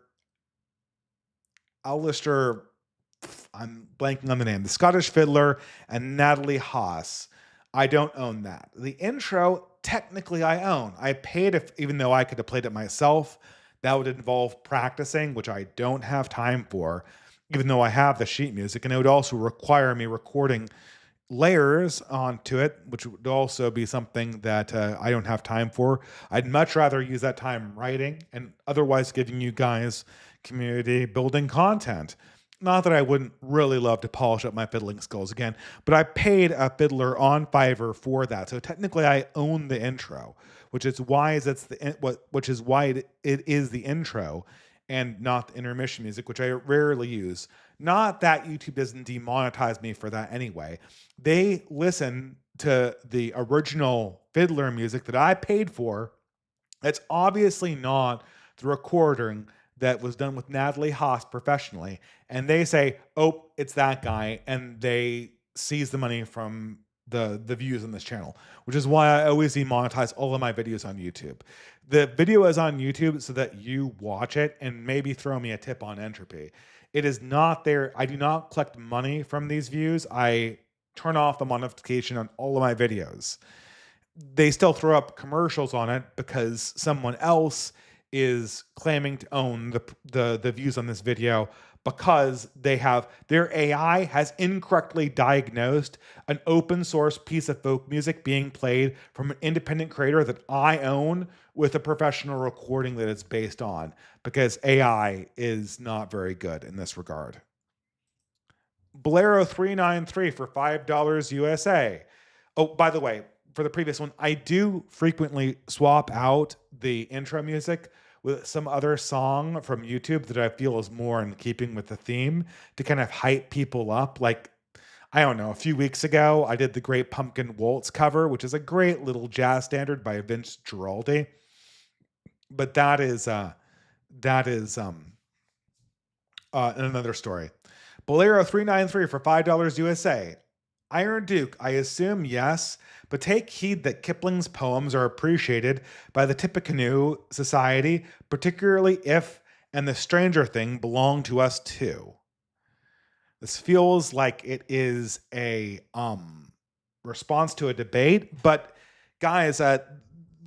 I'm blanking on the name, the Scottish fiddler, and Natalie Haas. I don't own that. The intro, technically I own. I paid, even though I could have played it myself, that would involve practicing, which I don't have time for, even though I have the sheet music, and it would also require me recording layers onto it, which would also be something that I don't have time for. I'd much rather use that time writing and otherwise giving you guys community building content. Not that I wouldn't really love to polish up my fiddling skills again, but I paid a fiddler on Fiverr for that. So technically I own the intro, which is why it is the intro and not the intermission music, which I rarely use. Not that YouTube doesn't demonetize me for that anyway. They listen to the original fiddler music that I paid for. It's obviously not the recording that was done with Natalie Haas professionally. And they say, oh, it's that guy. And they seize the money from the views on this channel, which is why I always demonetize all of my videos on YouTube. The video is on YouTube so that you watch it and maybe throw me a tip on Entropy. It is not there. I do not collect money from these views. I turn off the monetization on all of my videos. They still throw up commercials on it because someone else is claiming to own the views on this video because their AI has incorrectly diagnosed an open source piece of folk music being played from an independent creator that I own with a professional recording that it's based on, because AI is not very good in this regard. Bolero393 for $5 USA. Oh, by the way, for the previous one, I do frequently swap out the intro music with some other song from YouTube that I feel is more in keeping with the theme to kind of hype people up. Like, I don't know, a few weeks ago, I did the Great Pumpkin Waltz cover, which is a great little jazz standard by Vince Giraldi. But that is That is another story. Bolero 393 for $5 USA. Iron Duke, I assume yes, but take heed that Kipling's poems are appreciated by the Tippecanoe Society, particularly if and the Stranger Thing belong to us too. This feels like it is a response to a debate, but guys,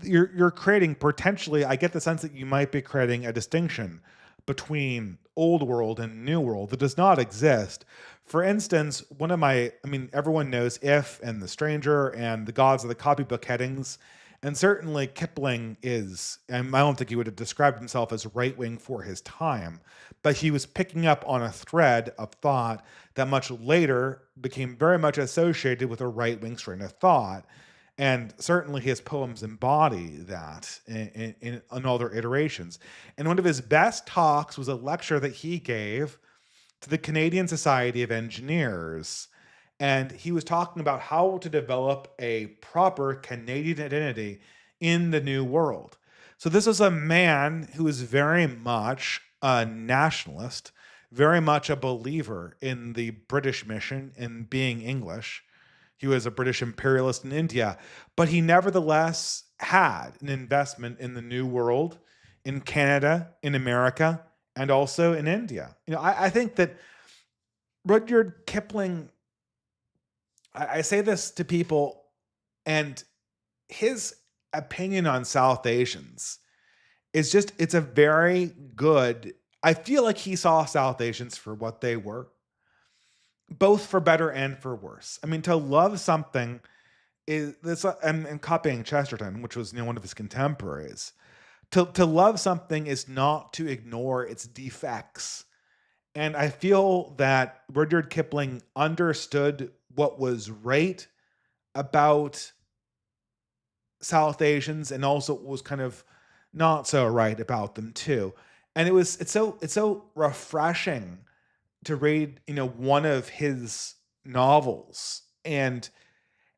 you're creating potentially. I get the sense that you might be creating a distinction between old world and new world that does not exist. For instance, everyone knows If and The Stranger and The Gods of the Copybook Headings. And certainly Kipling is, and I don't think he would have described himself as right wing for his time, but he was picking up on a thread of thought that much later became very much associated with a right wing strain of thought. And certainly his poems embody that in all their iterations. And one of his best talks was a lecture that he gave to the Canadian Society of Engineers. And he was talking about how to develop a proper Canadian identity in the New World. So this is a man who is very much a nationalist, very much a believer in the British mission in being English. He was a British imperialist in India, but he nevertheless had an investment in the New World, in Canada, in America, and also in India. I think that Rudyard Kipling, I say this to people, and his opinion on South Asians is just, it's a very good, I feel like he saw South Asians for what they were, both for better and for worse. I mean, to love something is this, and copying Chesterton, which was one of his contemporaries. To love something is not to ignore its defects. And I feel that Rudyard Kipling understood what was right about South Asians and also was kind of not so right about them too. And it's so refreshing to read, one of his novels and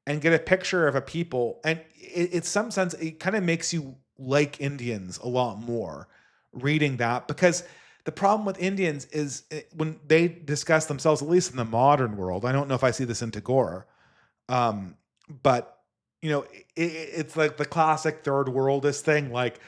get a picture of a people. And it's some sense, it kind of makes you like Indians a lot more reading that, because the problem with Indians is when they discuss themselves, at least in the modern world, I don't know if I see this in Tagore, but it's like the classic third worldist thing, like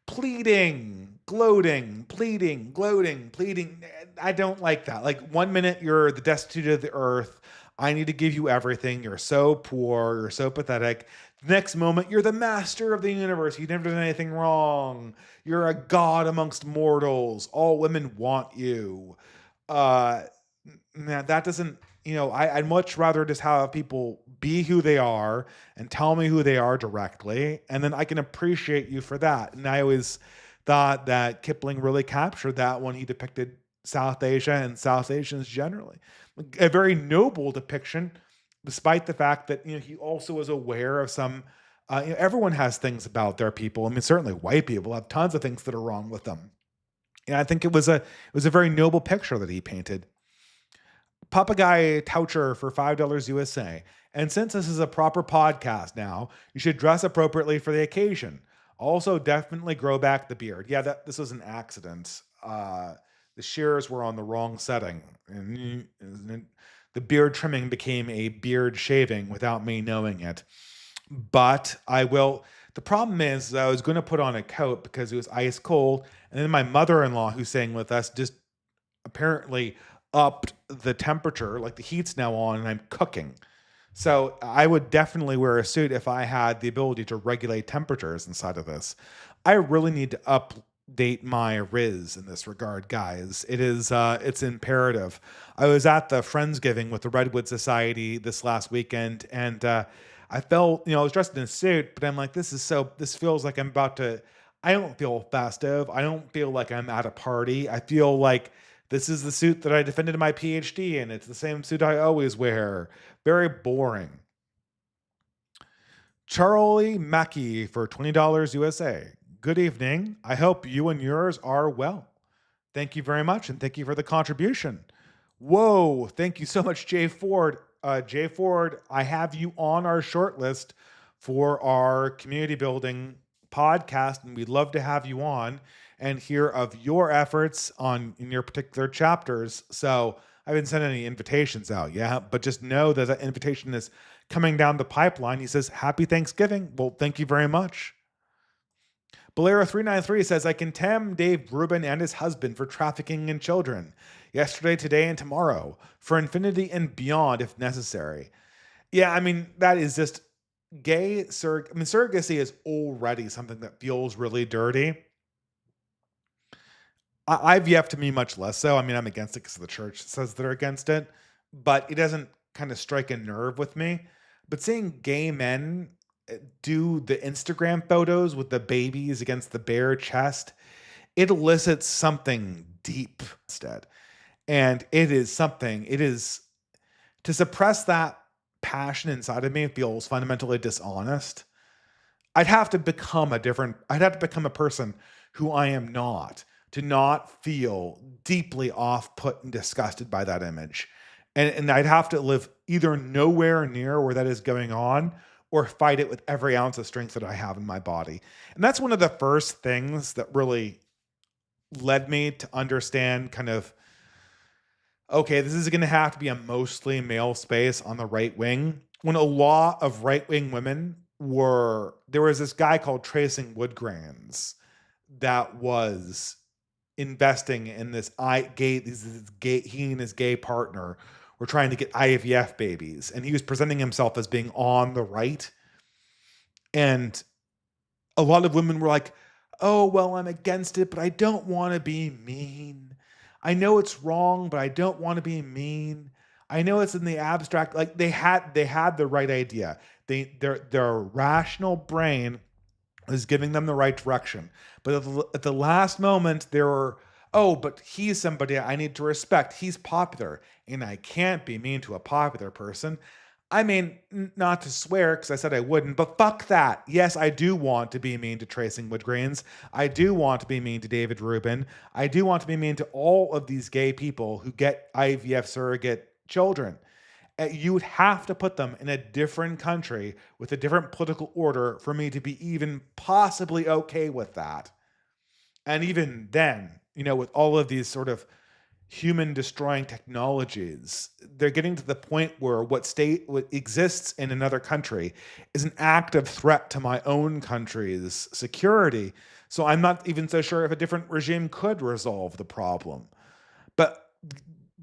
pleading, gloating, pleading, gloating, pleading. I don't like that. Like, one minute you're the destitute of the earth, I need to give you everything, you're so poor, you're so pathetic. The next moment, you're the master of the universe, you've never done anything wrong, you're a god amongst mortals, all women want you. Uh, Man, that doesn't, I'd much rather just have people be who they are and tell me who they are directly, and then I can appreciate you for that. And I always thought that Kipling really captured that when he depicted South Asia and South Asians generally. A very noble depiction, despite the fact that he also was aware of some. Everyone has things about their people. I mean, certainly white people have tons of things that are wrong with them. And I think it was a very noble picture that he painted. Papagayi Toucher for $5 USA. And since this is a proper podcast now, you should dress appropriately for the occasion. Also, definitely grow back the beard. Yeah, this was an accident. The shears were on the wrong setting, and the beard trimming became a beard shaving without me knowing it. But I will. The problem is, I was going to put on a coat because it was ice cold, and then my mother-in-law, who's staying with us, just apparently upped the temperature. Like, the heat's now on, and I'm cooking. So I would definitely wear a suit if I had the ability to regulate temperatures inside of this. I really need to update my Riz in this regard, guys. It's imperative. I was at the Friendsgiving with the Redwood Society this last weekend, and I felt, I was dressed in a suit, but I'm like, this feels like I'm about to, I don't feel festive. I don't feel like I'm at a party. I feel like this is the suit that I defended my PhD in. It's the same suit I always wear. Very boring. Charlie Mackey for $20 USA. Good evening. I hope you and yours are well. Thank you very much, and thank you for the contribution. Whoa, thank you so much, Jay Ford. Jay Ford, I have you on our short list for our community building podcast, and we'd love to have you on. and hear of your efforts in your particular chapters. So I haven't sent any invitations out yet, but just know that that invitation is coming down the pipeline. He says, Happy Thanksgiving. Well, thank you very much. Bolero393 says, I condemn Dave Rubin and his husband for trafficking in children, yesterday, today, and tomorrow, for infinity and beyond if necessary. Yeah, I mean, that is just surrogacy is already something that feels really dirty. IVF to me, much less so. I mean, I'm against it because the church says they're against it, but it doesn't kind of strike a nerve with me. But seeing gay men do the Instagram photos with the babies against the bare chest, it elicits something deep instead. And it is to suppress that passion inside of me feels fundamentally dishonest. I'd have to become a person who I am not to not feel deeply off put and disgusted by that image. And I'd have to live either nowhere near where that is going on or fight it with every ounce of strength that I have in my body. And that's one of the first things that really led me to understand kind of, okay, this is going to have to be a mostly male space on the right wing. When a lot of right wing women there was this guy called Tracing Woodgrains that was investing in he and his gay partner were trying to get IVF babies, and he was presenting himself as being on the right. And a lot of women were like, oh, well, I'm against it, but I don't want to be mean. I know it's wrong, but I don't want to be mean. I know it's in the abstract. Like they had the right idea. Their rational brain was giving them the right direction. But at the last moment, there were, oh, but he's somebody I need to respect. He's popular, and I can't be mean to a popular person. I mean, not to swear, because I said I wouldn't, but fuck that. Yes, I do want to be mean to Tracing Woodgrains. I do want to be mean to David Rubin. I do want to be mean to all of these gay people who get IVF surrogate children. You would have to put them in a different country with a different political order for me to be even possibly okay with that. And even then, with all of these sort of human destroying technologies, they're getting to the point where what exists in another country is an active threat to my own country's security. So I'm not even so sure if a different regime could resolve the problem. But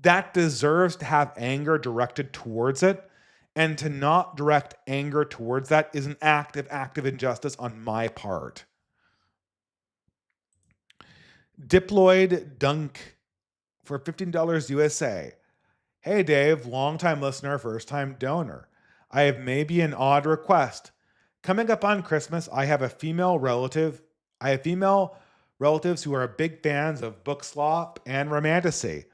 that deserves to have anger directed towards it. And to not direct anger towards that is an act of injustice on my part. Diploid Dunk for $15 USA. Hey Dave, longtime listener, first time donor. I have maybe an odd request. Coming up on Christmas, I have female relatives who are big fans of book slop and romantasy.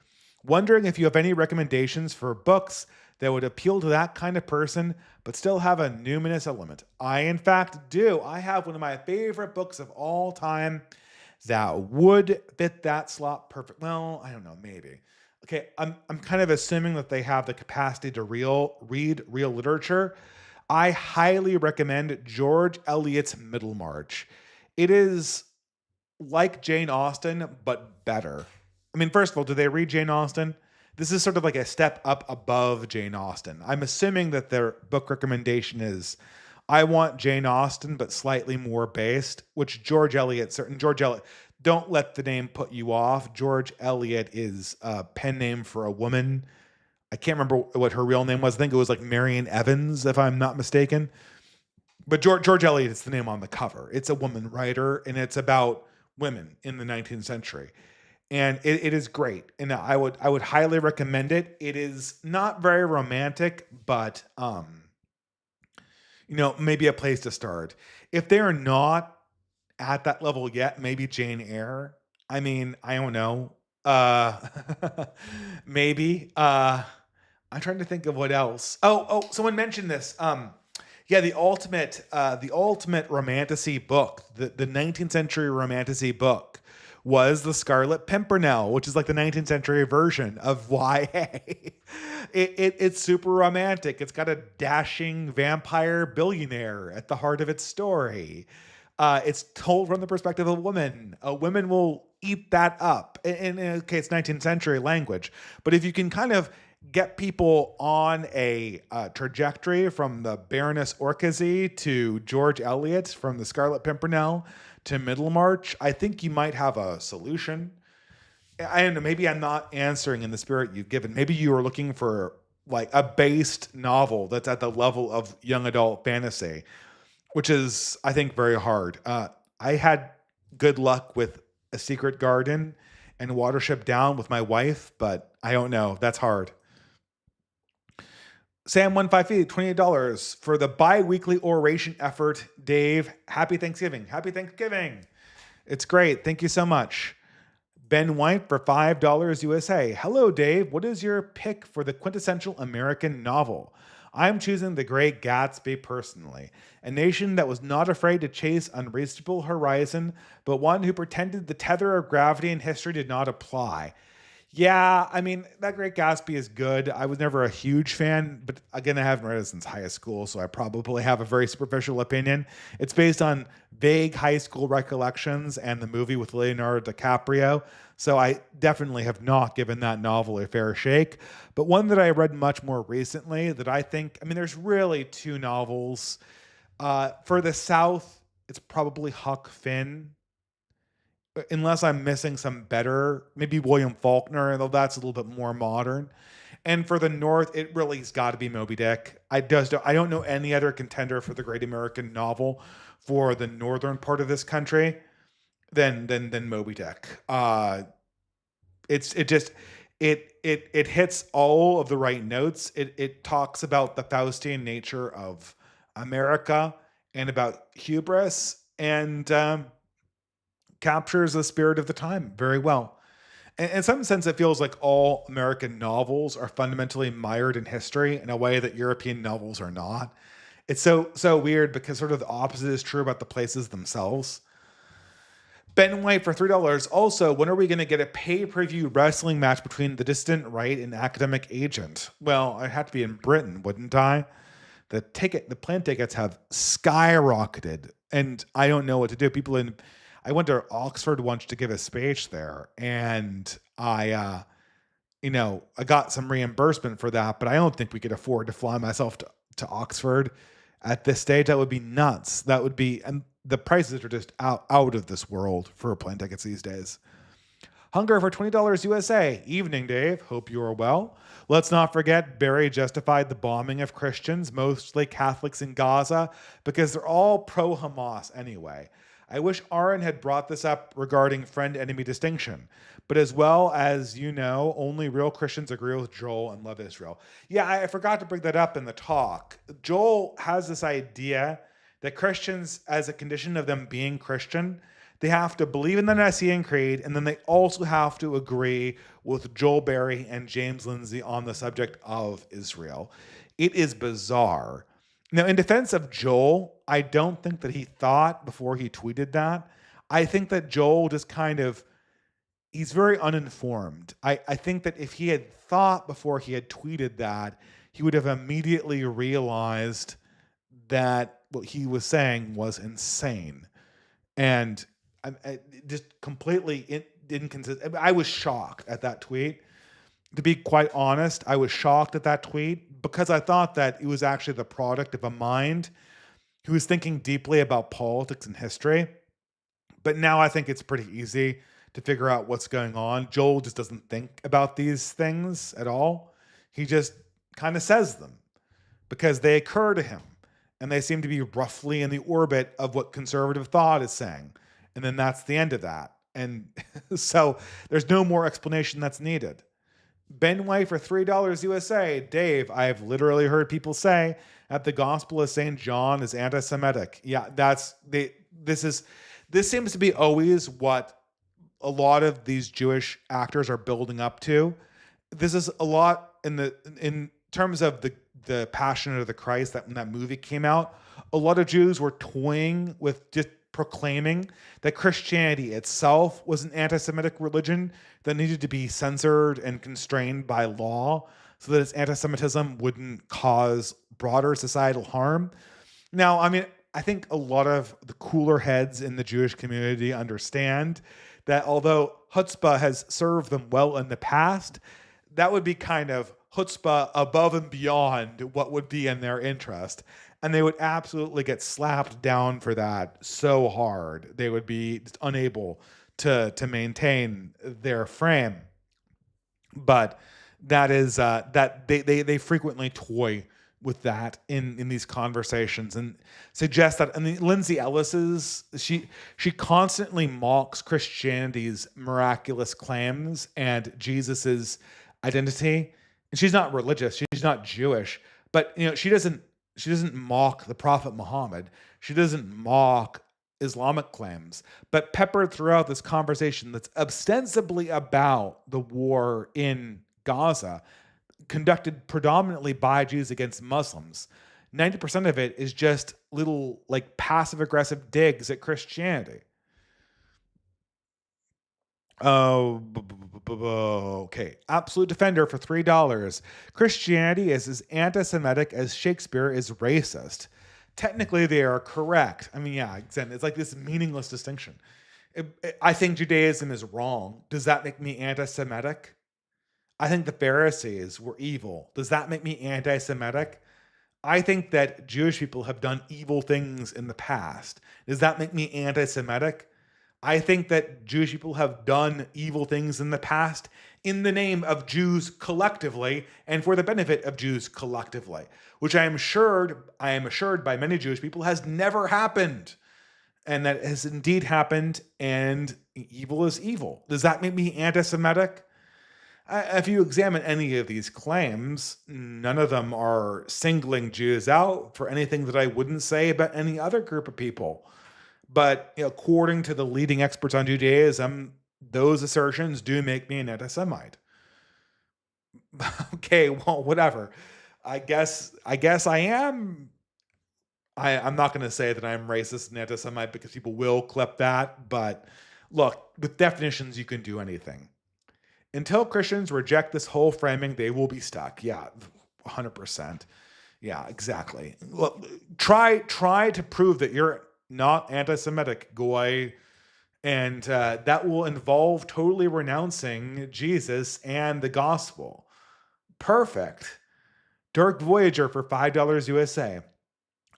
Wondering if you have any recommendations for books that would appeal to that kind of person, but still have a numinous element. I, in fact, do. I have one of my favorite books of all time that would fit that slot perfect. Well, I don't know, maybe. Okay, I'm kind of assuming that they have the capacity to read real literature. I highly recommend George Eliot's Middlemarch. It is like Jane Austen, but better. I mean, first of all, do they read Jane Austen? This is sort of like a step up above Jane Austen. I'm assuming that their book recommendation is, I want Jane Austen, but slightly more based, which George Eliot, don't let the name put you off. George Eliot is a pen name for a woman. I can't remember what her real name was. I think it was like Marion Evans, if I'm not mistaken. But George Eliot is the name on the cover. It's a woman writer, and it's about women in the 19th century. And it is great. And I would highly recommend it. It is not very romantic, but maybe a place to start. If they're not at that level yet, maybe Jane Eyre. I mean, I don't know. Maybe. I'm trying to think of what else. Oh, someone mentioned this. Yeah, the ultimate romantasy book, the 19th century romantasy book was The Scarlet Pimpernel, which is like the 19th century version of YA. It's super romantic. It's got a dashing vampire billionaire at the heart of its story. It's told from the perspective of a woman. Women will eat that up. Okay, it's 19th century language, but if you can kind of get people on a trajectory from the Baroness Orczy to George Eliot, from the Scarlet Pimpernel to Middlemarch, I think you might have a solution. I don't know. Maybe I'm not answering in the spirit you've given. Maybe you were looking for like a based novel that's at the level of young adult fantasy, which is, I think, very hard. I had good luck with A Secret Garden and Watership Down with my wife, but I don't know. That's hard. Sam158, $28 for the bi-weekly oration effort. Dave, happy Thanksgiving. Happy Thanksgiving. It's great. Thank you so much. Ben White for $5 USA. Hello, Dave. What is your pick for the quintessential American novel? I'm choosing The Great Gatsby personally, a nation that was not afraid to chase unreachable horizon, but one who pretended the tether of gravity and history did not apply. Yeah, I mean, That Great Gatsby is good. I was never a huge fan, but again, I haven't read it since high school, so I probably have a very superficial opinion. It's based on vague high school recollections and the movie with Leonardo DiCaprio, so I definitely have not given that novel a fair shake. But one that I read much more recently that I think, I mean, there's really two novels. For the South, it's probably Huck Finn, unless I'm missing some better, maybe William Faulkner, though that's a little bit more modern. And for the North, it really's got to be Moby Dick. I don't know any other contender for the great American novel for the northern part of this country than Moby Dick. It hits all of the right notes. It talks about the Faustian nature of America and about hubris, and captures the spirit of the time very well. And in some sense, it feels like all American novels are fundamentally mired in history in a way that European novels are not. It's so weird because sort of the opposite is true about the places themselves. Ben White for $3. Also, when are we going to get a pay-per-view wrestling match between the Dissident Right and Academic Agent? Well, I'd have to be in Britain, wouldn't I? The plane tickets have skyrocketed, and I don't know what to do. I went to Oxford once to give a speech there, and I got some reimbursement for that, but I don't think we could afford to fly myself to Oxford at this stage. That would be nuts. And the prices are just out of this world for plane tickets these days. Hunger for $20 USA. Evening, Dave. Hope you are well. Let's not forget Barry justified the bombing of Christians, mostly Catholics in Gaza, because they're all pro-Hamas anyway. I wish Aaron had brought this up regarding friend-enemy distinction. But as well as you know, only real Christians agree with Joel and love Israel. Yeah, I forgot to bring that up in the talk. Joel has this idea that Christians, as a condition of them being Christian, they have to believe in the Nicene Creed, and then they also have to agree with Joel Berry and James Lindsay on the subject of Israel. It is bizarre. Now, in defense of Joel, I don't think that he thought before he tweeted that. I think that Joel just he's very uninformed. I think that if he had thought before he had tweeted that, he would have immediately realized that what he was saying was insane. And I just completely inconsistent. I was shocked at that tweet. To be quite honest, I was shocked at that tweet because I thought that it was actually the product of a mind who was thinking deeply about politics and history. But now I think it's pretty easy to figure out what's going on. Joel just doesn't think about these things at all. He just kind of says them because they occur to him, and they seem to be roughly in the orbit of what conservative thought is saying. And then that's the end of that. And so there's no more explanation that's needed. Ben White for $3 USA. Dave, I have literally heard people say that the Gospel of St. John is anti-Semitic. Yeah, this seems to be always what a lot of these Jewish actors are building up to. This is a lot in terms of the Passion of the Christ, that when that movie came out, a lot of Jews were toying with just proclaiming that Christianity itself was an anti-Semitic religion that needed to be censored and constrained by law so that its anti-Semitism wouldn't cause broader societal harm. Now, I mean, I think a lot of the cooler heads in the Jewish community understand that although chutzpah has served them well in the past, that would be kind of chutzpah above and beyond what would be in their interest. And they would absolutely get slapped down for that so hard. They would be unable to maintain their frame. But that is that they frequently toy with that in these conversations and suggest that. And Lindsay Ellis's she constantly mocks Christianity's miraculous claims and Jesus's identity. And she's not religious, she's not Jewish, but she doesn't mock the Prophet Muhammad. She doesn't mock Islamic claims, but peppered throughout this conversation that's ostensibly about the war in Gaza, conducted predominantly by Jews against Muslims. 90% of it is just little like passive aggressive digs at Christianity. Oh, okay. Absolute Defender for $3. Christianity is as anti-Semitic as Shakespeare is racist. Technically, they are correct. I mean, yeah, it's like this meaningless distinction. I think Judaism is wrong. Does that make me anti-Semitic? I think the Pharisees were evil. Does that make me anti-Semitic? I think that Jewish people have done evil things in the past. Does that make me anti-Semitic? I think that Jewish people have done evil things in the past in the name of Jews collectively and for the benefit of Jews collectively, which I am assured by many Jewish people has never happened. And that has indeed happened, and evil is evil. Does that make me anti-Semitic? If you examine any of these claims, none of them are singling Jews out for anything that I wouldn't say about any other group of people. But according to the leading experts on Judaism, those assertions do make me an anti-Semite. Okay, well, whatever. I guess I am. I'm not going to say that I'm racist and anti-Semite because people will clip that. But look, with definitions, you can do anything. Until Christians reject this whole framing, they will be stuck. Yeah, 100%. Yeah, exactly. Look, try to prove that you're not anti-Semitic, goy, and that will involve totally renouncing Jesus and the gospel. Perfect. Dirk Voyager for $5 USA.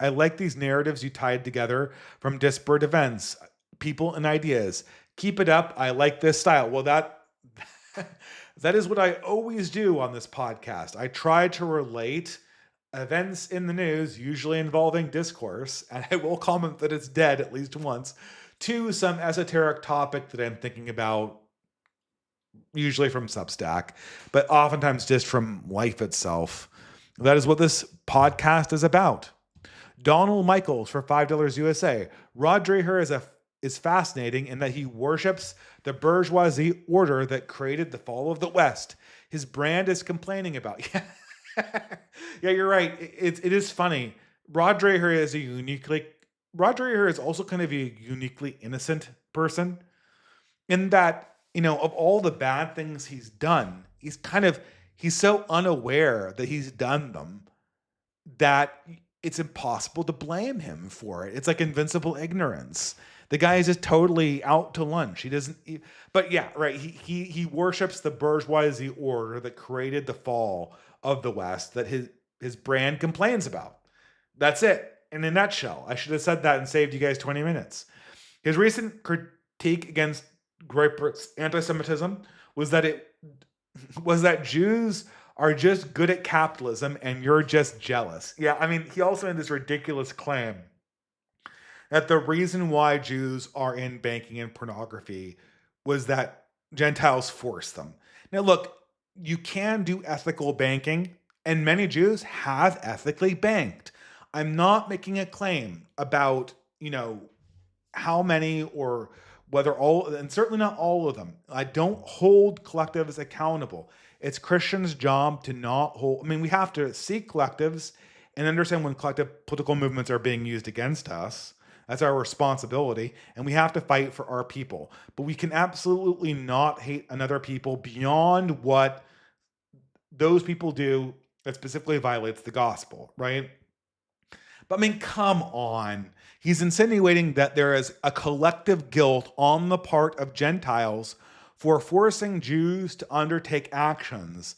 I like these narratives you tied together from disparate events, people, and ideas. Keep it up. I like this style. Well, that is what I always do on this podcast. I try to relate events in the news, usually involving discourse, and I will comment that it's dead at least once, to some esoteric topic that I'm thinking about, usually from Substack, but oftentimes just from life itself. That is what this podcast is about. Donald Michaels for $5 USA. Rod Dreher is fascinating in that he worships the bourgeoisie order that created the fall of the West. His brand is complaining about. Yeah, you're right. It is funny. Rod Dreher is also kind of a uniquely innocent person in that, of all the bad things he's done, he's so unaware that he's done them that it's impossible to blame him for it. It's like invincible ignorance. The guy is just totally out to lunch. He doesn't, but yeah, right. He worships the bourgeoisie order that created the fall of the West that his brand complains about. That's it. In a nutshell, I should have said that and saved you guys 20 minutes. His recent critique against Great Britain's anti-Semitism was that Jews are just good at capitalism and you're just jealous. Yeah, I mean, he also made this ridiculous claim that the reason why Jews are in banking and pornography was that Gentiles forced them. Now, look, you can do ethical banking, and many Jews have ethically banked. I'm not making a claim about, how many or whether all, and certainly not all of them. I don't hold collectives accountable. It's Christians' job to not hold, we have to seek collectives and understand when collective political movements are being used against us. That's our responsibility, and we have to fight for our people. But we can absolutely not hate another people beyond what those people do that specifically violates the gospel, right? But come on. He's insinuating that there is a collective guilt on the part of Gentiles for forcing Jews to undertake actions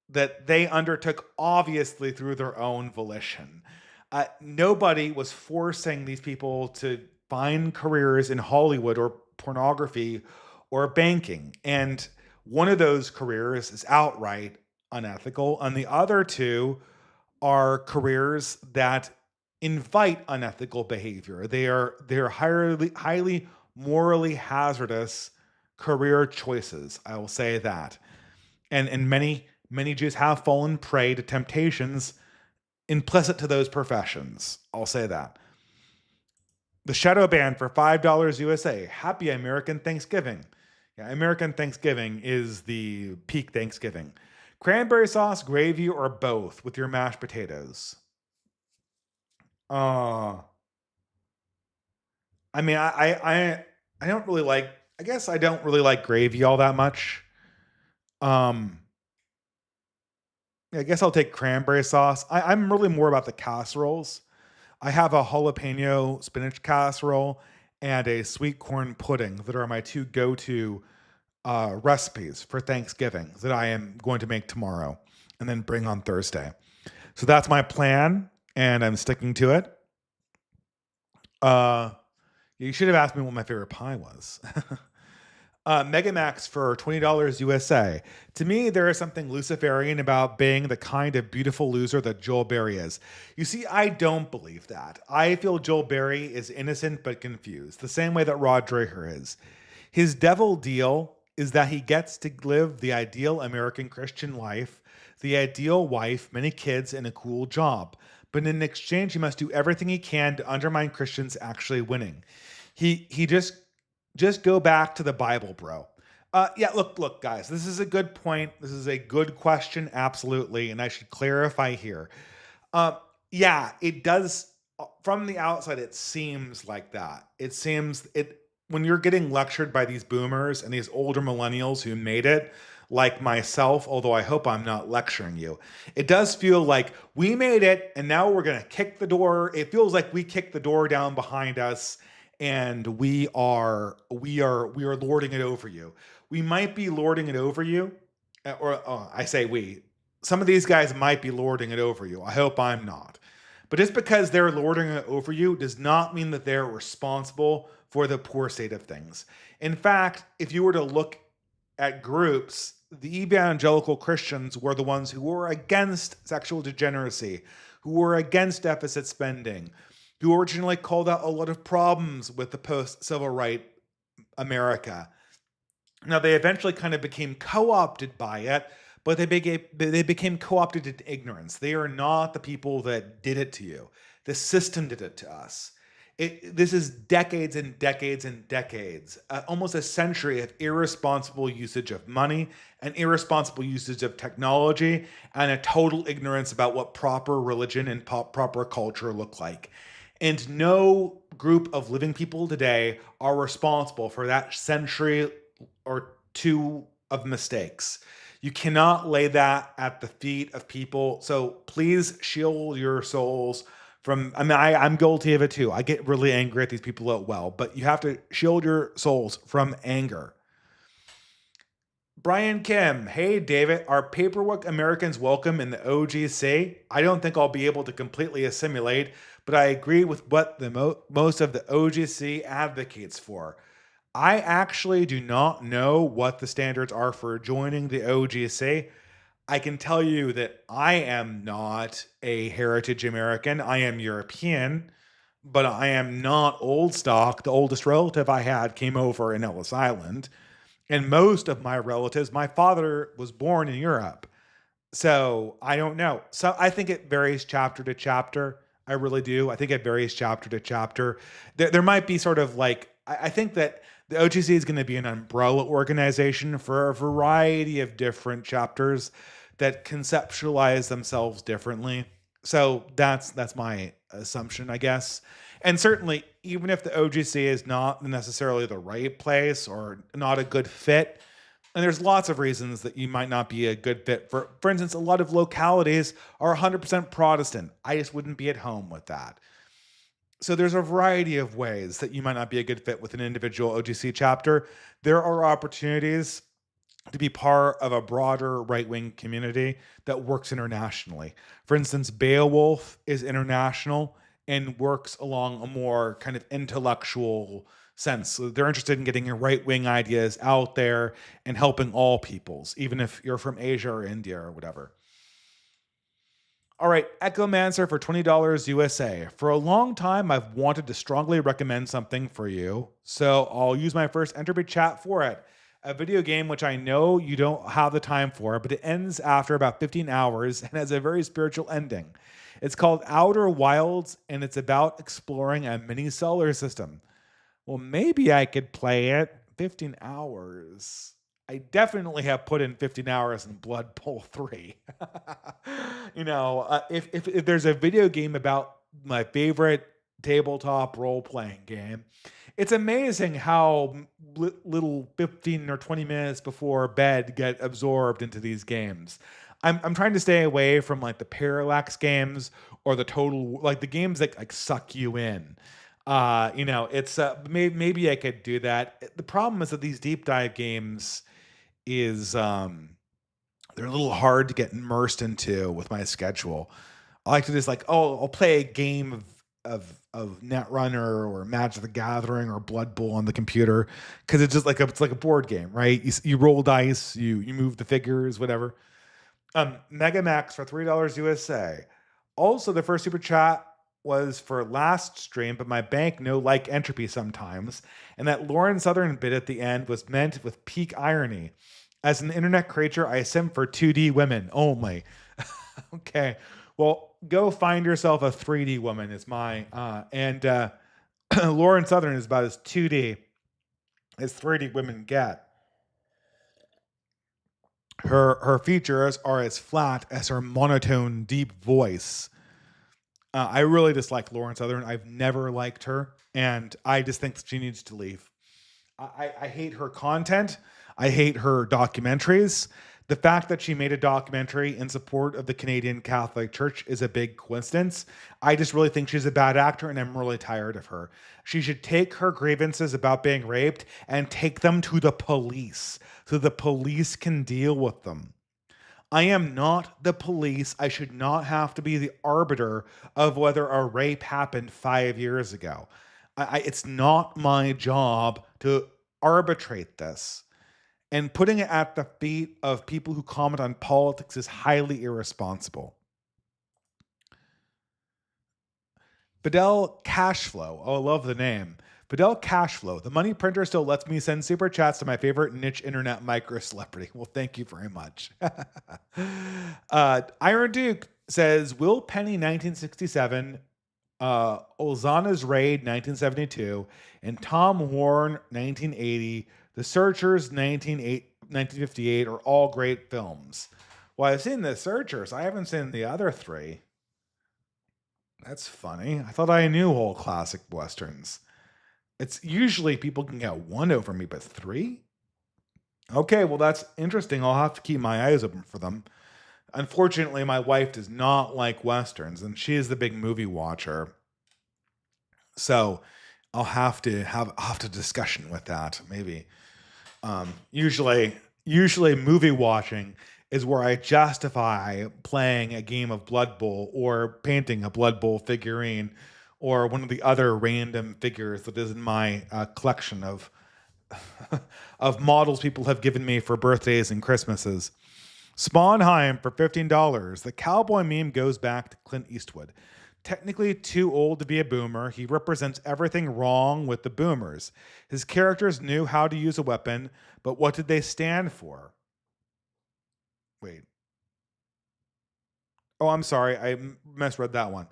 that they undertook obviously through their own volition. Nobody was forcing these people to find careers in Hollywood or pornography or banking. And one of those careers is outright unethical, and the other two are careers that invite unethical behavior. They're highly morally hazardous career choices. I will say that. And many Jews have fallen prey to temptations implicit to those professions. I'll say that. The shadow ban for $5 USA. Happy American Thanksgiving. Yeah, American Thanksgiving is the peak Thanksgiving. Cranberry sauce, gravy, or both with your mashed potatoes. Uh, I mean, I don't really like. I guess I don't really like gravy all that much. Um, I guess I'll take cranberry sauce. I'm really more about the casseroles. I have a jalapeno spinach casserole and a sweet corn pudding that are my two go-to recipes for Thanksgiving that I am going to make tomorrow and then bring on Thursday. So that's my plan, and I'm sticking to it. Uh, you should have asked me what my favorite pie was. Megamax for $20 USA. To me, there is something Luciferian about being the kind of beautiful loser that Joel Berry is. You see, I don't believe that. I feel Joel Berry is innocent but confused, the same way that Rod Dreher is. His devil deal is that he gets to live the ideal American Christian life, the ideal wife, many kids, and a cool job. But in exchange, he must do everything he can to undermine Christians actually winning. He just go back to the Bible, bro. Yeah, look, guys, this is a good point. This is a good question, absolutely, and I should clarify here. Uh, yeah, it does. From the outside, it seems like that. It seems it when you're getting lectured by these boomers and these older millennials who made it, like myself. Although I hope I'm not lecturing you, it does feel like we made it, and now we're gonna kick the door. It feels like we kicked the door down behind us, and we are lording it over you. We might be lording it over you, or I say we. Some of these guys might be lording it over you. I hope I'm not. But just because they're lording it over you does not mean that they're responsible for the poor state of things. In fact, if you were to look at groups, the evangelical Christians were the ones who were against sexual degeneracy, who were against deficit spending, who originally called out a lot of problems with the post-civil right America. Now, they eventually kind of became co-opted by it, but they became co-opted into ignorance. They are not the people that did it to you. The system did it to us. This is decades and decades and decades, almost a century of irresponsible usage of money and irresponsible usage of technology and a total ignorance about what proper religion and proper culture look like. And no group of living people today are responsible for that century or two of mistakes. You cannot lay that at the feet of people. So please shield your souls from, I mean, I'm guilty of it too. I get really angry at these people at well, but you have to shield your souls from anger. Brian Kim, hey David, are paperwork Americans welcome in the OGC? I don't think I'll be able to completely assimilate, but I agree with what the most of the OGC advocates for. I actually do not know what the standards are for joining the OGC. I can tell you that I am not a heritage American. I am European, but I am not old stock. The oldest relative I had came over in Ellis Island. And most of my relatives, my father was born in Europe. So I don't know. So I think it varies chapter to chapter. I really do. I think it varies chapter to chapter. There might be sort of like, I think that the OGC is going to be an umbrella organization for a variety of different chapters that conceptualize themselves differently. So that's my assumption, I guess. And certainly, even if the OGC is not necessarily the right place or not a good fit, and there's lots of reasons that you might not be a good fit. For instance, a lot of localities are 100% Protestant. I just wouldn't be at home with that. So there's a variety of ways that you might not be a good fit with an individual OGC chapter. There are opportunities to be part of a broader right wing community that works internationally. For instance, Beowulf is international and works along a more kind of intellectual sense. So they're interested in getting your right wing ideas out there and helping all peoples, even if you're from Asia or India or whatever. All right, Echomancer for $20 USA. For a long time, I've wanted to strongly recommend something for you, so I'll use my first entropy chat for it. A video game which I know you don't have the time for, but it ends after about 15 hours and has a very spiritual ending. It's called Outer Wilds, and it's about exploring a mini solar system. Well, maybe I could play it. 15 hours. I definitely have put in 15 hours in Blood Bowl 3. If there's a video game about my favorite tabletop role playing game, it's amazing how little 15 or 20 minutes before bed get absorbed into these games. I'm trying to stay away from like the parallax games or the total, like the games that like suck you in. It's maybe I could do that. The problem is that these deep dive games is they're a little hard to get immersed into with my schedule. I like to just like, I'll play a game of Netrunner or Magic the Gathering or Blood Bowl on the computer because it's just like it's like a board game, right? You roll dice, you move the figures, whatever. Megamax for $3 USA. Also, the first super chat was for last stream, but my bank no like entropy sometimes, and that Lauren Southern bit at the end was meant with peak irony. As an internet creature, I sim for 2D women only. Okay, well, go find yourself a 3D woman is my and Lauren Southern is about as 2D as 3D women get. Her features are as flat as her monotone, deep voice. I really dislike Lauren Southern. I've never liked her, and I just think that she needs to leave. I hate her content. I hate her documentaries. The fact that she made a documentary in support of the Canadian Catholic Church is a big coincidence. I just really think she's a bad actor, and I'm really tired of her. She should take her grievances about being raped and take them to the police so the police can deal with them. I am not the police. I should not have to be the arbiter of whether a rape happened 5 years ago. It's not my job to arbitrate this. And putting it at the feet of people who comment on politics is highly irresponsible. Fidel Cashflow. Oh, I love the name. Fidel Cashflow. The money printer still lets me send super chats to my favorite niche internet micro celebrity. Well, thank you very much. Iron Duke says, Will Penny 1967, Ozana's Raid 1972, and Tom Horn 1980, The Searchers 1958 are all great films. Well, I've seen The Searchers. I haven't seen the other three. That's funny. I thought I knew all classic Westerns. It's usually people can get one over me, but three? Okay, well, that's interesting. I'll have to keep my eyes open for them. Unfortunately, my wife does not like Westerns, and she is the big movie watcher. So I'll have to have a discussion with that, maybe. Usually movie watching is where I justify playing a game of Blood Bowl or painting a Blood Bowl figurine or one of the other random figures that is in my collection of of models people have given me for birthdays and Christmases. Spawnheim for $15. The cowboy meme goes back to Clint Eastwood. Technically too old to be a boomer, he represents everything wrong with the boomers. His characters knew how to use a weapon, but what did they stand for? Wait. Oh, I'm sorry. I misread that one.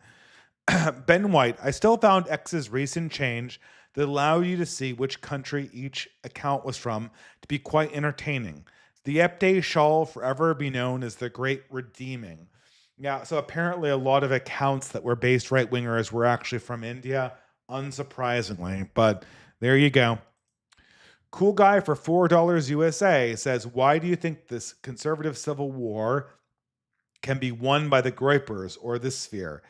Ben White, I still found X's recent change that allowed you to see which country each account was from to be quite entertaining. The Epte shall forever be known as the Great Redeeming. Yeah, so apparently a lot of accounts that were based right-wingers were actually from India, unsurprisingly, but there you go. Cool Guy for $4 USA says, why do you think this conservative civil war can be won by the Groypers or the Sphere?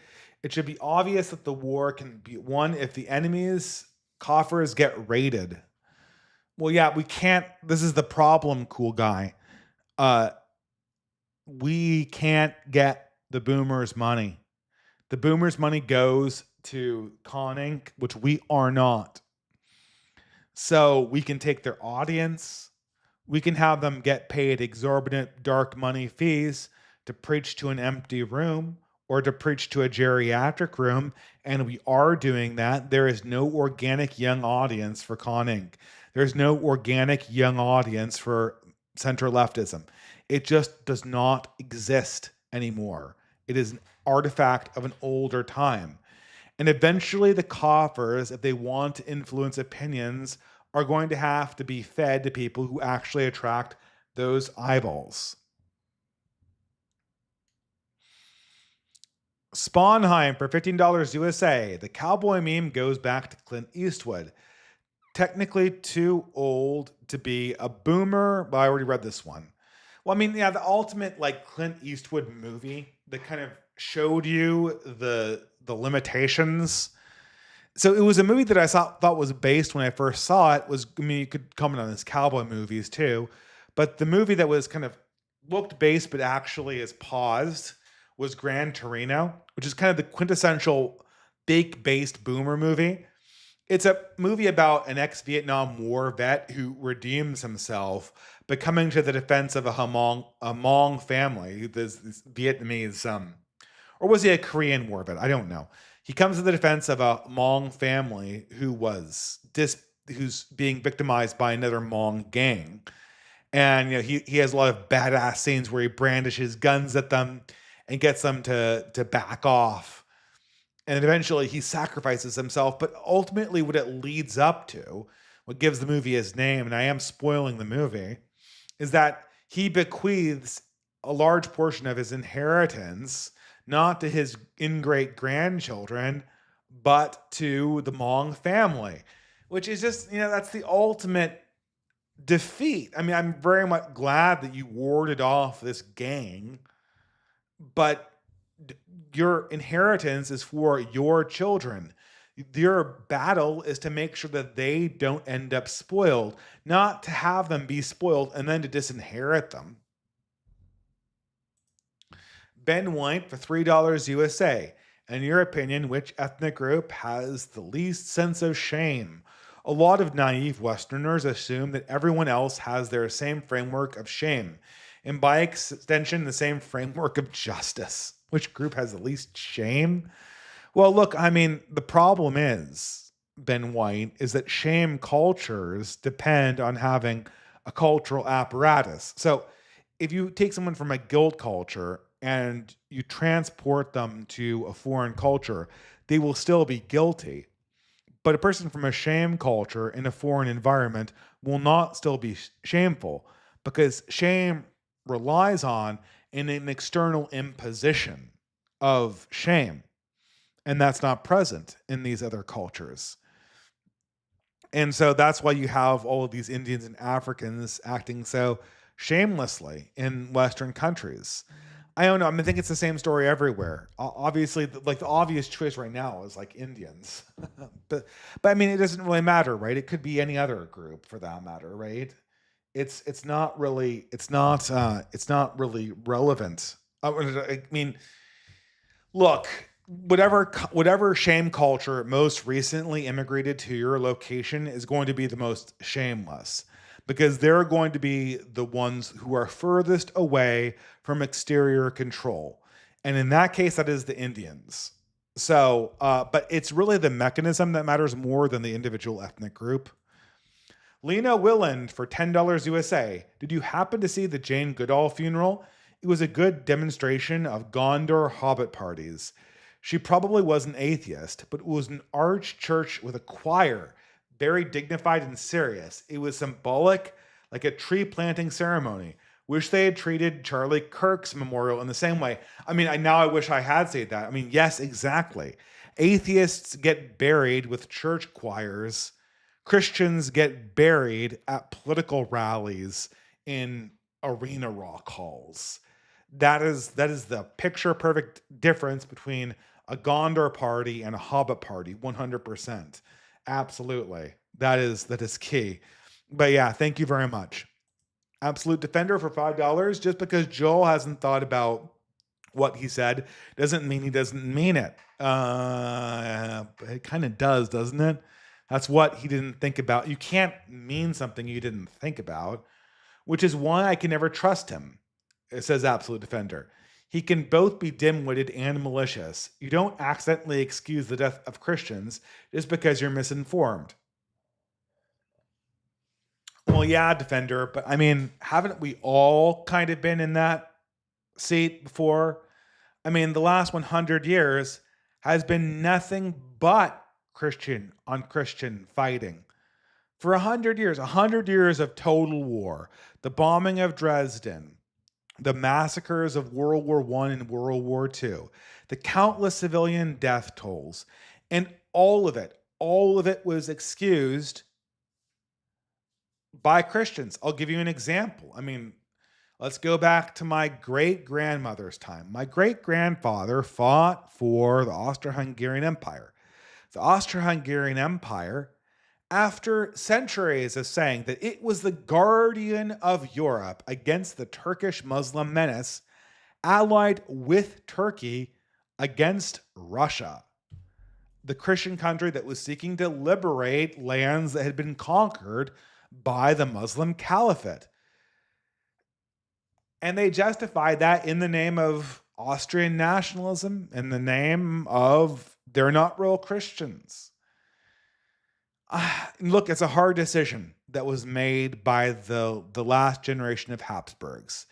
It should be obvious that the war can be won if the enemy's coffers get raided. Well, yeah, we can't. This is the problem, cool guy. Uh, we can't get the boomers' money. The boomers' money goes to Con Inc., which we are not. So we can take their audience. We can have them get paid exorbitant dark money fees to preach to an empty room or to preach to a geriatric room. And we are doing that. There is no organic young audience for Con Inc. There's no organic young audience for center leftism. It just does not exist anymore. It is an artifact of an older time. And eventually, the coffers, if they want to influence opinions, are going to have to be fed to people who actually attract those eyeballs. Spawnheim for $15 USA. The cowboy meme goes back to Clint Eastwood. Technically too old to be a boomer, but I already read this one. Well, I mean, yeah, the ultimate like Clint Eastwood movie that kind of showed you the limitations. So it was a movie that I thought was based when I first saw it. Was, I mean, you could comment on this cowboy movies too, but the movie that was kind of looked based but actually is paused was Gran Torino, which is kind of the quintessential big based boomer movie. It's a movie about an ex-Vietnam War vet who redeems himself by coming to the defense of a Hmong family, this Vietnamese, or was he a Korean War vet? I don't know. He comes to the defense of a Hmong family who's being victimized by another Hmong gang. And he has a lot of badass scenes where he brandishes guns at them and gets them to back off. And eventually he sacrifices himself. But ultimately what it leads up to, what gives the movie his name, and I am spoiling the movie, is that he bequeaths a large portion of his inheritance, not to his ingrate grandchildren, but to the Hmong family, which is just, that's the ultimate defeat. I mean, I'm very much glad that you warded off this gang, but your inheritance is for your children. Your battle is to make sure that they don't end up spoiled, not to have them be spoiled and then to disinherit them. Ben White for $3 USA. In your opinion, which ethnic group has the least sense of shame? A lot of naive Westerners assume that everyone else has their same framework of shame, and by extension, the same framework of justice. Which group has the least shame? Well, look, I mean, the problem is, Ben White, is that shame cultures depend on having a cultural apparatus. So if you take someone from a guilt culture and you transport them to a foreign culture, they will still be guilty. But a person from a shame culture in a foreign environment will not still be shameful, because shame relies on an external imposition of shame. And that's not present in these other cultures. And so that's why you have all of these Indians and Africans acting so shamelessly in Western countries. I don't know. I mean, I think it's the same story everywhere. Obviously, like the obvious choice right now is like Indians, but I mean, it doesn't really matter, right? It could be any other group for that matter, right? It's not really relevant. I mean, look, whatever shame culture most recently immigrated to your location is going to be the most shameless, because they're going to be the ones who are furthest away from exterior control. And in that case, that is the Indians. So, but it's really the mechanism that matters more than the individual ethnic group. Lena Willand for $10 USA. Did you happen to see the Jane Goodall funeral? It was a good demonstration of Gondor hobbit parties. She probably was an atheist, but it was an arch church with a choir, very dignified and serious. It was symbolic, like a tree planting ceremony. Wish they had treated Charlie Kirk's memorial in the same way. I mean, I wish I had said that. I mean, yes, exactly. Atheists get buried with church choirs. Christians get buried at political rallies in arena rock halls. That is the picture perfect difference between a Gondor party and a Hobbit party, 100%. Absolutely. That is key. But yeah, thank you very much. Absolute Defender for $5. Just because Joel hasn't thought about what he said doesn't mean he doesn't mean it. It kind of does, doesn't it? That's what he didn't think about. You can't mean something you didn't think about, which is why I can never trust him. It says Absolute Defender. He can both be dim-witted and malicious. You don't accidentally excuse the death of Christians just because you're misinformed. Well, yeah, Defender, but I mean, haven't we all kind of been in that seat before? I mean, the last 100 years has been nothing but Christian on Christian fighting. For 100 years, 100 years of total war, the bombing of Dresden, the massacres of World War I and World War II, the countless civilian death tolls, and all of it was excused by Christians. I'll give you an example. I mean, let's go back to my great-grandmother's time. My great-grandfather fought for the Austro-Hungarian Empire. The Austro-Hungarian Empire, after centuries of saying that it was the guardian of Europe against the Turkish Muslim menace, allied with Turkey against Russia, the Christian country that was seeking to liberate lands that had been conquered by the Muslim Caliphate. And they justified that in the name of Austrian nationalism, in the name of they're not real Christians. Look, it's a hard decision that was made by the last generation of Habsburgs.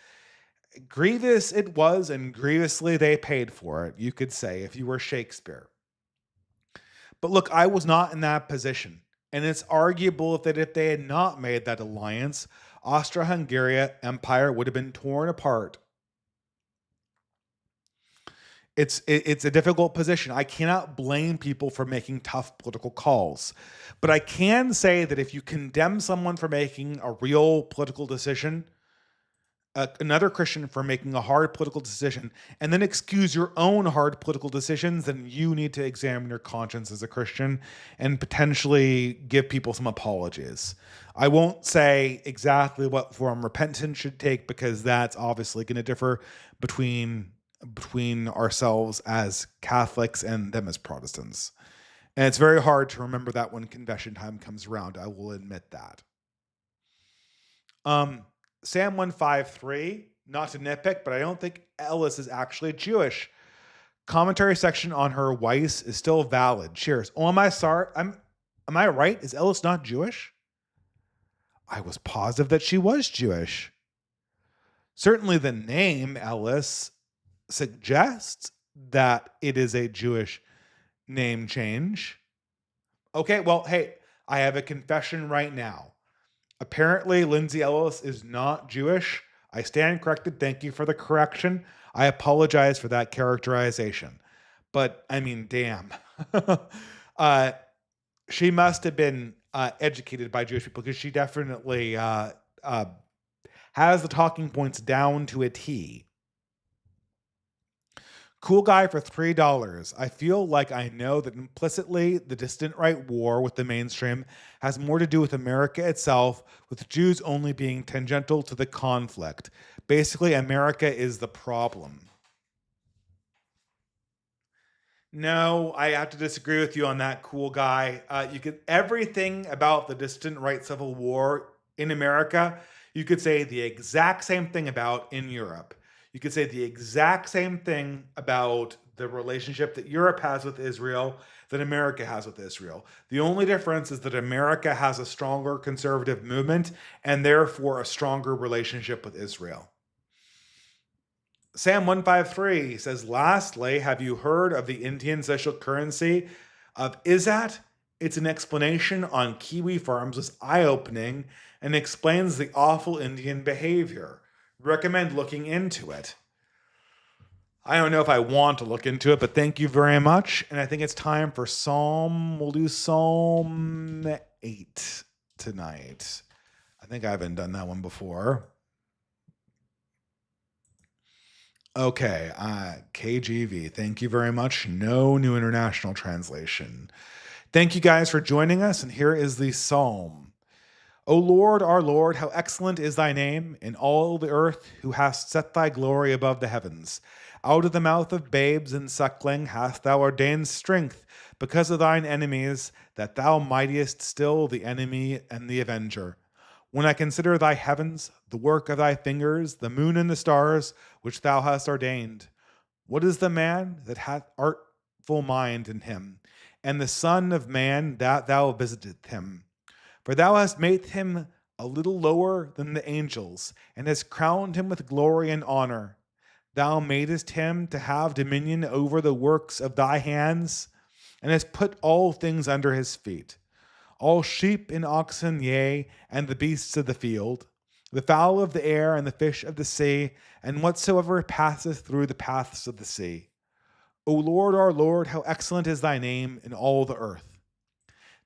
Grievous it was, and grievously they paid for it, you could say, if you were Shakespeare. But look, I was not in that position. And it's arguable that if they had not made that alliance, Austro-Hungarian Empire would have been torn apart. It's a difficult position. I cannot blame people for making tough political calls. But I can say that if you condemn someone for making a real political decision, another Christian for making a hard political decision, and then excuse your own hard political decisions, then you need to examine your conscience as a Christian and potentially give people some apologies. I won't say exactly what form repentance should take, because that's obviously going to differ between ourselves as Catholics and them as Protestants. And it's very hard to remember that when confession time comes around. I will admit that. Sam153, not to nitpick, but I don't think Ellis is actually Jewish. Commentary section on her Weiss is still valid. Cheers. Oh, am I sorry? Am I right? Is Ellis not Jewish? I was positive that she was Jewish. Certainly the name Ellis suggests that it is a Jewish name change. Okay, well, hey, I have a confession right now. Apparently, Lindsay Ellis is not Jewish. I stand corrected. Thank you for the correction. I apologize for that characterization. But, I mean, damn. She must have been educated by Jewish people, because she definitely has the talking points down to a T. Cool guy for $3. I feel like I know that implicitly the distant right war with the mainstream has more to do with America itself, with Jews only being tangential to the conflict. Basically, America is the problem. No, I have to disagree with you on that, cool guy. You could everything about the distant right civil war in America, you could say the exact same thing about in Europe. You could say the exact same thing about the relationship that Europe has with Israel that America has with Israel. The only difference is that America has a stronger conservative movement and therefore a stronger relationship with Israel. Sam153 says, lastly, have you heard of the Indian social currency of ISAT? It's an explanation on Kiwi farms, is eye-opening and explains the awful Indian behavior. Recommend looking into it. I don't know if I want to look into it, but thank you very much. And I think it's time for Psalm. We'll do Psalm 8 tonight. I think I haven't done that one before. Okay, KGV, thank you very much. No new international translation. Thank you guys for joining us, and here is the psalm. O Lord, our Lord, how excellent is thy name in all the earth, who hast set thy glory above the heavens. Out of the mouth of babes and suckling hast thou ordained strength because of thine enemies, that thou mightiest still the enemy and the avenger. When I consider thy heavens, the work of thy fingers, the moon and the stars, which thou hast ordained, what is the man that hath artful mind in him, and the son of man that thou visiteth him? For thou hast made him a little lower than the angels, and hast crowned him with glory and honor. Thou madest him to have dominion over the works of thy hands, and hast put all things under his feet, all sheep and oxen, yea, and the beasts of the field, the fowl of the air, and the fish of the sea, and whatsoever passeth through the paths of the sea. O Lord, our Lord, how excellent is thy name in all the earth.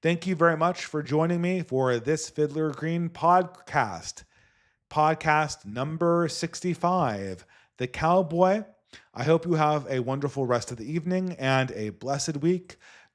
Thank you very much for joining me for this Fiddler Green podcast, podcast number 65, The Cowboy. I hope you have a wonderful rest of the evening and a blessed week.